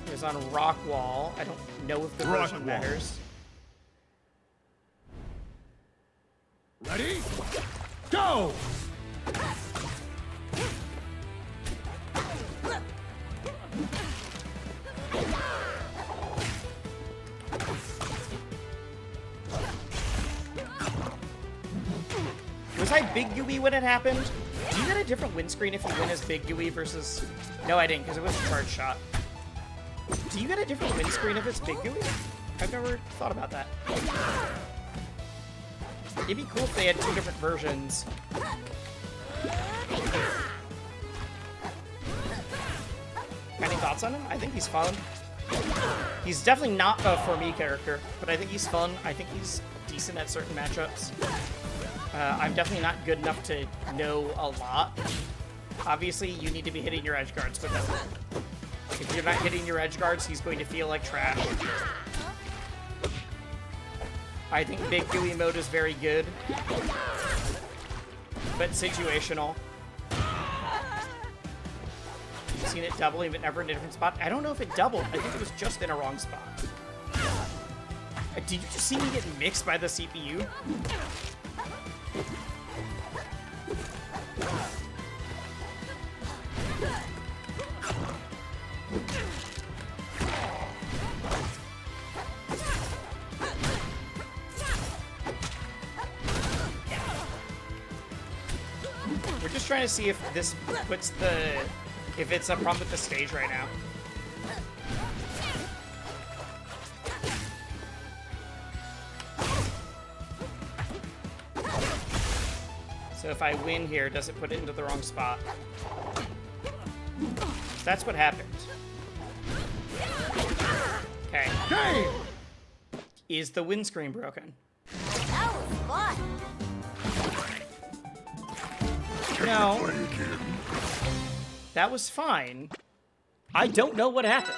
It was on rock wall. I don't know if the Rock version wall. matters. Ready? Go! Was I Big GUI when it happened? Do you get a different win screen if you win as Big GUI versus... No, I didn't, because it was a charge shot. Do you get a different win screen if it's Big GUI? I've never thought about that. It'd be cool if they had two different versions. Any thoughts on him? I think he's fun. He's definitely not a for me character, but I think he's fun. I think he's decent at certain matchups. I'm definitely not good enough to know a lot. Obviously, you need to be hitting your edge guards, but if you're not hitting your edge guards, he's going to feel like trash. I think Big GUI mode is very good, but situational. You've seen it doubling, but never in a different spot. I don't know if it doubled. I think it was just in a wrong spot. Did you just see me get mixed by the CPU? We're just trying to see if this puts if it's a problem with the stage right now. So if I win here, does it put it into the wrong spot? That's what happened. Okay. Game! Is the win screen broken? That was fun. No. Play again. That was fine. I don't know what happened.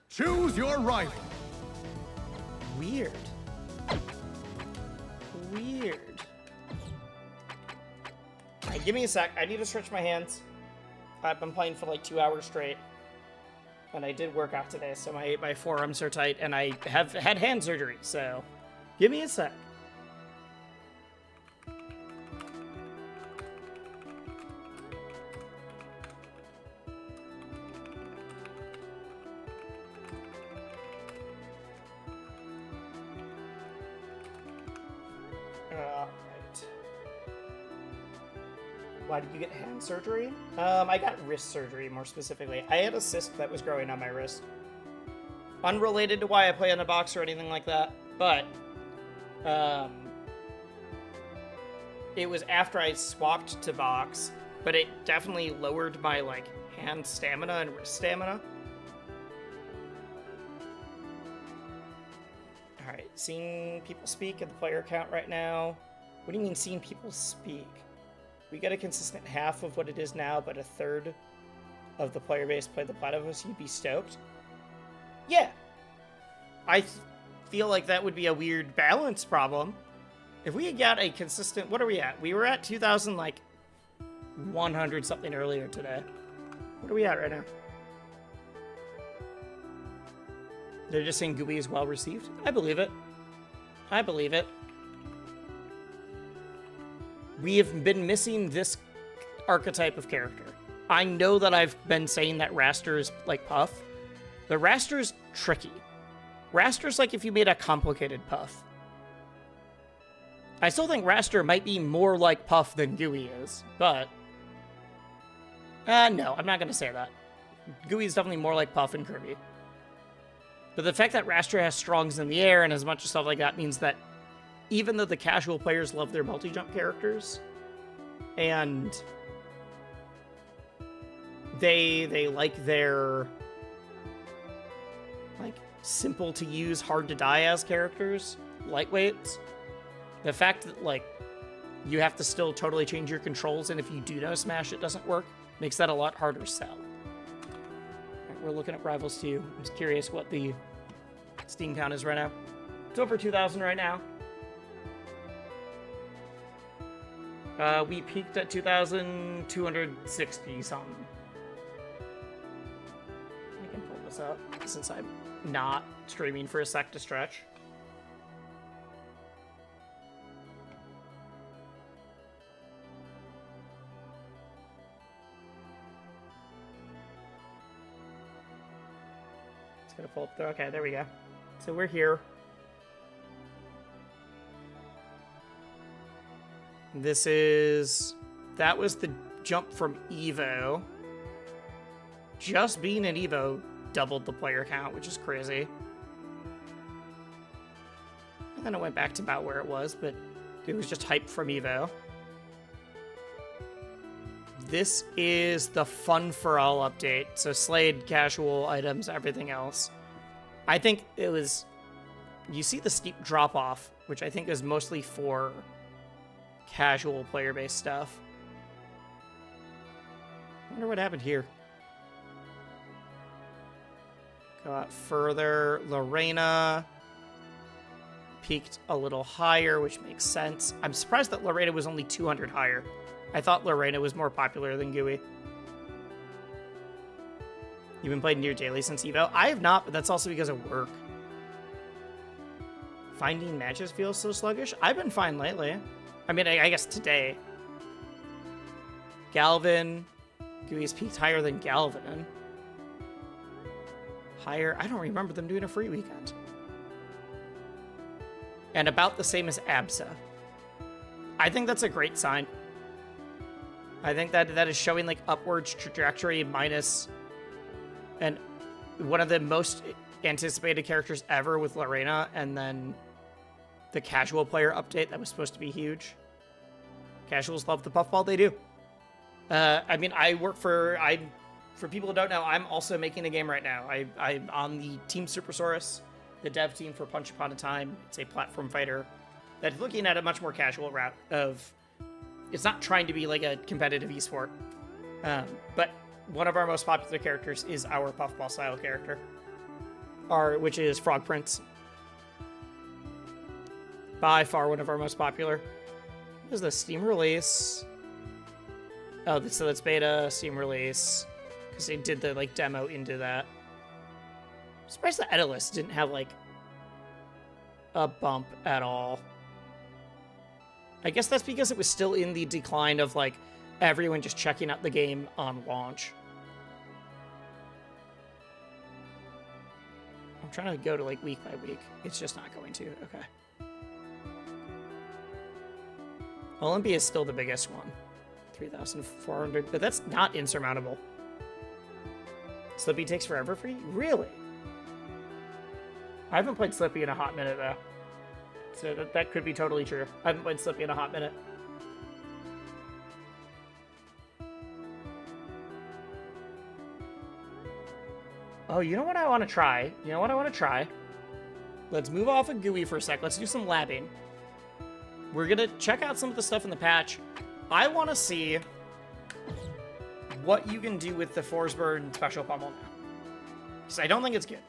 Choose your right. Weird. Weird. Alright, give me a sec. I need to stretch my hands. I've been playing for like 2 hours straight. And I did work out today, so my forearms are tight, and I have had hand surgery, so give me a sec. Right. Why did you get hand surgery? I got wrist surgery, more specifically. I had a cyst that was growing on my wrist. Unrelated to why I play on the box or anything like that, but it was after I swapped to box, but it definitely lowered my like hand stamina and wrist stamina. Alright, seeing people speak at the player count right now. What do you mean seeing people speak? We get a consistent half of what it is now, but a third of the player base play the Platypus, you'd be stoked? Yeah. I feel like that would be a weird balance problem. If we had got a consistent... What are we at? We were at 2,000, like, 100 something earlier today. What are we at right now? They're just saying GUI is well received? I believe it. I believe it. We have been missing this archetype of character. I know that I've been saying that Raster is like Puff, but Raster's tricky. Raster's like if you made a complicated Puff. I still think Raster might be more like Puff than GUI is, but... no, I'm not going to say that. GUI is definitely more like Puff and Kirby. But the fact that Raster has strongs in the air and has a bunch of stuff like that means that even though the casual players love their multi-jump characters, and they like their like simple to use, hard to die as characters, lightweights, the fact that like you have to still totally change your controls, and if you do no smash it doesn't work, makes that a lot harder to sell. Right, we're looking at Rivals 2. I'm just curious what the Steam count is right now. It's over 2,000 right now. We peaked at 2,260 something. I can pull this up since I'm not streaming for a sec to stretch. It's gonna pull up there. Okay, there we go. So we're here. This is... That was the jump from Evo. Just being an Evo doubled the player count, which is crazy. And then it went back to about where it was, but it was just hype from Evo. This is the Fun for All update. So Slade, casual items, everything else. I think it was... You see the steep drop-off, which I think is mostly for casual player-based stuff. I wonder what happened here. Go out further. Lorena peaked a little higher, which makes sense. I'm surprised that Lorena was only 200 higher. I thought Lorena was more popular than GUI. You've been playing near daily since Evo? I have not, but that's also because of work. Finding matches feels so sluggish? I've been fine lately. I mean, I guess today. Galvin. GUI's peaked higher than Galvin. Higher? I don't remember them doing a free weekend. And about the same as Absa. I think that's a great sign. I think that is showing like upwards trajectory minus and one of the most anticipated characters ever with Lorena, and then the casual player update that was supposed to be huge. Casuals love the puffball, they do. I mean, for people who don't know, I'm also making a game right now. I'm on the Team Supersaurus, the dev team for Punch Upon a Time. It's a platform fighter that's looking at a much more casual route of, it's not trying to be like a competitive esport. But one of our most popular characters is our puffball style character, which is Frog Prince. By far one of our most popular. What is the Steam release? Oh, so that's beta, Steam release. Because they did the like demo into that. I'm surprised the edit list didn't have like a bump at all. I guess that's because it was still in the decline of like everyone just checking out the game on launch. I'm trying to go to like week by week. It's just not going to. Okay. Olympia is still the biggest one. 3,400, but that's not insurmountable. Slippy takes forever for you? Really? I haven't played Slippy in a hot minute, though. So that could be totally true. I haven't played Slippy in a hot minute. Oh, you know what I want to try? You know what I want to try? Let's move off of GUI for a sec. Let's do some labbing. We're going to check out some of the stuff in the patch. I want to see what you can do with the Forsberg special pummel now. Because I don't think it's good.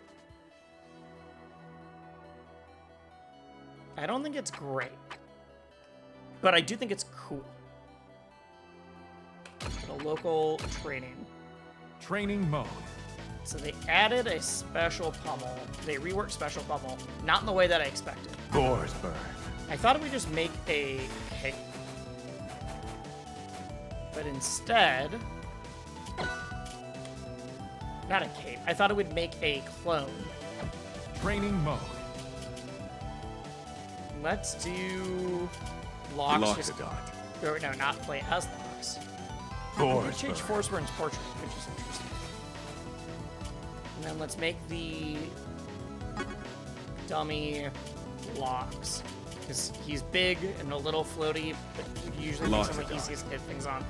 I don't think it's great. But I do think it's cool. A local training. Training mode. So they added a special pummel. They reworked special pummel. Not in the way that I expected. Forsberg. I thought it would just make a cape. But instead... Not a cape. I thought it would make a clone. Training mode. Let's do... Locks. Or, no, not play as Locks. We change Forsberg's portrait, which is interesting. And then let's make the dummy Locks. Because he's big and a little floaty, but usually makes him the easiest to hit things on.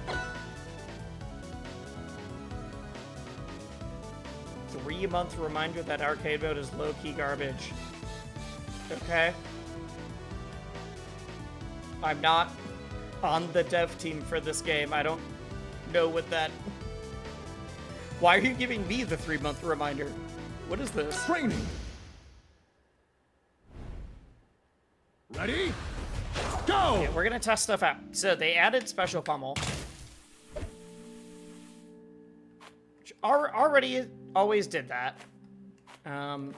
3-month reminder that arcade mode is low-key garbage. Okay. I'm not on the dev team for this game. I don't know what that... Why are you giving me the 3-month reminder? What is this? Training. Ready? Go! Okay, we're gonna test stuff out. So they added special pummel. Which already always did that. I didn't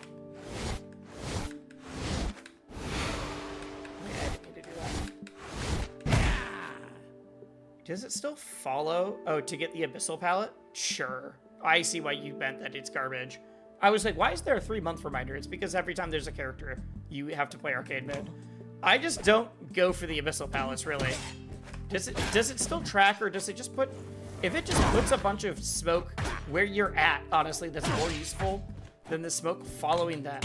need to do that. Does it still follow? Oh, to get the Abyssal palette? Sure. I see why you meant that it's garbage. I was like, why is there a 3-month reminder? It's because every time there's a character, you have to play arcade mode. I just don't go for the Abyssal palettes, really. Does it still track, or does it just put... If it just puts a bunch of smoke where you're at, honestly, that's more useful than the smoke following them.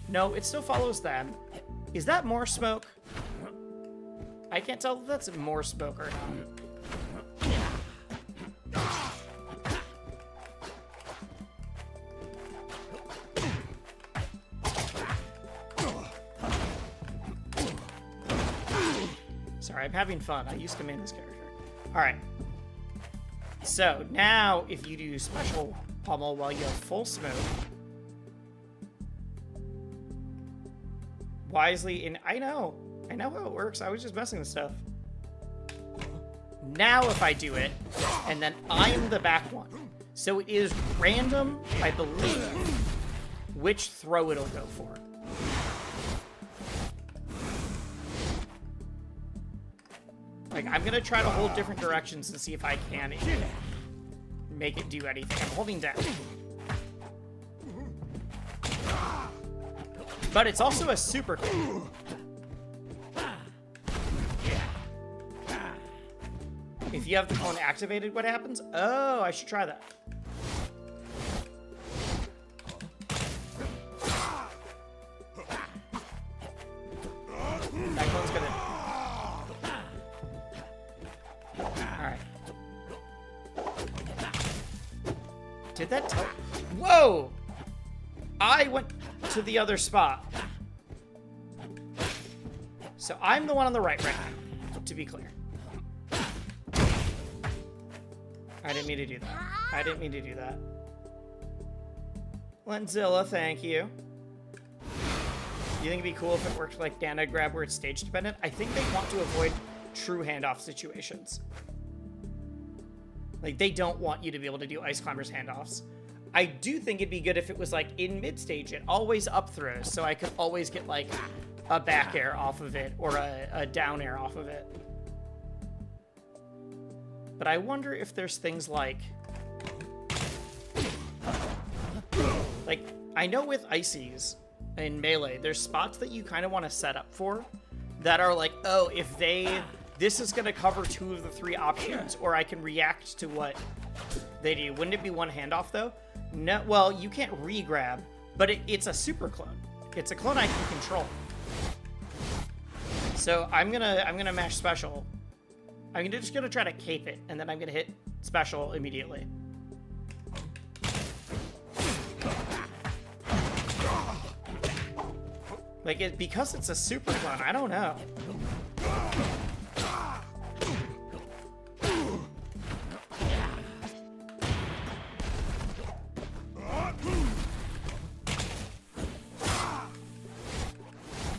No, it still follows them. Is that more smoke? I can't tell if that's more smoke or not. Sorry, I'm having fun. I used to main this character. Alright. So, now, if you do special pummel while you have full smoke, wisely, and I know how it works. I was just messing with stuff. Now, if I do it, and then I'm the back one. So it is random, I believe, which throw it'll go for. Like, I'm gonna try to hold different directions and see if I can make it do anything. I'm holding down. But it's also a super kick. If you have the clone activated, what happens? Oh, I should try that. That clone's gonna... Alright. Did that tell... Whoa! I went to the other spot. So I'm the one on the right now, to be clear. I didn't mean to do that. I didn't mean to do that. Lenzilla, thank you. You think it'd be cool if it worked like Dana grab where it's stage dependent? I think they want to avoid true handoff situations. Like, they don't want you to be able to do Ice Climbers handoffs. I do think it'd be good if it was like in mid-stage, it always up throws, so I could always get like a back air off of it or a down air off of it. But I wonder if there's things like, I know with Ices in Melee, there's spots that you kind of want to set up for that are like, oh, if this is going to cover 2 of the 3 options, or I can react to what they do. Wouldn't it be one handoff, though? No, well, you can't re-grab, but it's a super clone. It's a clone I can control. So I'm gonna mash special. I'm just gonna try to cape it, and then I'm gonna hit special immediately. Like, because it's a super clone, I don't know.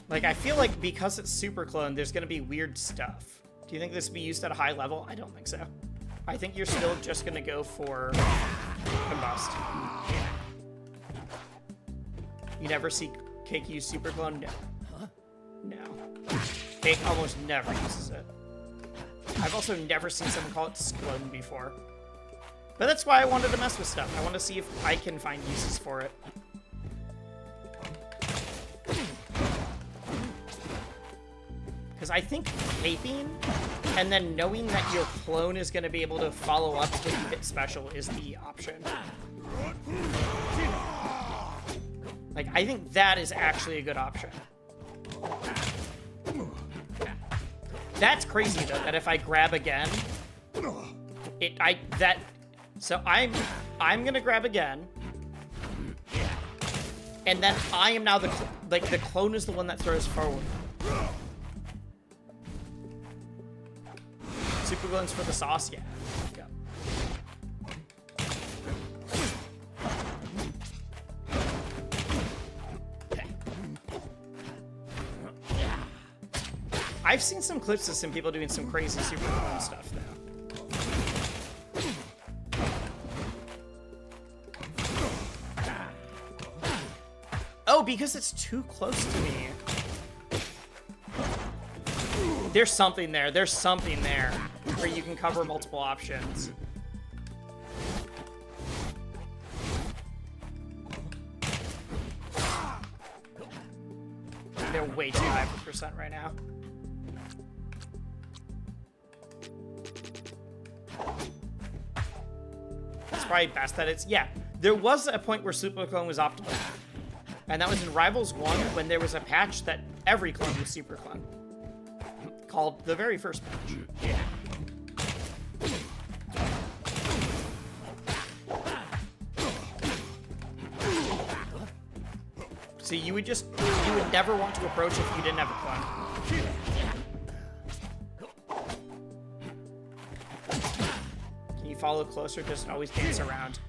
Like, I feel like because it's super clone, there's gonna be weird stuff. Do you think this will be used at a high level? I don't think so. I think you're still just gonna go for combust. You never see Cake use super clone? No. Huh? No. Cake almost never uses it. I've also never seen someone call it clone before. But that's why I wanted to mess with stuff. I want to see if I can find uses for it. Because I think caping and then knowing that your clone is going to be able to follow up when you hit special is the option. Like, I think that is actually a good option. That's crazy, though, that if I grab again, so I'm gonna grab again, and then I am now the clone is the one that throws forward. Super clones for the sauce, yeah. Go. I've seen some clips of some people doing some crazy super clone stuff, though. Oh, because it's too close to me. There's something there. There's something there where you can cover multiple options. They're way too high for percent right now. It's probably best that it's... Yeah, there was a point where super clone was optimal. And that was in Rivals 1 when there was a patch that every clone was super clone. Called the very first patch. Yeah. So you would never want to approach if you didn't have a clone. Can you follow closer? Just always dance around.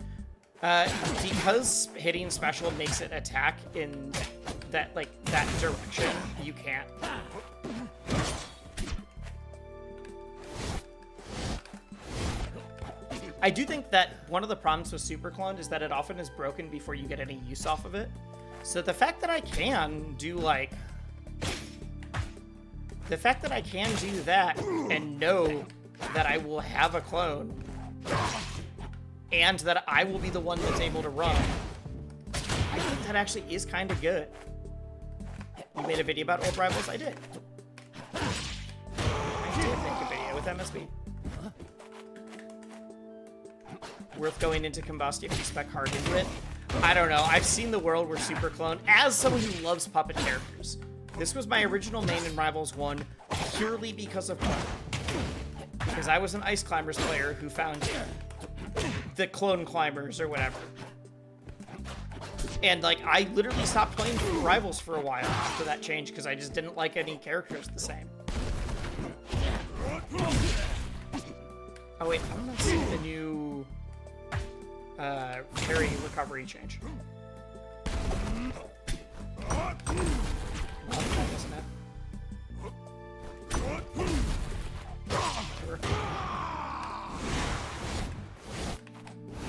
Because hitting special makes it attack in that direction, you can't. I do think that one of the problems with super clone is that it often is broken before you get any use off of it. So the fact that I can do that and know that I will have a clone and that I will be the one that's able to run, I think that actually is kind of good. You made a video about old Rivals? I did. I did make a video with MSB. Worth going into combust if you spec hard into it. I don't know. I've seen the world where super clone, as someone who loves puppet characters, this was my original main in Rivals 1 purely because of clone. Because I was an Ice Climbers player who found the clone climbers or whatever. And I literally stopped playing Rivals for a while after that change because I just didn't like any characters the same. Oh wait, I'm gonna see the new parry recovery change. Well, that doesn't it?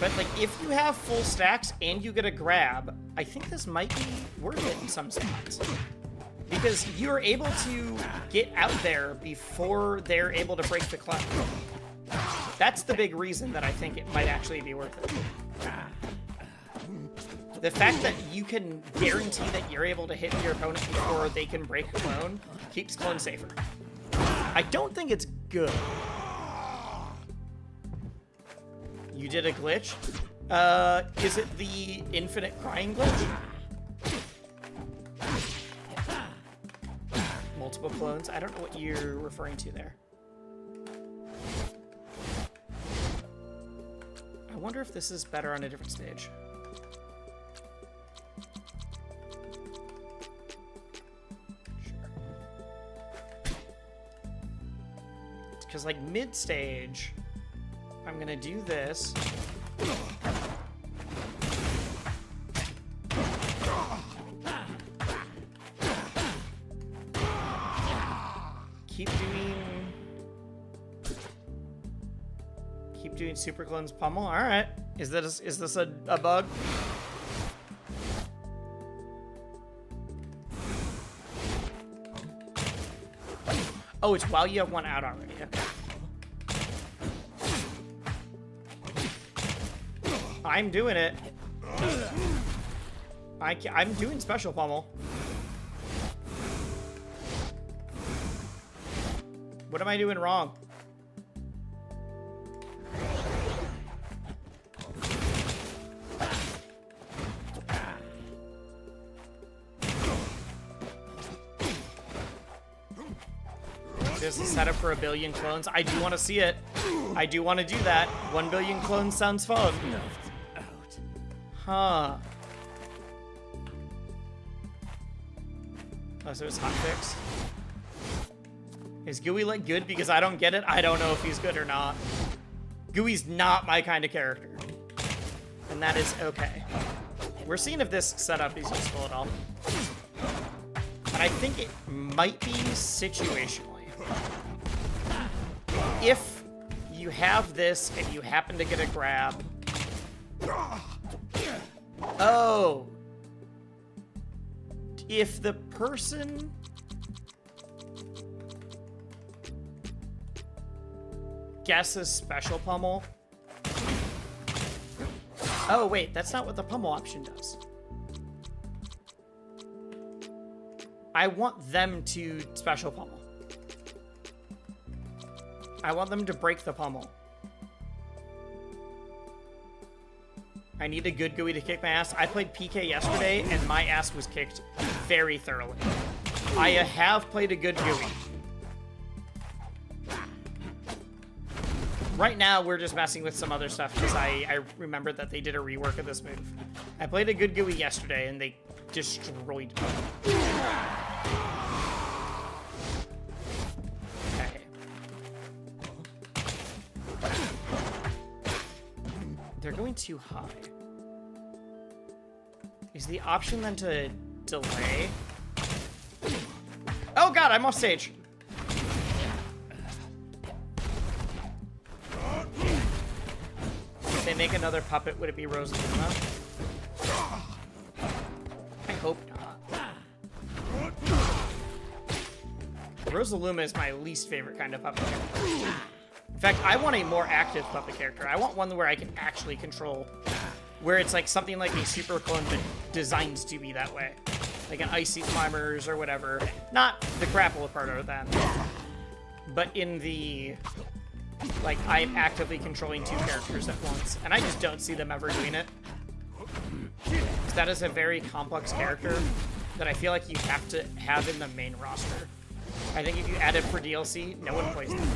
But if you have full stacks and you get a grab, I think this might be worth it in some spots. Because you're able to get out there before they're able to break the cloud. That's the big reason that I think it might actually be worth it. The fact that you can guarantee that you're able to hit your opponent before they can break clone keeps clone safer. I don't think it's good. You did a glitch? Is it the infinite crying glitch? Multiple clones? I don't know what you're referring to there. I wonder if this is better on a different stage. Because, like, mid-stage, I'm gonna do this. Keep doing Super Clone's pummel. All right. Is this a bug? Oh, it's while you have one out already. Okay. I'm doing it. I'm doing special pummel. What am I doing wrong? There's a setup for 1 billion clones. I do want to see it. I do want to do that. 1 billion clones sounds fun. Huh. Oh, so it's hotfix. Is GUI like good? Because I don't get it. I don't know if he's good or not. GUI's not my kind of character. And that is okay. We're seeing if this setup is useful at all. And I think it might be situationally. If you have this and you happen to get a grab. Oh. If the person guesses special pummel. Oh, wait, that's not what the pummel option does. I want them to special pummel. I want them to break the pummel. I need a good GUI to kick my ass. I played PK yesterday, and my ass was kicked very thoroughly. I have played a good GUI. Right now, we're just messing with some other stuff, because I remembered that they did a rework of this move. I played a good GUI yesterday, and they destroyed me. They're going too high. Is the option then to delay? Oh god, I'm off stage. If they make another puppet, would it be Rosaluna? I hope not. Rosaluna is my least favorite kind of puppet character. In fact, I want a more active puppet character. I want one where I can actually control, where it's like something like a super clone but designed to be that way. Like an Icy Climbers or whatever. Not the grapple part of them, but in the, like, I'm actively controlling two characters at once, and I just don't see them ever doing it. That is a very complex character that I feel like you have to have in the main roster. I think if you add it for DLC, no one plays them.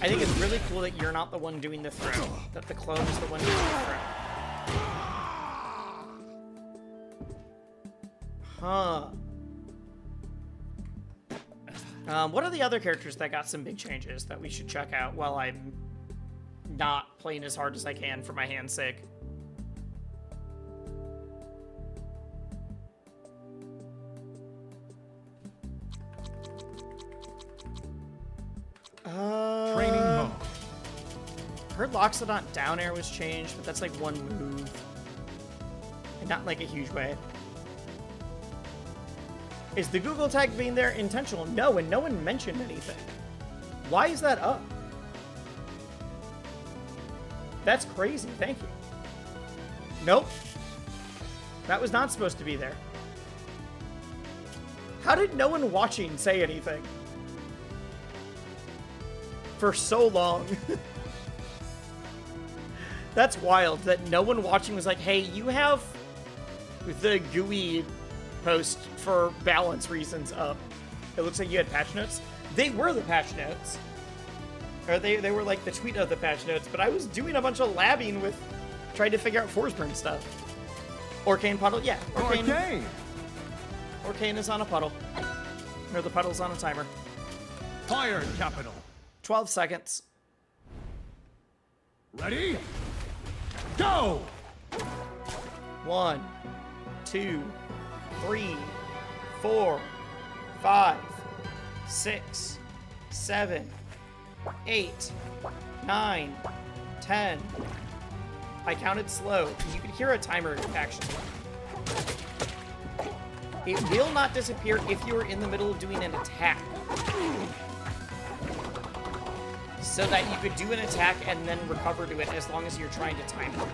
I think it's really cool that you're not the one doing the throw, that the clone is the one doing the throw. Huh. What are the other characters that got some big changes that we should check out while I'm not playing as hard as I can for my hand's sake? Training mode. Heard Loxodont down air was changed, but that's like one move. And not like a huge way. Is the Google tag being there intentional? No, and no one mentioned anything. Why is that up? That's crazy. Thank you. Nope. That was not supposed to be there. How did no one watching say anything? For so long. That's wild that no one watching was like, hey, you have the GUI post for balance reasons up. It looks like you had patch notes. They were the patch notes. Or they were like the tweet of the patch notes, but I was doing a bunch of labbing with trying to figure out Forsburn stuff. Orcane puddle, yeah. Orcane! Orcane is on a puddle. Or the puddle's on a timer. Fire capital. 12 seconds. Ready? Go! 1, 2, 3, 4, 5, 6, 7, 8, 9, 10. I counted slow. You can hear a timer action. It will not disappear if you are in the middle of doing an attack. So that you could do an attack and then recover to it as long as you're trying to time it.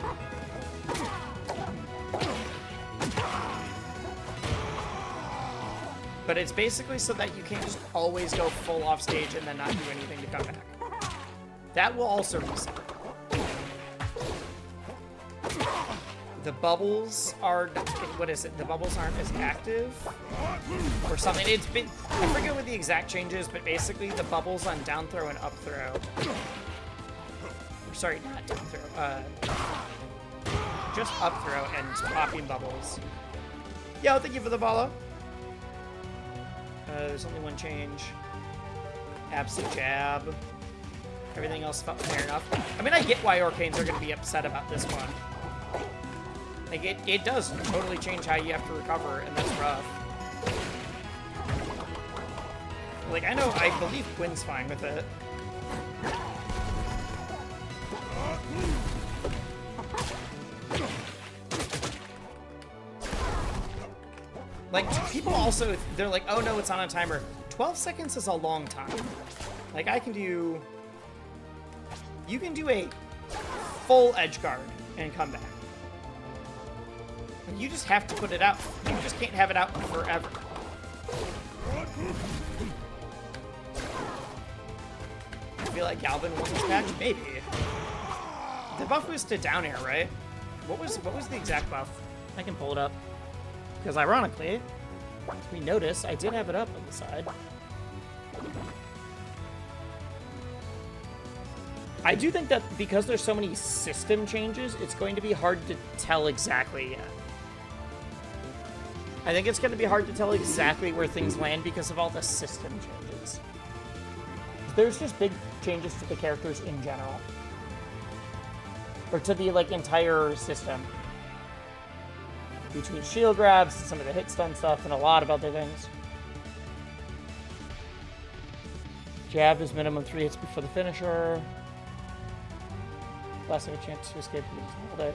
But it's basically so that you can't just always go full off stage and then not do anything to come back. That will also reset. The bubbles are, what is it? The bubbles aren't as active or something. It's been, I forget what the exact change is, but basically the bubbles on down throw and up throw. Or sorry, not down throw. Just up throw and popping bubbles. Yo, thank you for the follow. There's only one change. Absolute jab. Everything else felt fair enough. I mean, I get why Orcanes are going to be upset about this one. Like, it does totally change how you have to recover, and that's rough. Like, I know, I believe Quinn's fine with it. Like, people also, they're like, oh no, it's on a timer. 12 seconds is a long time. Like, I can do... You can do a full edge guard and come back. You just have to put it out. You just can't have it out forever. I feel like Galvin won this match? Maybe. The buff was to down air, right? What was the exact buff? I can pull it up. Because ironically, we notice I did have it up on the side. I do think that because there's so many system changes, it's going to be hard to tell exactly yet. I think it's going to be hard to tell exactly where things land because of all the system changes. There's just big changes to the characters in general. Or to the, like, entire system. Between shield grabs, some of the hit stun stuff, and a lot of other things. Jab is minimum 3 hits before the finisher. Less of a chance to escape from the hold it.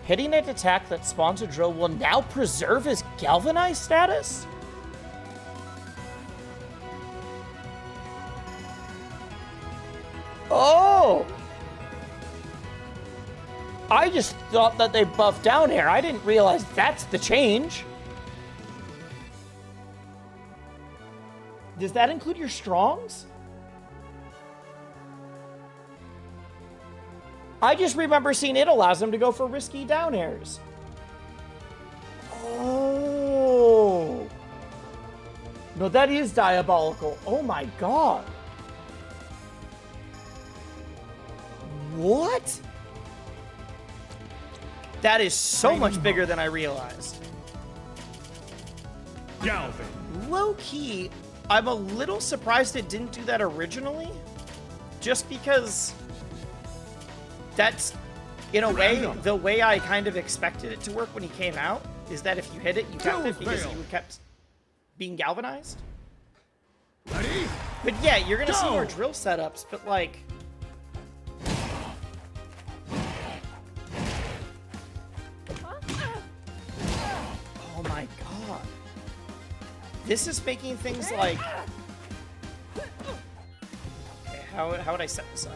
Hitting an attack that spawns a drill will now preserve his galvanized status? Oh! I just thought that they buffed down air. I didn't realize that's the change. Does that include your strongs? I just remember seeing it allows them to go for risky down airs. Oh. No, that is diabolical. Oh my god. What? That is so much bigger than I realized. Galvin. Low-key, I'm a little surprised it didn't do that originally. Just because that's, in a way, the way I kind of expected it to work when he came out, is that if you hit it, you kept it because you kept being galvanized. Ready? But yeah, you're gonna see more drill setups, but like... Oh my god. This is making things like... Okay, how would I set this up?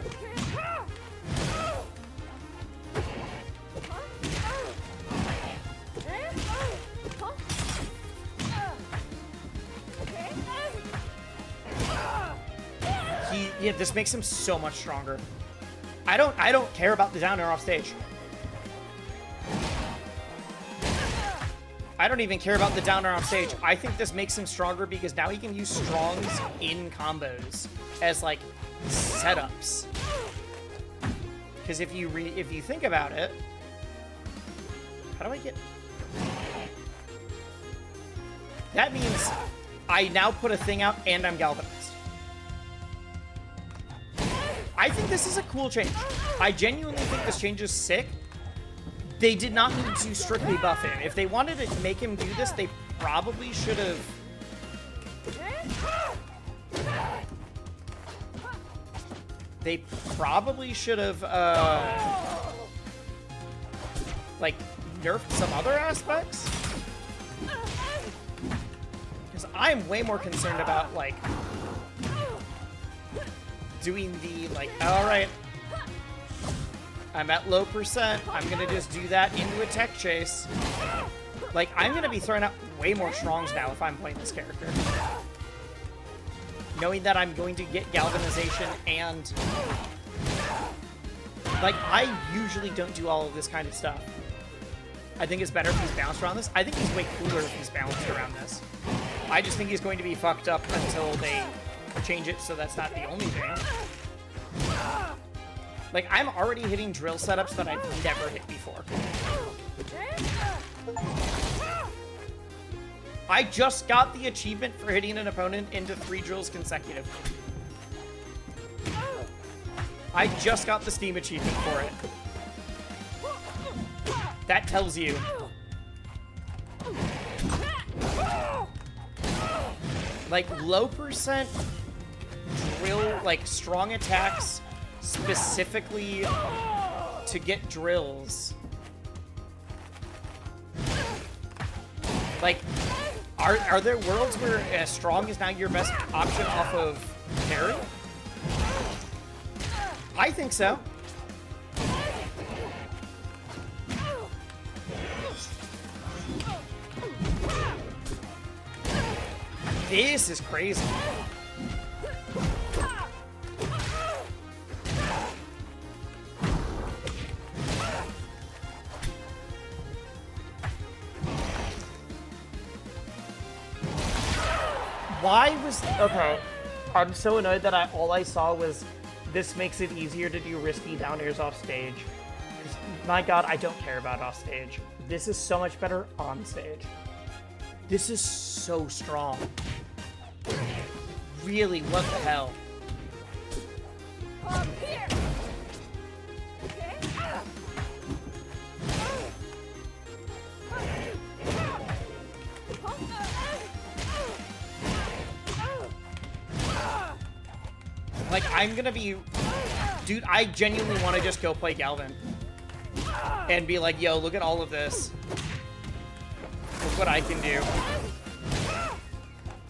Yeah, this makes him so much stronger. I don't care about the down air off stage. I don't even care about the down air off stage. I think this makes him stronger because now he can use strongs in combos as like setups. Because if you think about it, how do I get? That means I now put a thing out and I'm galvanized. I think this is a cool change. I genuinely think this change is sick. They did not need to strictly buff him. If they wanted to make him do this, they probably should have... They probably should have, like, nerfed some other aspects. Because I'm way more concerned about, like, doing the, like, alright, I'm at low percent, I'm gonna just do that into a tech chase. Like, I'm gonna be throwing out way more strongs now if I'm playing this character. Knowing that I'm going to get galvanization and... Like, I usually don't do all of this kind of stuff. I think it's better if he's bounced around this. I think he's way cooler if he's bounced around this. I just think he's going to be fucked up until they change it so that's not the only thing. Like, I'm already hitting drill setups that I've never hit before. I just got the achievement for hitting an opponent into 3 drills consecutively. I just got the Steam achievement for it. That tells you. Like, low percent drill, like, strong attacks specifically to get drills. Like, are there worlds where strong is now your best option off of parry? I think so. This is crazy. Why was... Okay. I'm so annoyed that all I saw was this makes it easier to do risky down airs off stage. 'Cause, my god, I don't care about off stage. This is so much better on stage. This is so strong. Really, what the hell? Up here. Like, I'm gonna be... Dude, I genuinely want to just go play Galvin. And be like, yo, look at all of this. Look what I can do.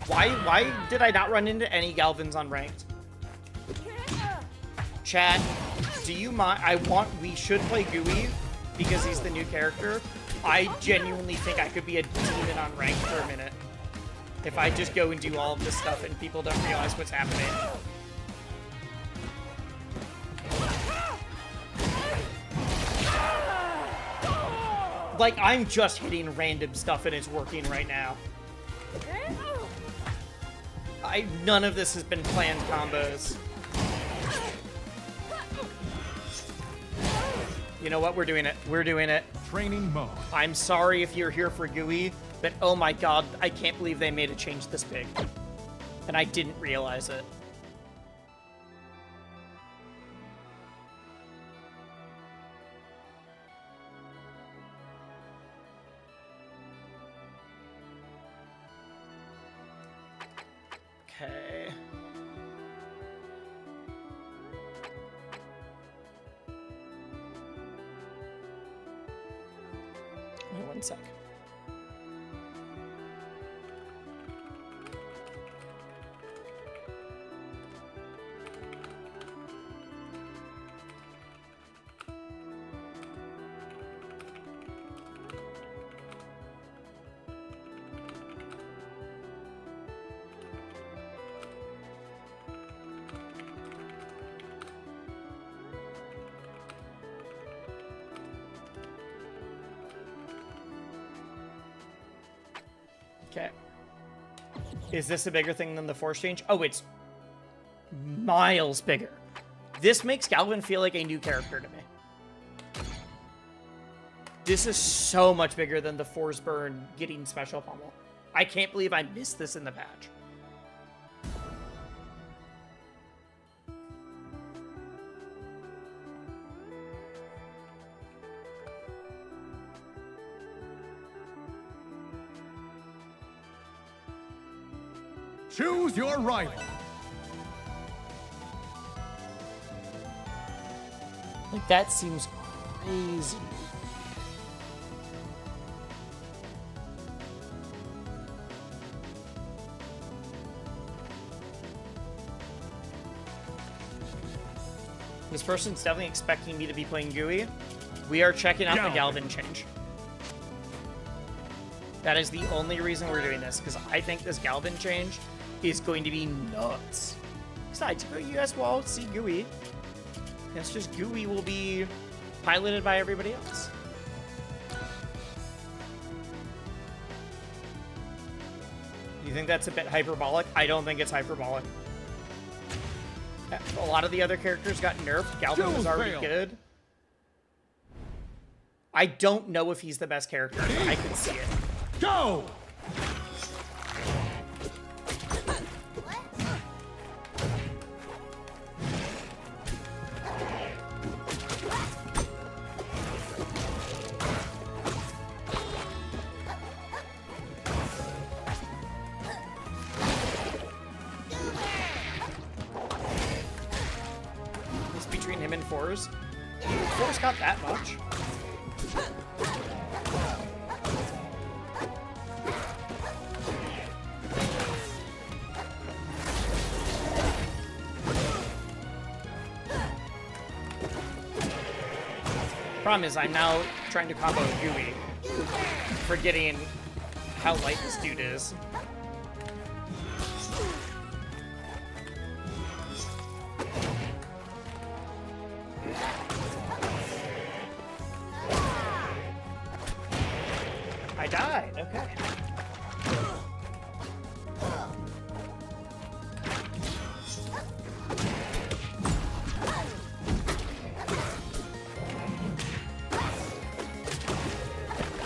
Why did I not run into any Galvins on ranked? Chat, do you mind? We should play GUI because he's the new character. I genuinely think I could be a demon on ranked for a minute. If I just go and do all of this stuff and people don't realize what's happening. Like, I'm just hitting random stuff and it's working right now. None of this has been planned combos. You know what? We're doing it. We're doing it. Training mode. I'm sorry if you're here for GUI, but oh my god, I can't believe they made a change this big. And I didn't realize it. Okay. Wait 1 sec. Okay. Is this a bigger thing than the force change? Oh, it's miles bigger. This makes Galvin feel like a new character to me. This is so much bigger than the force burn getting special pummel. I can't believe I missed this in the patch. Choose your rival. Like, that seems crazy. This person's definitely expecting me to be playing GUI. We are checking out the Galvin change. That is the only reason we're doing this, because I think this Galvin change is going to be nuts. Besides, you guys will all see GUI. It's just GUI will be piloted by everybody else. You think that's a bit hyperbolic? I don't think it's hyperbolic. A lot of the other characters got nerfed. Galvin was already good. I don't know if he's the best character. I can see it. Go! It's between him and Force. Force got that much. Problem is, I'm now trying to combo GUI, forgetting how light this dude is. I died, okay.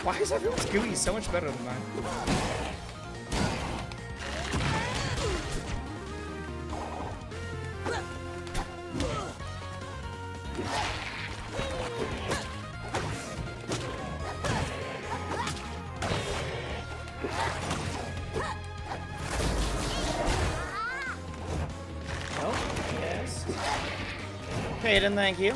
Why is everyone's GUI so much better than mine? Oh, yes. Peyton, thank you.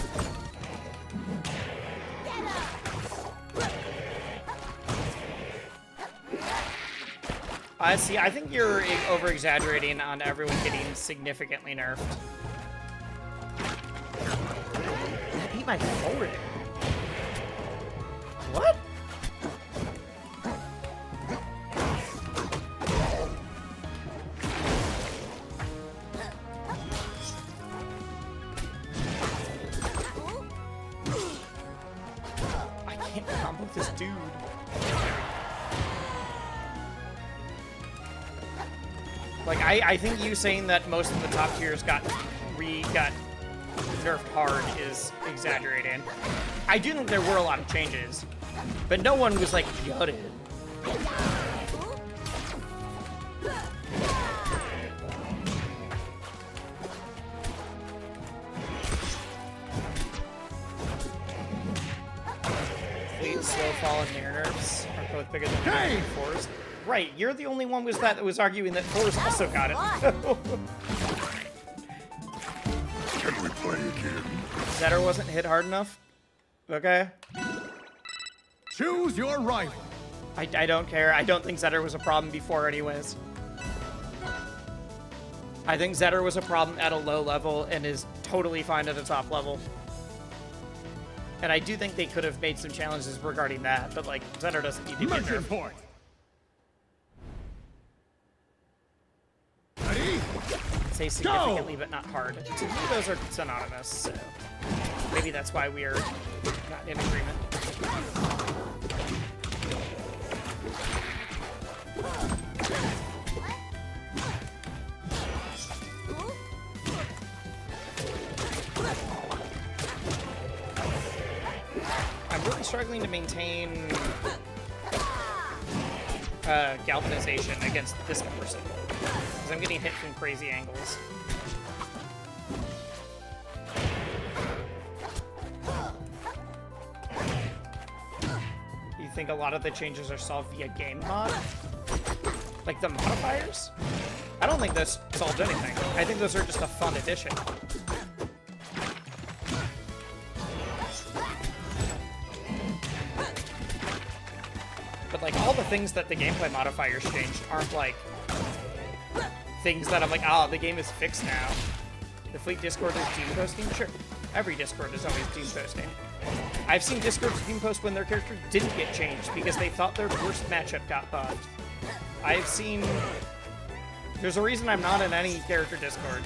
See, I think you're over-exaggerating on everyone getting significantly nerfed. I beat my forward. What? I can't combo this dude. Like, I think you saying that most of the top tiers got nerfed hard is exaggerating. I do think there were a lot of changes, but no one was, like, gutted. Fleet, slow fall, and mirror nerfs are both bigger than fours. Right, you're the only one that was arguing that Force also got it. Can we play again? Zetter wasn't hit hard enough? Okay. Choose your rival. I don't care. I don't think Zetter was a problem before anyways. I think Zetter was a problem at a low level and is totally fine at a top level. And I do think they could have made some challenges regarding that, but like, Zetter doesn't need to be nerfed. Point. Ready? Say significantly, but not hard. To me, those are synonymous, so maybe that's why we are not in agreement. really struggling to maintain galvanization against this person. Because I'm getting hit from crazy angles. You think a lot of the changes are solved via game mod? Like the modifiers? I don't think this solved anything. I think those are just a fun addition. But like all the things that the gameplay modifiers changed aren't like things that I'm like, ah, the game is fixed now. The Fleet Discord is Doom posting? Sure. Every Discord is always Doom posting. I've seen Discords Doom post when their character didn't get changed because they thought their worst matchup got buffed. I've seen... There's a reason I'm not in any character Discord.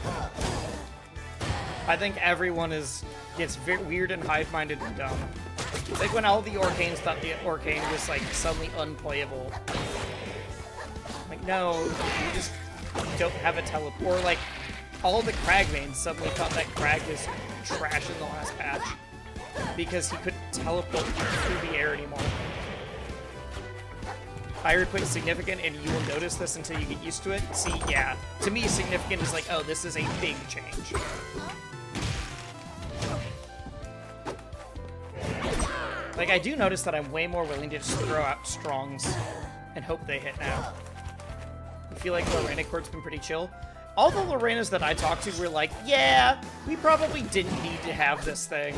I think everyone gets very weird and hive-minded and dumb. It's like when all the Orcanes thought the Orcane was like suddenly unplayable. Like, no, you just don't have a teleport. Or like, all the Crag mains suddenly thought that Crag was trash in the last patch because he couldn't teleport through the air anymore. I would put significant, and you will notice this until you get used to it. See, yeah. To me, significant is like, oh, this is a big change. Like, I do notice that I'm way more willing to just throw out strongs and hope they hit now. I feel like Lorena Court's been pretty chill. All the Lorenas that I talked to were like, yeah, we probably didn't need to have this thing.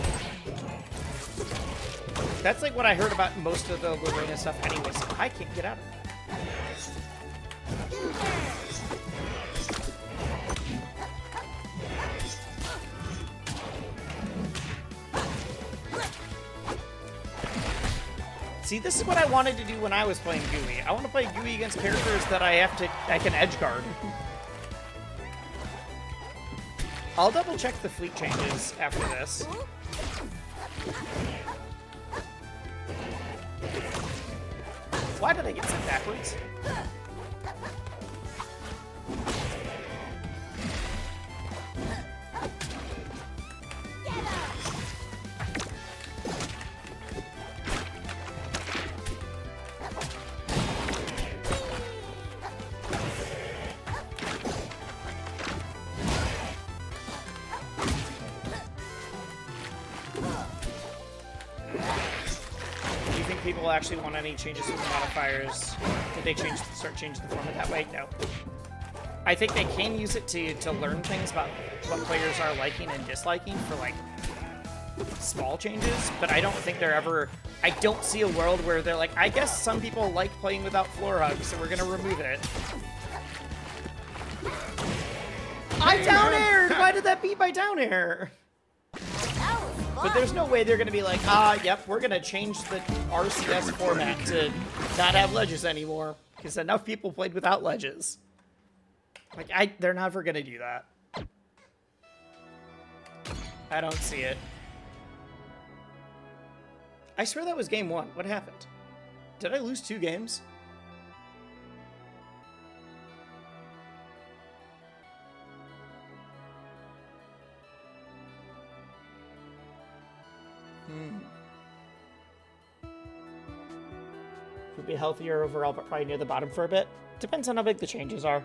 That's like what I heard about most of the Lorena stuff anyways. I can't get out of it. See, this is what I wanted to do when I was playing GUI. I want to play GUI against characters that I can edge guard. I'll double check the fleet changes after this. Why did I get sent backwards? People actually want any changes to the modifiers? Did they start changing the format that way? No. I think they can use it to learn things about what players are liking and disliking for like small changes, but I don't think they're ever... I don't see a world where they're like, I guess some people like playing without floor hugs, so we're gonna remove it. I down aired! Why did that beat my down air? But there's no way they're going to be like, yep, we're going to change the RCS format to not have ledges anymore. Because enough people played without ledges. Like, they're never going to do that. I don't see it. I swear that was game 1. What happened? Did I lose 2 games? Would be healthier overall, but probably near the bottom for a bit. Depends on how big the changes are.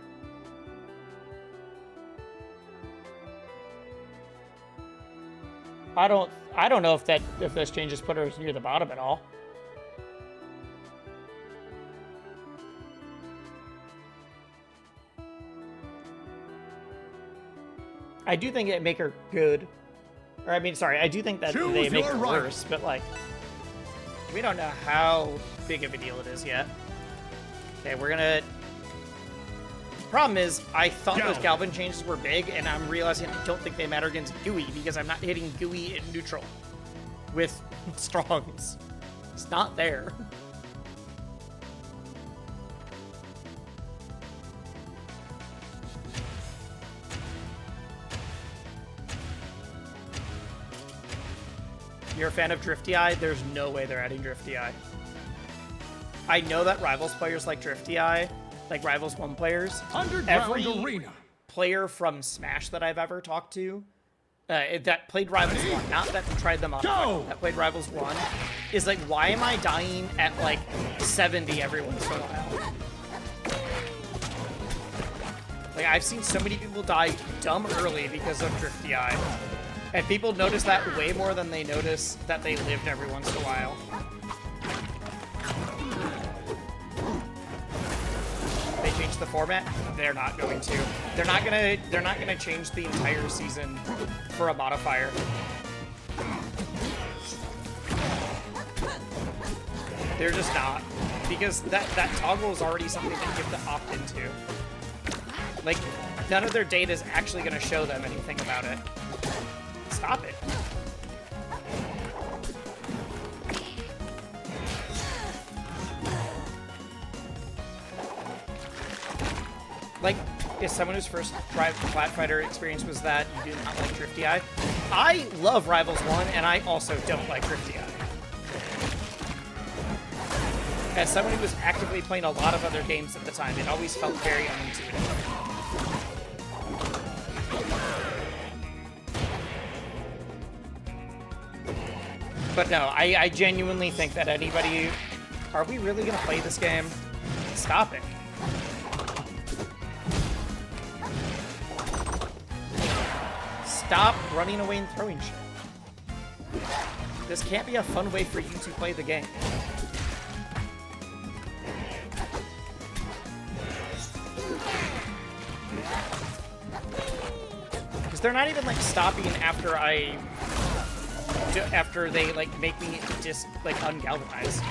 I don't know if those changes put us near the bottom at all. I do think it make her good. Or, I mean, sorry, I do think that they make it worse, but, like, we don't know how big of a deal it is yet. Okay, we're gonna... Problem is, I thought those Galvin changes were big, and I'm realizing I don't think they matter against GUI, because I'm not hitting GUI in neutral with Strongs. It's not there. You're a fan of Drifty Eye? There's no way they're adding Drifty Eye. I know that Rivals players like Drifty Eye, like Rivals 1 players. Underground Every arena. player from Smash that I've ever talked to that played Rivals 1, not that tried them on, that played Rivals 1, is like, why am I dying at like 70 every once in a while? Like, I've seen so many people die dumb early because of Drift DI. And people notice that way more than they notice that they lived every once in a while. They changed the format? They're not going to. They're not gonna change the entire season for a modifier. They're just not. Because that toggle is already something that you have to opt into. Like, none of their data is actually going to show them anything about it. Stop it. Like, if someone whose first Flat Fighter experience was that you do not like Drift DI, I love Rivals 1, and I also don't like Drift DI. As someone who was actively playing a lot of other games at the time, it always felt very unintuitive. But no, I genuinely think that anybody... Are we really going to play this game? Stop it. Stop running away and throwing shit. This can't be a fun way for you to play the game. Because they're not even, like, stopping after after they, like, make me just, like, ungalvanized.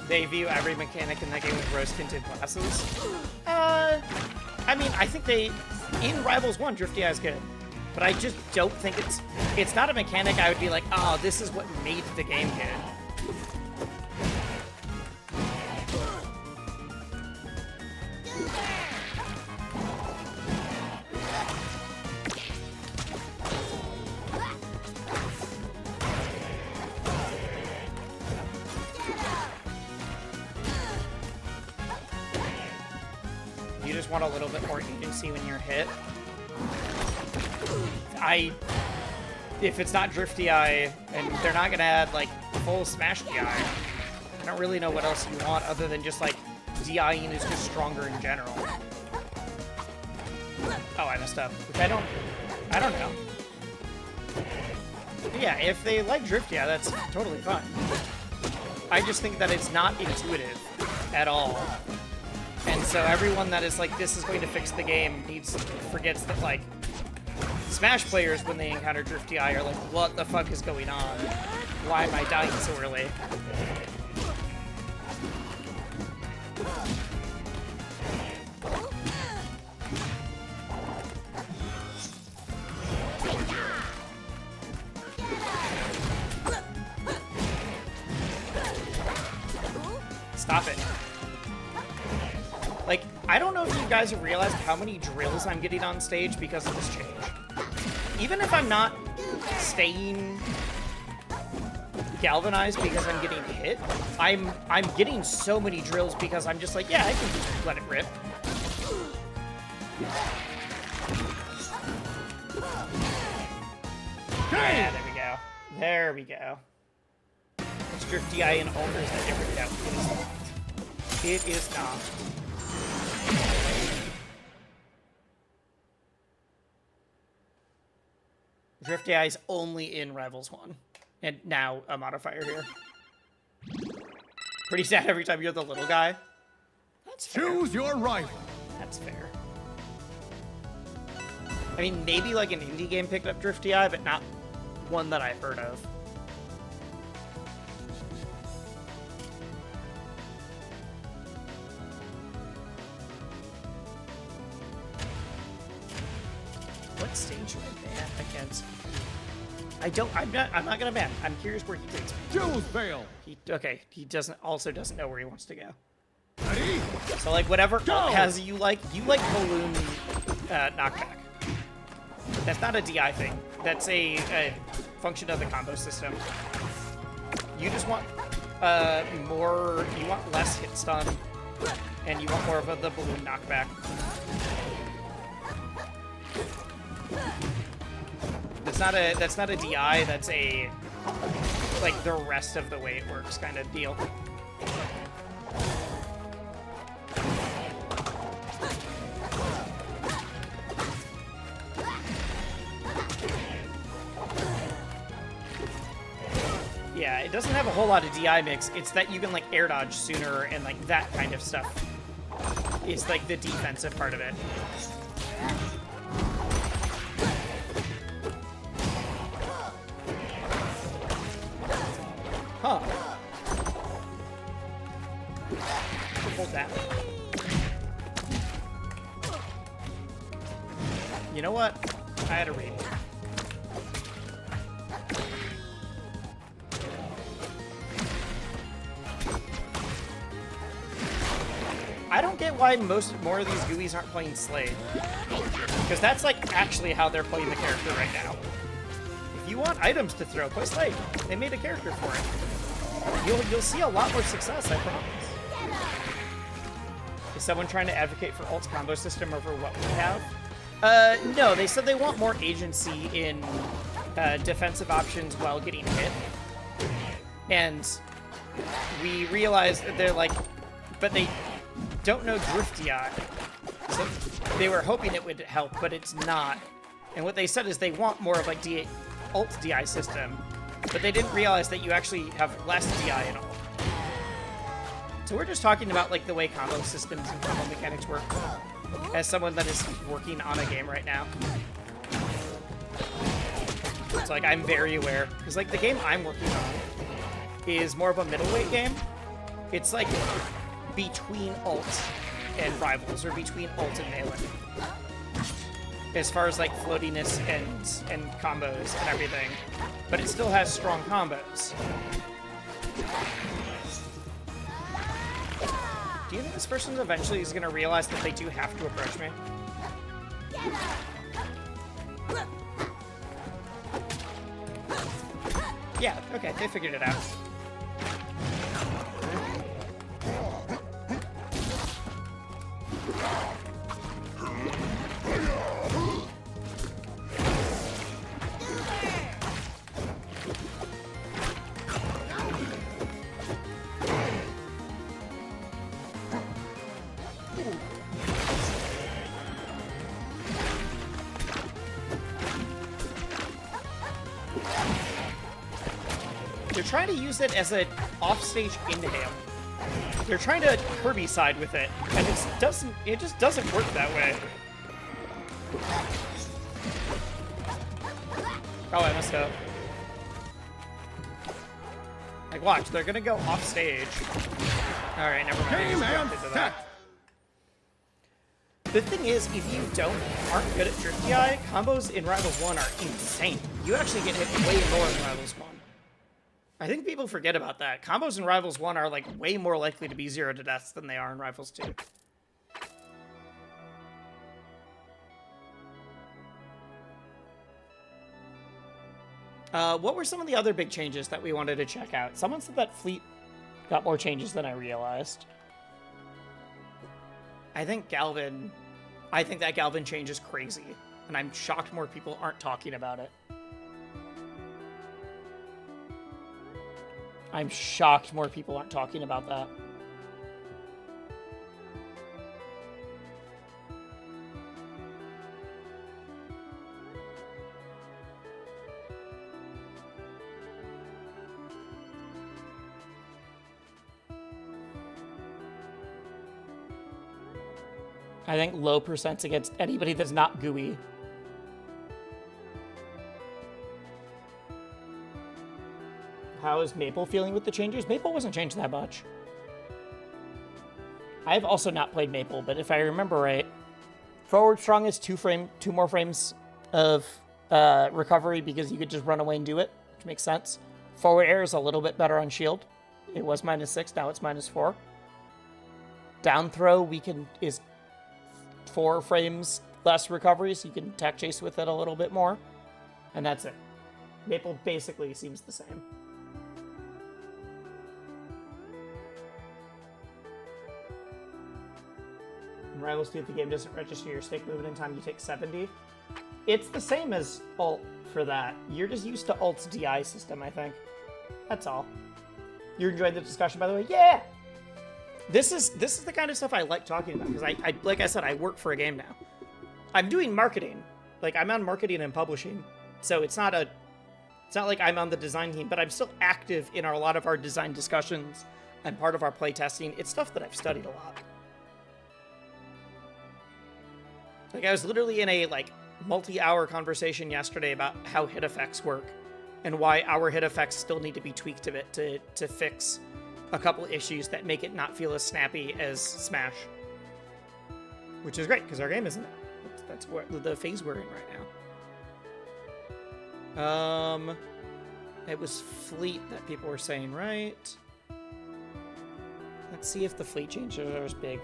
They view every mechanic in that game with rose-tinted glasses. I mean, I think in Rivals 1, Drift DI is good. But I just don't think it's not a mechanic I would be like, oh, this is what made the game good. You just want a little bit more agency when you're hit. If it's not Drift DI, and they're not gonna add, like, full Smash DI, I don't really know what else you want other than just, like, DIing is just stronger in general. Oh, I messed up. Which I don't know. Yeah, if they like Drift DI, that's totally fine. I just think that it's not intuitive at all. And so everyone that is like, this is going to fix the game, forgets that, like, Smash players, when they encounter Drift DI, are like, what the fuck is going on? Why am I dying so early? Stop it. Like, I don't know if you guys have realized how many drills I'm getting on stage because of this change. Even if I'm not staying galvanized because I'm getting hit, I'm getting so many drills because I'm just like, yeah, I can just let it rip. Yeah, there we go. There we go. It's Drift DI and Ultra is that different? No, it is not. Drift DI is only in Rivals 1. And now a modifier here. Pretty sad every time you're the little guy. That's fair. Choose your rifle. That's fair. I mean, maybe like an indie game picked up Drift DI, but not one that I've heard of. What stage should I ban against? I'm not gonna ban. I'm curious where he takes me. Choose fail. He also doesn't know where he wants to go. Ready? So like whatever Go! has you like balloon knockback. That's not a DI thing. That's a function of the combo system. You just want more. You want less hit stun, and you want more of the balloon knockback. That's not a DI. That's a like the rest of the way it works kind of deal. Yeah, it doesn't have a whole lot of DI mix. It's that you can like air dodge sooner and like that kind of stuff is like the defensive part of it. Huh. Hold that. You know what? I had a read. I don't get why more of these GUIs aren't playing Slade. Because that's like actually how they're playing the character right now. If you want items to throw, play Slade. They made a character for it. You'll see a lot more success, I promise. Is someone trying to advocate for Alt's combo system over what we have? No, they said they want more agency in defensive options while getting hit. And we realized that they're like, but they don't know drift DI. So they were hoping it would help, but it's not. And what they said is they want more of like alt DI system, but they didn't realize that you actually have less DI in alt. So we're just talking about like the way combo systems and combo mechanics work as someone that is working on a game right now. So like I'm very aware, because like the game I'm working on is more of a middleweight game. It's like between alt and rivals, or between alt and melee, as far as like floatiness and combos and everything, but it still has strong combos. Do you think this person eventually is going to realize that they do have to approach me? Yeah, okay, they figured it out. They're trying to use it as an offstage inhale. They're trying to Kirby side with it, and it just doesn't work that way. Oh, I messed up. Like, watch, they're gonna go off stage. Alright, never mind. I just jumped into that. The thing is, if you aren't good at drift DI, combos in Rivals 1 are insane. You actually get hit way more in Rivals 1. I think people forget about that. Combos in Rivals 1 are like way more likely to be 0 to deaths than they are in Rivals 2. What were some of the other big changes that we wanted to check out? Someone said that Fleet got more changes than I realized. I think that Galvin change is crazy, and I'm shocked more people aren't talking about it. I'm shocked more people aren't talking about that. I think low percents against anybody that's not GUI. How is Maple feeling with the changes? Maple wasn't changed that much. I've also not played Maple, but if I remember right, forward strong is two more frames of recovery because you could just run away and do it, which makes sense. Forward air is a little bit better on shield. It was -6, now it's -4. Down throw is 4 frames less recovery, so you can tech chase with it a little bit more. And that's it. Maple basically seems the same. Rivals 2, if the game doesn't register your stick movement in time, you take 70. It's the same as alt for that. You're just used to alt's DI system, I think. That's all. You're enjoying the discussion, by the way? Yeah! This is the kind of stuff I like talking about, because I like I said, I work for a game now. I'm doing marketing. Like, I'm on marketing and publishing. So it's not like I'm on the design team, but I'm still active in a lot of our design discussions. I'm part of our playtesting. It's stuff that I've studied a lot. Like, I was literally in a, like, multi-hour conversation yesterday about how hit effects work and why our hit effects still need to be tweaked a bit to fix a couple issues that make it not feel as snappy as Smash. Which is great, because our game isn't it. That's what the phase we're in right now. It was fleet that people were saying, right? Let's see if the fleet changes are as big.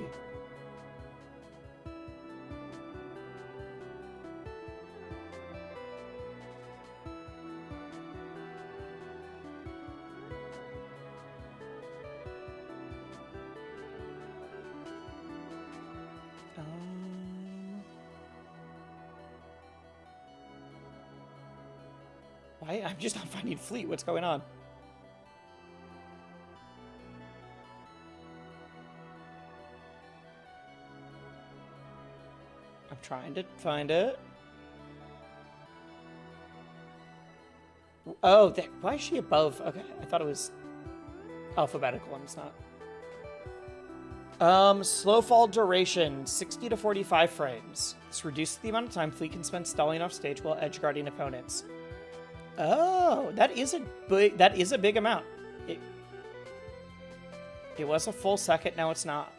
Why? I'm just not finding fleet. What's going on? I'm trying to find it. Oh, why is she above? Okay, I thought it was alphabetical and it's not. Slow fall duration, 60 to 45 frames. This reduces the amount of time fleet can spend stalling off stage while edge guarding opponents. Oh, that is a big amount. It was a full second, now it's not.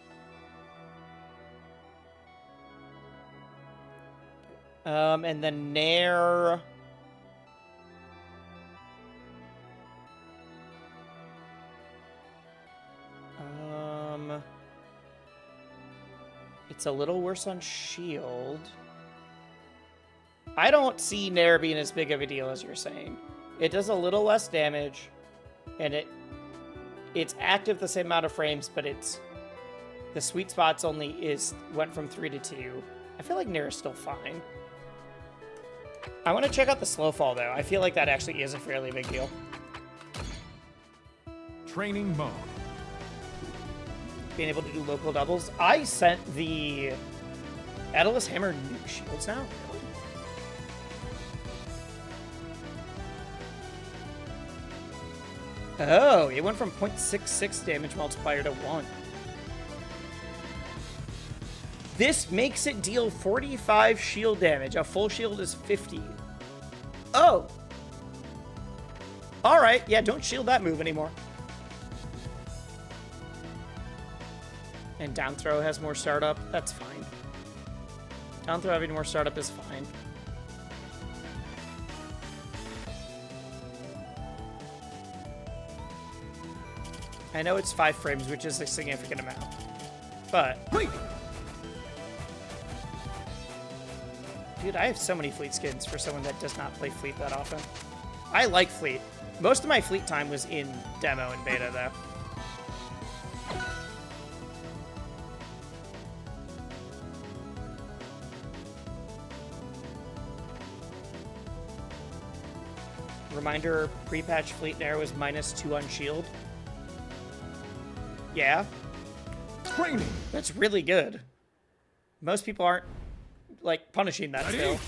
And then Nair. It's a little worse on shield. I don't see Nair being as big of a deal as you're saying. It does a little less damage, and it's active the same amount of frames, but the sweet spots went from 3 to 2. I feel like Nair is still fine. I want to check out the slow fall though. I feel like that actually is a fairly big deal. Training mode. Being able to do local doubles. I sent the Atlas Hammer new shields now. Oh, it went from 0.66 damage multiplier to 1. This makes it deal 45 shield damage. A full shield is 50. Oh. Alright, yeah, don't shield that move anymore. And down throw has more startup. That's fine. Down throw having more startup is fine. I know it's 5 frames, which is a significant amount. But... Dude, I have so many fleet skins for someone that does not play fleet that often. I like fleet. Most of my fleet time was in demo and beta, though. Reminder, pre-patch fleet Nair was -2 on shield. Yeah. Training. That's really good. Most people aren't, like, punishing that still.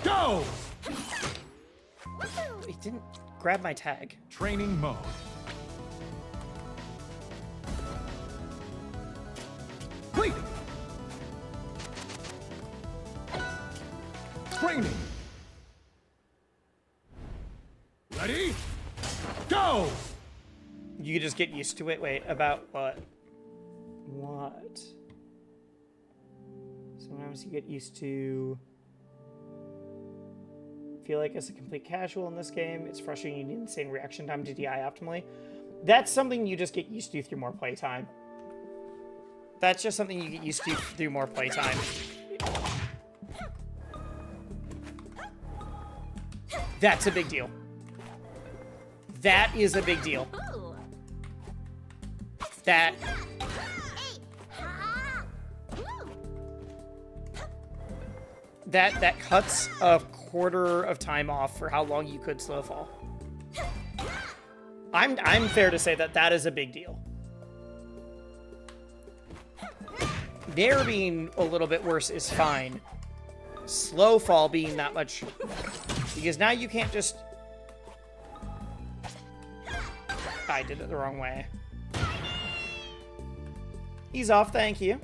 Go! It didn't grab my tag. Training mode. Wait! Training. Ready? Go! You just get used to it. Wait, about what? What? Sometimes you get used to... Feel like it's a complete casual in this game. It's frustrating, you need insane reaction time to DI optimally. That's something you just get used to through more playtime. That's just something you get used to through more playtime. That's a big deal. That is a big deal. that cuts a quarter of time off for how long you could slow fall. I'm fair to say that that is a big deal. Nair being a little bit worse is fine. Slow fall being that much, because now you can't just... I did it the wrong way. Ease off, thank you.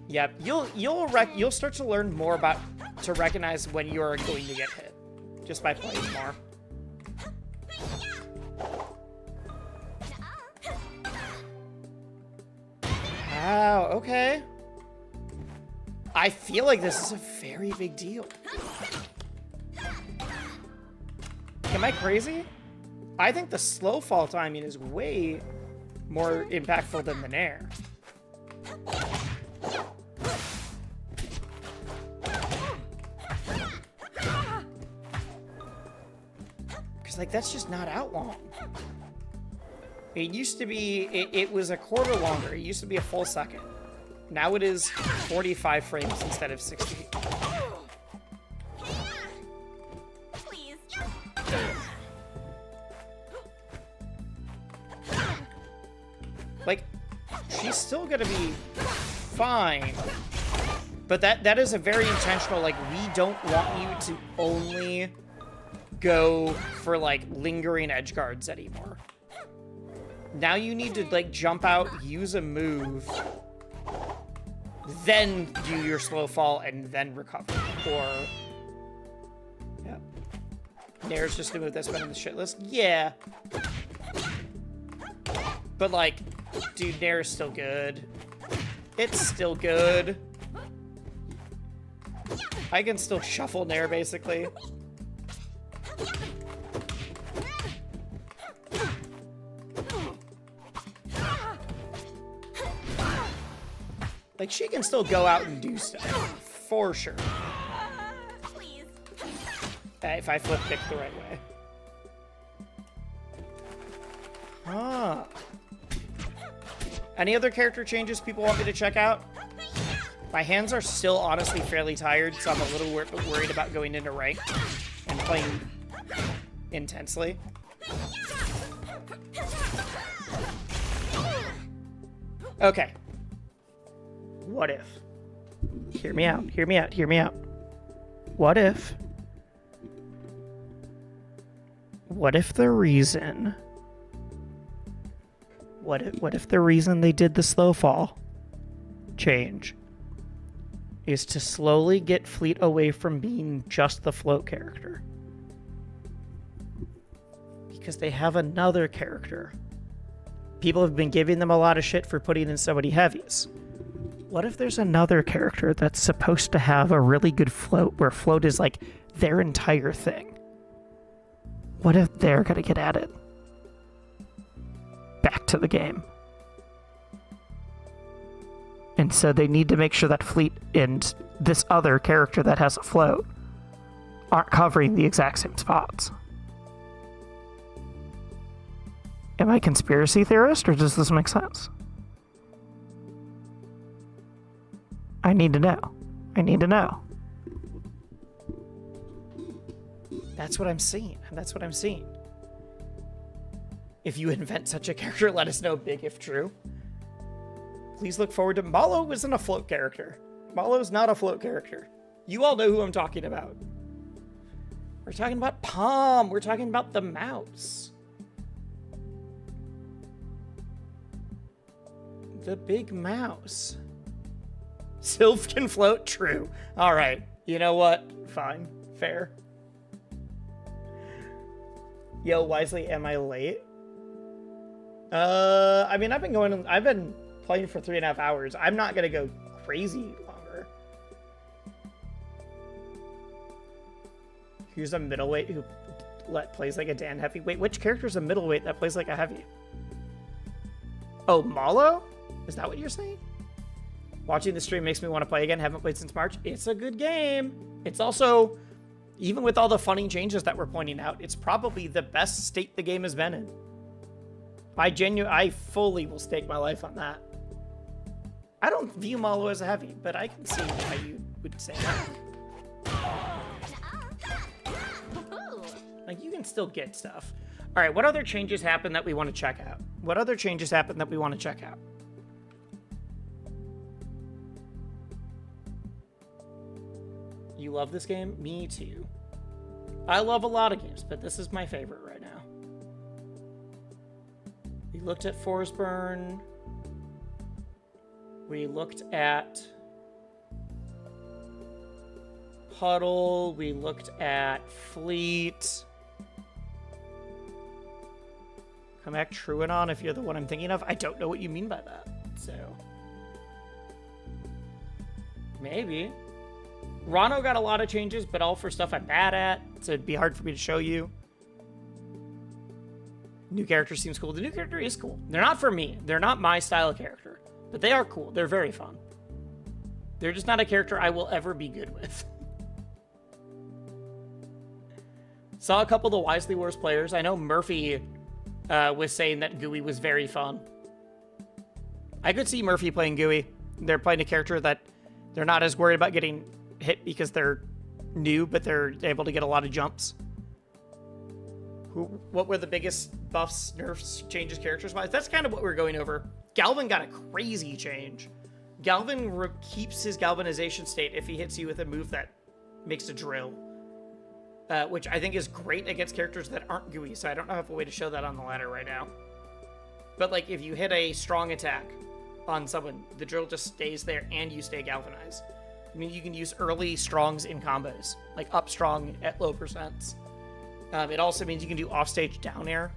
Yep, you'll start to learn more about to recognize when you're going to get hit just by playing more. Wow, okay. I feel like this is a very big deal. Am I crazy? I think the slow fall timing is way more impactful than the nair. Because, like, that's just not out long. It used to be, it was a quarter longer. It used to be a full second. Now it is 45 frames instead of 60. Please. Like, she's still gonna be fine. But that is a very intentional, like, we don't want you to only go for, like, lingering edge guards anymore. Now you need to, like, jump out, use a move, then do your slow fall, and then recover. Or... yeah. Nair's just a move that's been in the shit list? Yeah. But, like, dude, Nair's still good. It's still good. I can still shuffle Nair, basically. Like, she can still go out and do stuff. For sure. Please. If I flip pick the right way. Huh. Any other character changes people want me to check out? My hands are still honestly fairly tired, so I'm a little worried about going into ranked and playing intensely. Okay. What if? Hear me out, hear me out, hear me out. What if the reason... What if the reason they did the slow fall change is to slowly get Fleet away from being just the float character? Because they have another character. People have been giving them a lot of shit for putting in so many heavies. What if there's another character that's supposed to have a really good float, where float is like their entire thing? What if they're gonna get added back to the game? And so they need to make sure that Fleet and this other character that has a float aren't covering the exact same spots. Am I a conspiracy theorist, or does this make sense? I need to know. I need to know. That's what I'm seeing. That's what I'm seeing. If you invent such a character, let us know, big if true. Please look forward to... Malo isn't a float character. Malo's not a float character. You all know who I'm talking about. We're talking about Palm. We're talking about the mouse. The big mouse. Sylph can float? True. All right. You know what? Fine. Fair. Yo, Wisely, am I late? I mean, I've been playing for 3.5 hours. I'm not gonna go crazy longer. Here's a middleweight who plays like a Dan heavy. Wait, which character's a middleweight that plays like a heavy? Oh, Malo? Is that what you're saying? Watching the stream makes me want to play again. Haven't played since March. It's a good game. It's also, even with all the funny changes that we're pointing out, it's probably the best state the game has been in. I fully will stake my life on that. I don't view Malo as a heavy, but I can see why you would say that. Like, you can still get stuff. All right, what other changes happened that we want to check out? What other changes happened that we want to check out? You love this game? Me too. I love a lot of games, but this is my favorite right now. We looked at Forsburn. We looked at Puddle. We looked at Fleet. Come back Truanon if you're the one I'm thinking of. I don't know what you mean by that, so... Maybe. Rano got a lot of changes, but all for stuff I'm bad at, so it'd be hard for me to show you. New character seems cool. The new character is cool. They're not for me. They're not my style of character, but they are cool. They're very fun. They're just not a character I will ever be good with. Saw a couple of the Wisely Wars players. I know Murphy was saying that GUI was very fun. I could see Murphy playing GUI. They're playing a character that they're not as worried about getting hit because they're new, but they're able to get a lot of jumps. What were the biggest buffs, nerfs, changes characters-wise? That's kind of what we're going over. Galvin got a crazy change. Galvin keeps his galvanization state if he hits you with a move that makes a drill. Which I think is great against characters that aren't GUI, so I don't have a way to show that on the ladder right now. But, like, if you hit a strong attack on someone, the drill just stays there and you stay galvanized. I mean, you can use early strongs in combos, like up strong at low percents. It also means you can do offstage down air,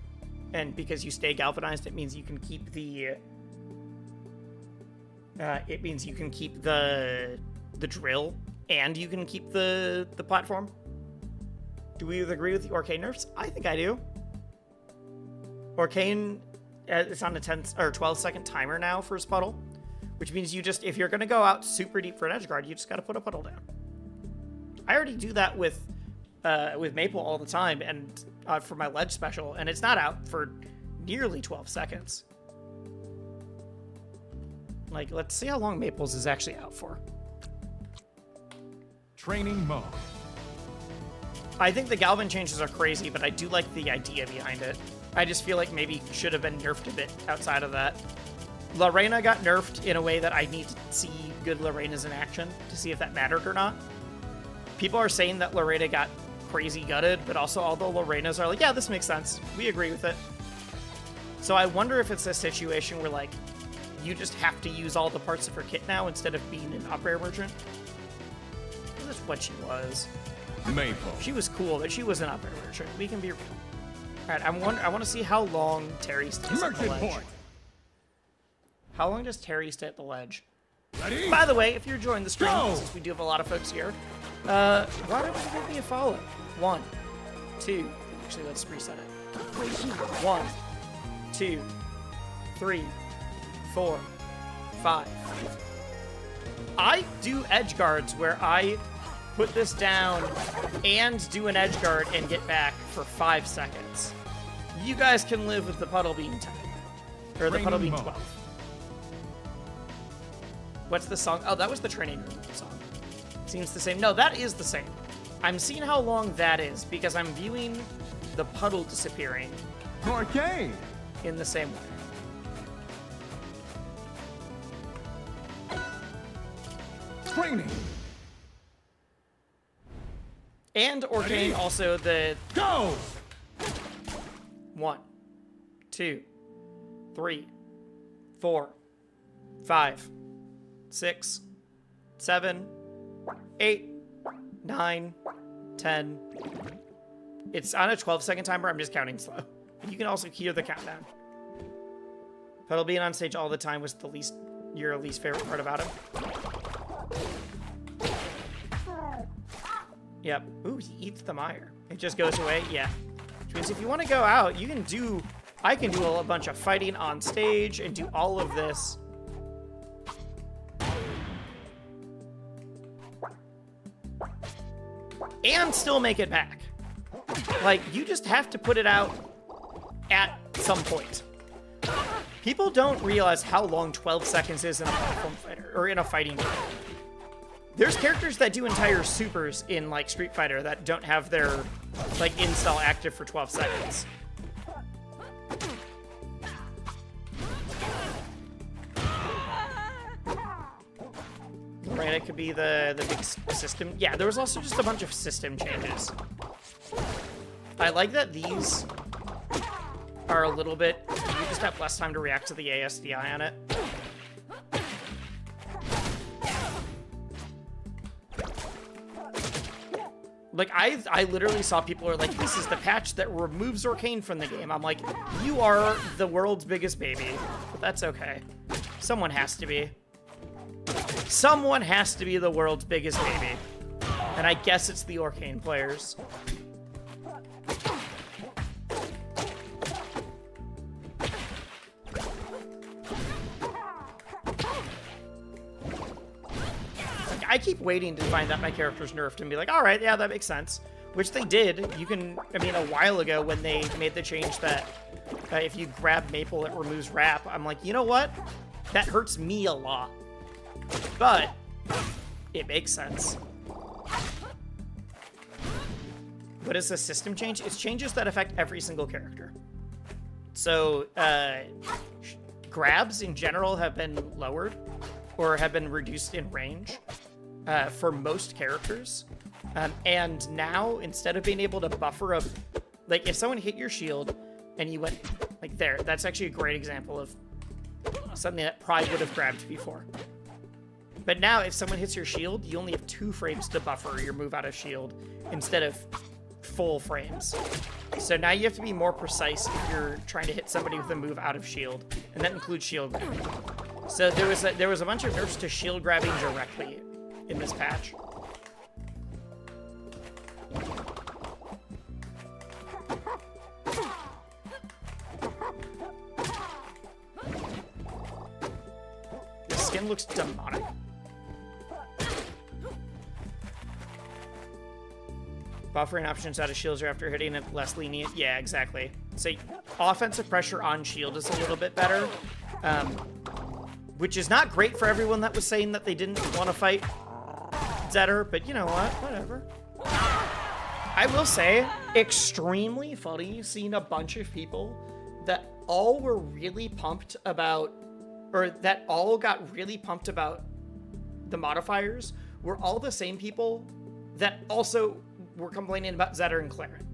and because you stay galvanized, it means you can keep the... the drill, and you can keep the platform. Do we agree with the Arcane nerfs? I think I do. Arcane, it's on a 10 or 12-second timer now for his puddle, which means you just, if you're going to go out super deep for an edge guard, you just got to put a puddle down. I already do that with Maple all the time, and for my ledge special, and it's not out for nearly 12 seconds. Like, let's see how long Maple's is actually out for. Training mode. I think the Galvin changes are crazy, but I do like the idea behind it. I just feel like maybe should have been nerfed a bit outside of that. Lorena got nerfed in a way that I need to see good Lorenas in action to see if that mattered or not. People are saying that Lorena got crazy gutted, but also all the Lorenas are like, yeah, this makes sense. We agree with it. So I wonder if it's a situation where, like, you just have to use all the parts of her kit now instead of being an up air merchant. That's what she was. Maple. She was cool, but she was an up air merchant. We can be real. All right, I want to see how long Terry stays at the ledge. Point. How long does Terry stay at the ledge? Ready? By the way, if you're enjoying the stream, Go! since we do have a lot of folks here, why don't you give me a follow? 1, 2. Actually, let's reset it. 1, 2, 3, 4, 5. I do edge guards where I put this down and do an edge guard and get back for 5 seconds. You guys can live with the puddle being 10. Or the puddle being 12. What's the song? Oh, that was the training room song. Seems the same. No, that is the same. I'm seeing how long that is because I'm viewing the puddle disappearing Arcane. in the same way. Training. And Arcane Ready? also the Go. 1, 2, 3, 4, 5, 6, 7, 8, 9, 10. It's on a 12-second timer. I'm just counting slow. You can also hear the countdown. Puddle being on stage all the time was your least favorite part about him. Yep. Ooh, he eats the mire. It just goes away. Yeah. Which means if you want to go out, you can do... I can do a bunch of fighting on stage and do all of this. And still make it back. Like, you just have to put it out at some point. People don't realize how long 12 seconds is in a platform fighter, or in a fighting game. There's characters that do entire supers in, like, Street Fighter that don't have their, like, install active for 12 seconds. Right, it could be the big system. Yeah, there was also just a bunch of system changes. I like that these are a little bit... You just have less time to react to the ASDI on it. Like, I literally saw people are like, this is the patch that removes Arcane from the game. I'm like, you are the world's biggest baby. But that's okay. Someone has to be. Someone has to be the world's biggest baby. And I guess it's the Arcane players. I keep waiting to find out my character's nerfed and be like, all right, yeah, that makes sense. Which they did. You can, I mean, a while ago when they made the change that if you grab Maple, it removes Wrap. I'm like, you know what? That hurts me a lot. But it makes sense. What is a system change? It's changes that affect every single character. So, grabs in general have been lowered or have been reduced in range. For most characters. And now, instead of being able to buffer up, like, if someone hit your shield and you went, like, there, that's actually a great example of something that probably would have grabbed before. But now, if someone hits your shield, you only have 2 frames to buffer your move out of shield instead of full frames. So now you have to be more precise if you're trying to hit somebody with a move out of shield, and that includes shield grabbing. So there was a bunch of nerfs to shield grabbing directly in this patch. The skin looks demonic. Buffering options out of shields or after hitting it less lenient. Yeah, exactly. So offensive pressure on shield is a little bit better. Which is not great for everyone that was saying that they didn't want to fight Zetter, but you know what? Whatever. I will say, extremely funny seeing a bunch of people that all were really pumped about, or that all got really pumped about the modifiers, were all the same people that also were complaining about Zetter and Claren.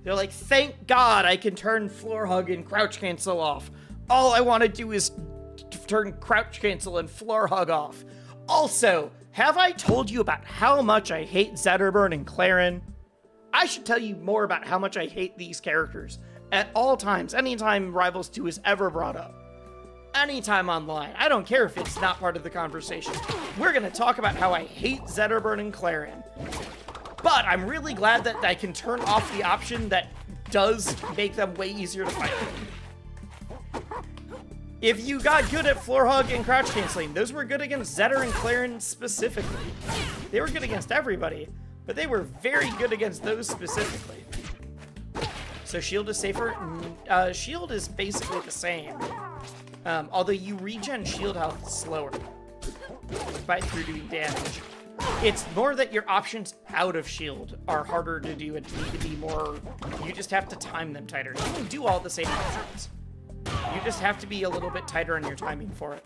They're like, thank God I can turn floor hug and crouch cancel off. All I want to do is turn crouch cancel and floor hug off. Also, have I told you about how much I hate Zetterburn and Claren? I should tell you more about how much I hate these characters at all times, anytime Rivals 2 is ever brought up. Anytime online. I don't care if it's not part of the conversation. We're going to talk about how I hate Zetterburn and Claren. But I'm really glad that I can turn off the option that does make them way easier to fight. If you got good at floor hug and crouch canceling, those were good against Zetter and Claren specifically. They were good against everybody, but they were very good against those specifically. So shield is safer. Shield is basically the same. Although you regen shield health slower through doing damage. It's more that your options out of shield are harder to do and need to be more... You just have to time them tighter. You can do all the same options. You just have to be a little bit tighter on your timing for it.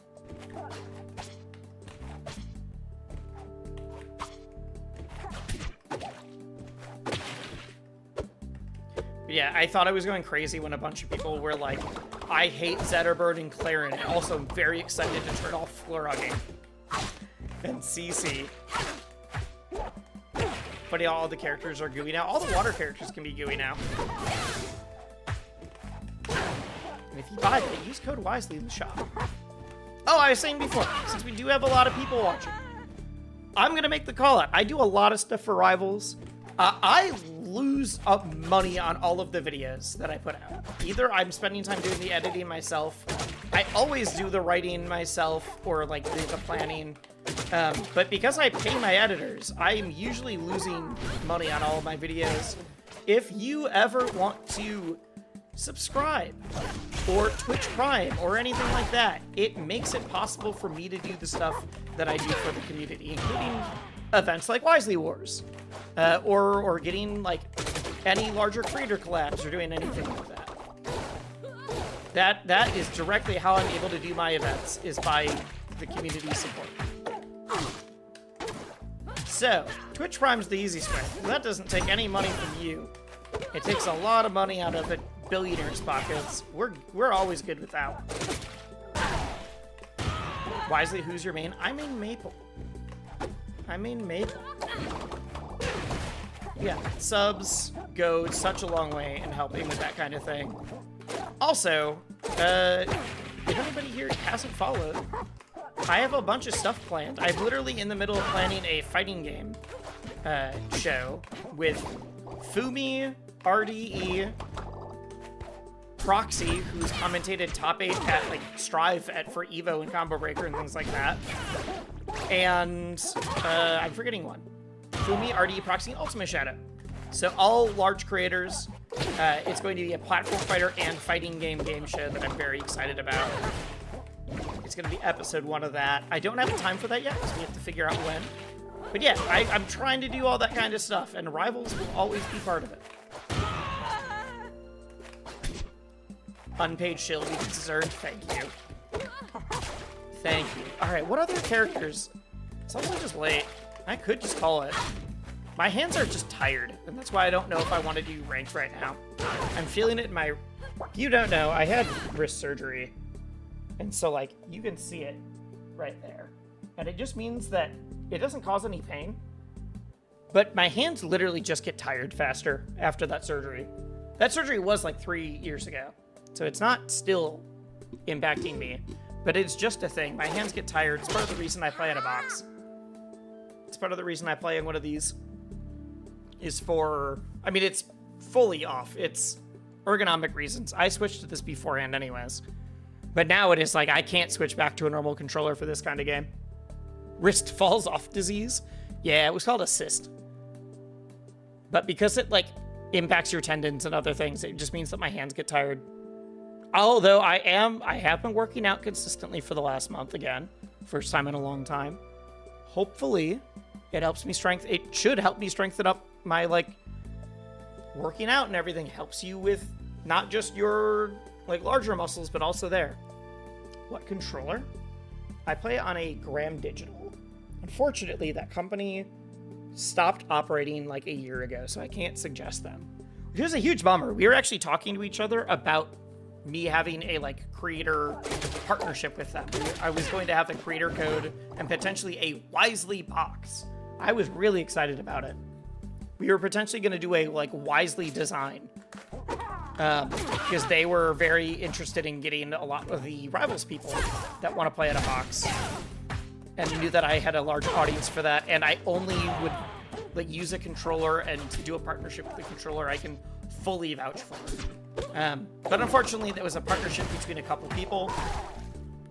But yeah, I thought I was going crazy when a bunch of people were like, I hate Zetterburn and Claren, and also I'm very excited to turn off floor hugging. And CC. But yeah, all the characters are GUI now. All the water characters can be GUI now. And if you buy it, use code wisely in the shop. Oh, I was saying before, since we do have a lot of people watching, I'm going to make the call out. I do a lot of stuff for Rivals. I lose up money on all of the videos that I put out. Either I'm spending time doing the editing myself. I always do the writing myself or like the planning. But because I pay my editors, I'm usually losing money on all of my videos. If you ever want to subscribe, or Twitch Prime, or anything like that. It makes it possible for me to do the stuff that I do for the community, including events like Wisely Wars, or getting like any larger creator collabs or doing anything like that. That is directly how I'm able to do my events, is by the community support. So, Twitch Prime's the easiest way. That doesn't take any money from you. It takes a lot of money out of a billionaire's pockets. We're always good with that one. Wisely, who's your main? I main Maple. Yeah, subs go such a long way in helping with that kind of thing. Also, if anybody here hasn't followed, I have a bunch of stuff planned. I'm literally in the middle of planning a fighting game show with Fumi, RDE, Proxy, who's commentated top 8 at like Strive for Evo and Combo Breaker and things like that. And I'm forgetting one. Fumi, RDE, Proxy, and Ultimate Shadow. So all large creators. It's going to be a platform fighter and fighting game show that I'm very excited about. It's going to be episode 1 of that. I don't have time for that yet, because we have to figure out when. But yeah, I'm trying to do all that kind of stuff, and Rivals will always be part of it. Unpaid shield we deserved. Thank you. Thank you. Alright, what other characters? Someone just late. I could just call it. My hands are just tired, and that's why I don't know if I want to do ranked right now. I'm feeling it in my... You don't know, I had wrist surgery. And so, like, you can see it right there. And it just means that it doesn't cause any pain. But my hands literally just get tired faster after that surgery. That surgery was like 3 years ago. So it's not still impacting me. But it's just a thing. My hands get tired. It's part of the reason I play in a box. It's part of the reason I play in one of these. Is for... I mean, it's fully off. It's ergonomic reasons. I switched to this beforehand anyways. But now it is like, I can't switch back to a normal controller for this kind of game. Wrist falls off disease? Yeah, it was called a cyst. But because it, like, impacts your tendons and other things, it just means that my hands get tired. Although I have been working out consistently for the last month again. First time in a long time. Hopefully, it helps me it should help me strengthen up my, like, working out and everything. Helps you with not just your, like, larger muscles, but also there. What controller? I play on a Graham Digital. Unfortunately, that company stopped operating like a year ago, so I can't suggest them. Which is a huge bummer. We were actually talking to each other about me having a, like, creator partnership with them. I was going to have the creator code and potentially a Wisely box. I was really excited about it. We were potentially going to do a, like, Wisely design. Because they were very interested in getting a lot of the Rivals people that want to play at a box. And knew that I had a large audience for that, and I only would, like, use a controller, and to do a partnership with the controller I can fully vouch for. But unfortunately, there was a partnership between a couple people.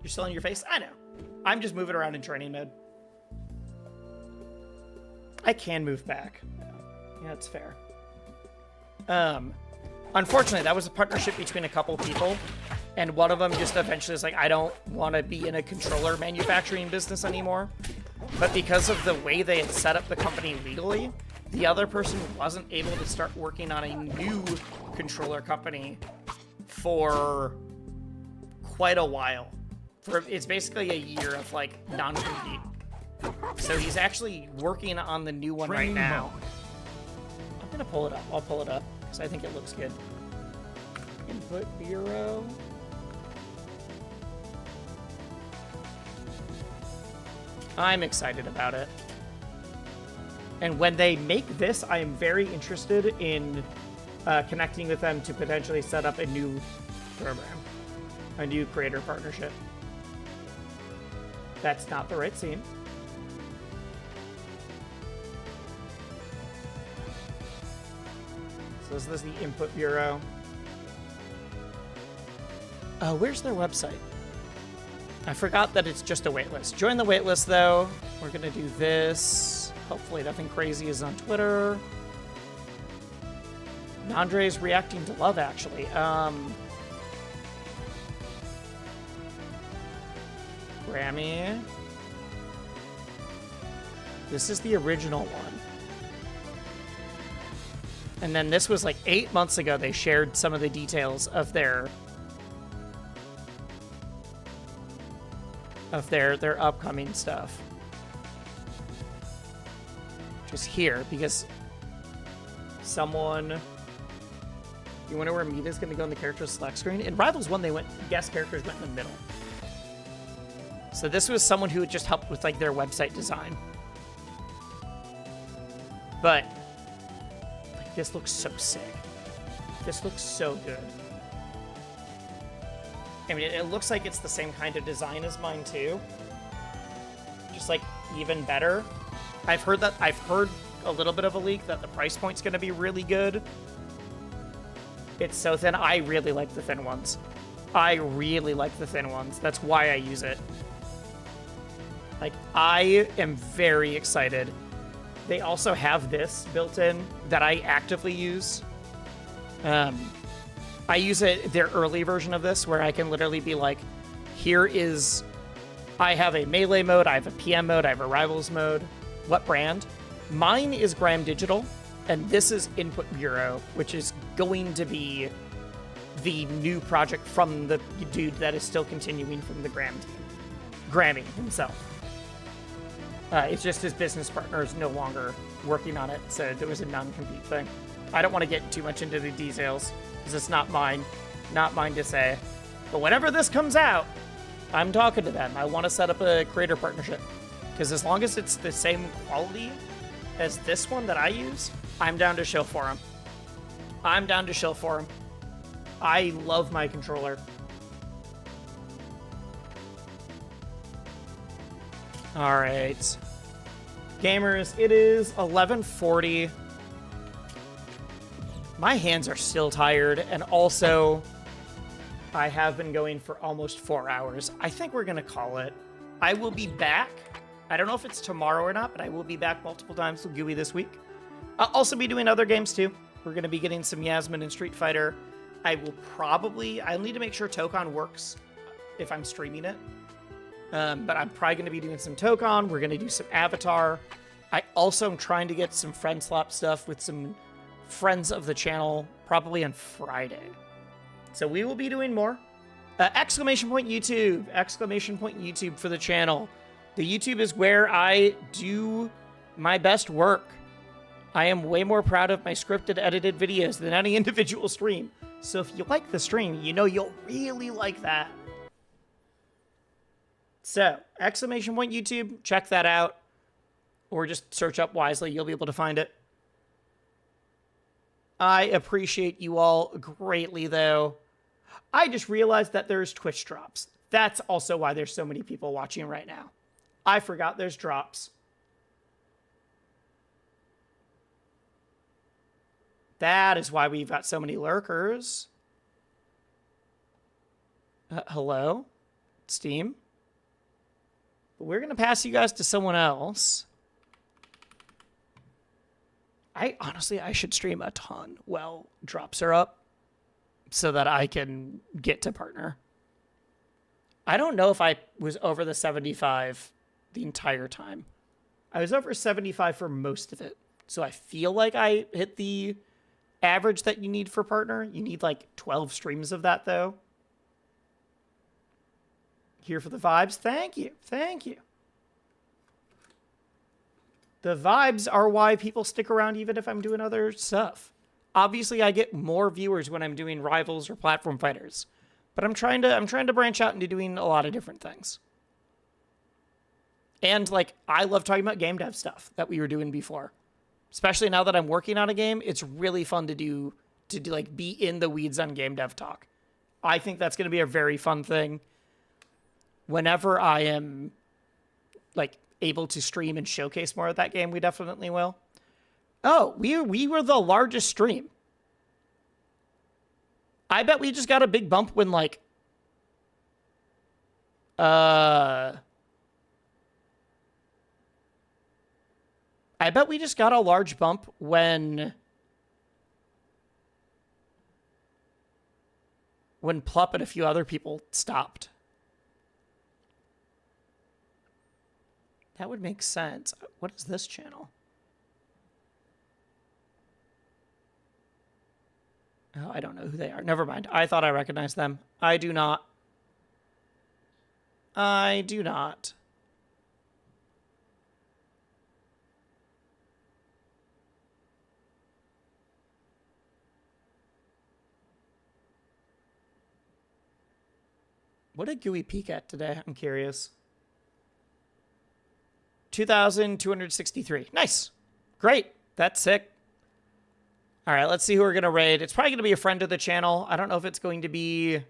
You're still in your face? I know. I'm just moving around in training mode. I can move back. Yeah, it's fair. Unfortunately, that was a partnership between a couple people, and one of them just eventually was like, I don't want to be in a controller manufacturing business anymore. But because of the way they had set up the company legally, the other person wasn't able to start working on a new controller company for quite a while. It's basically a year of, like, non-compete. So he's actually working on the new one right now. I'm gonna pull it up. I'll pull it up because I think it looks good. Input Bureau. I'm excited about it. And when they make this, I am very interested in connecting with them to potentially set up a new program, a new creator partnership. That's not the right scene. So this is the Input Bureau. Where's their website? I forgot that it's just a waitlist. Join the waitlist, though. We're gonna do this. Hopefully nothing crazy is on Twitter. Nandre's reacting to love, actually. Grammy. This is the original one. And then this was like 8 months ago. They shared some of the details of their upcoming stuff. Just here, because someone... You wonder where Mita's going to go in the character select screen? In Rivals 1, they went... guest characters went in the middle. So this was someone who had just helped with, like, their website design. But... like, this looks so sick. This looks so good. I mean, it looks like it's the same kind of design as mine, too. Just, like, even better. I've heard a little bit of a leak that the price point's going to be really good. It's so thin. I really like the thin ones. I really like the thin ones. That's why I use it. Like, I am very excited. They also have this built in that I actively use. I use their early version of this where I can literally be like, here is, I have a melee mode, I have a PM mode, I have a rivals mode. What brand? Mine is Graham Digital, and this is Input Bureau, which is going to be the new project from the dude that is still continuing from the Graham team. Grammy himself. It's just his business partner is no longer working on it, so there was a non-compete thing. I don't want to get too much into the details, because it's not mine to say. But whenever this comes out, I'm talking to them. I want to set up a creator partnership. Because as long as it's the same quality as this one that I use, I'm down to shill for them. I'm down to shill for them. I love my controller. All right. Gamers, it is 11:40. My hands are still tired, and also I have been going for almost 4 hours. I think we're going to call it. I will be back. I don't know if it's tomorrow or not, but I will be back multiple times with GUI this week. I'll also be doing other games too. We're going to be getting some Yasmin and Street Fighter. I'll need to make sure Tokon works if I'm streaming it. But I'm probably going to be doing some Tokon. We're going to do some Avatar. I also am trying to get some friend slap stuff with some friends of the channel, probably on Friday. So we will be doing more. Exclamation point YouTube. Exclamation point YouTube for the channel. The YouTube is where I do my best work. I am way more proud of my scripted, edited videos than any individual stream. So if you like the stream, you know you'll really like that. So, exclamation point YouTube, check that out. Or just search up Wisely, you'll be able to find it. I appreciate you all greatly, though. I just realized that there's Twitch drops. That's also why there's so many people watching right now. I forgot there's drops. That is why we've got so many lurkers. Hello? Steam? We're going to pass you guys to someone else. Honestly, I should stream a ton while drops are up so that I can get to partner. I don't know if I was over the 75 the entire time. I was over 75 for most of it. So I feel like I hit the average that you need for partner. You need like 12 streams of that, though. Here for the vibes. Thank you. Thank you. The vibes are why people stick around even if I'm doing other stuff. Obviously, I get more viewers when I'm doing Rivals or Platform Fighters. But I'm trying to branch out into doing a lot of different things. And, like, I love talking about game dev stuff that we were doing before. Especially now that I'm working on a game, it's really fun to do like, be in the weeds on game dev talk. I think that's going to be a very fun thing. Whenever I am, like, able to stream and showcase more of that game, we definitely will. Oh, we were the largest stream. I bet we just got a big bump when, like, I bet we just got a large bump when when Plup and a few other people stopped. That would make sense. What is this channel? Oh, I don't know who they are. Never mind. I thought I recognized them. I do not. I do not. What did GUI peak at today? I'm curious. 2,263. Nice. Great. That's sick. All right, let's see who we're going to raid. It's probably going to be a friend of the channel. I don't know if it's going to be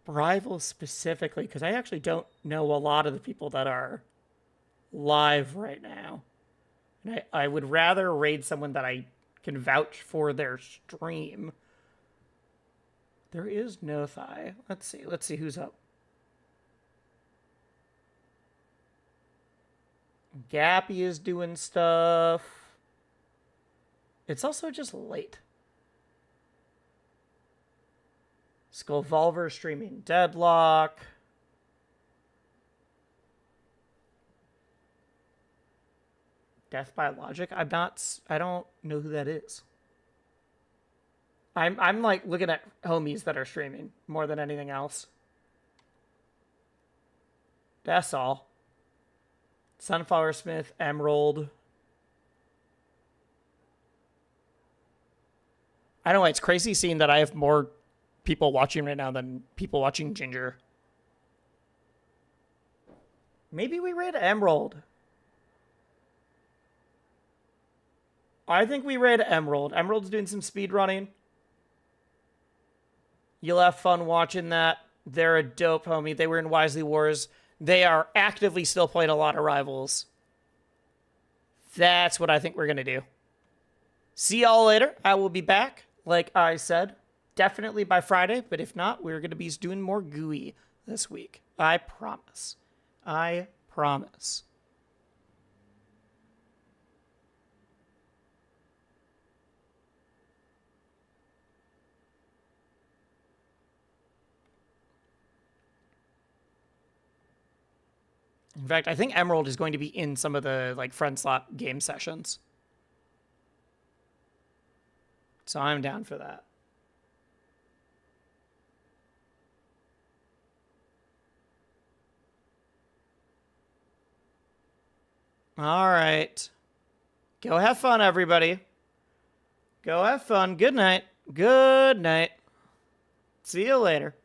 rivals specifically, because I actually don't know a lot of the people that are live right now. And I would rather raid someone that I can vouch for their stream. There is no thigh. Let's see. Let's see who's up. Gappy is doing stuff. It's also just late. Skullvolver streaming Deadlock. Death by Logic. I don't know who that is. I'm like looking at homies that are streaming more than anything else. That's all. Sunflower Smith, Emerald. I don't know, it's crazy seeing that I have more people watching right now than people watching Ginger. Maybe we raid Emerald. I think we raid Emerald. Emerald's doing some speed running. You'll have fun watching that. They're a dope homie. They were in Wisely Wars. They are actively still playing a lot of Rivals. That's what I think we're going to do. See y'all later. I will be back, like I said, definitely by Friday. But if not, we're going to be doing more GUI this week. I promise. I promise. In fact, I think Emerald is going to be in some of the like friend slot game sessions. So I'm down for that. All right. Go have fun, everybody. Go have fun. Good night. Good night. See you later.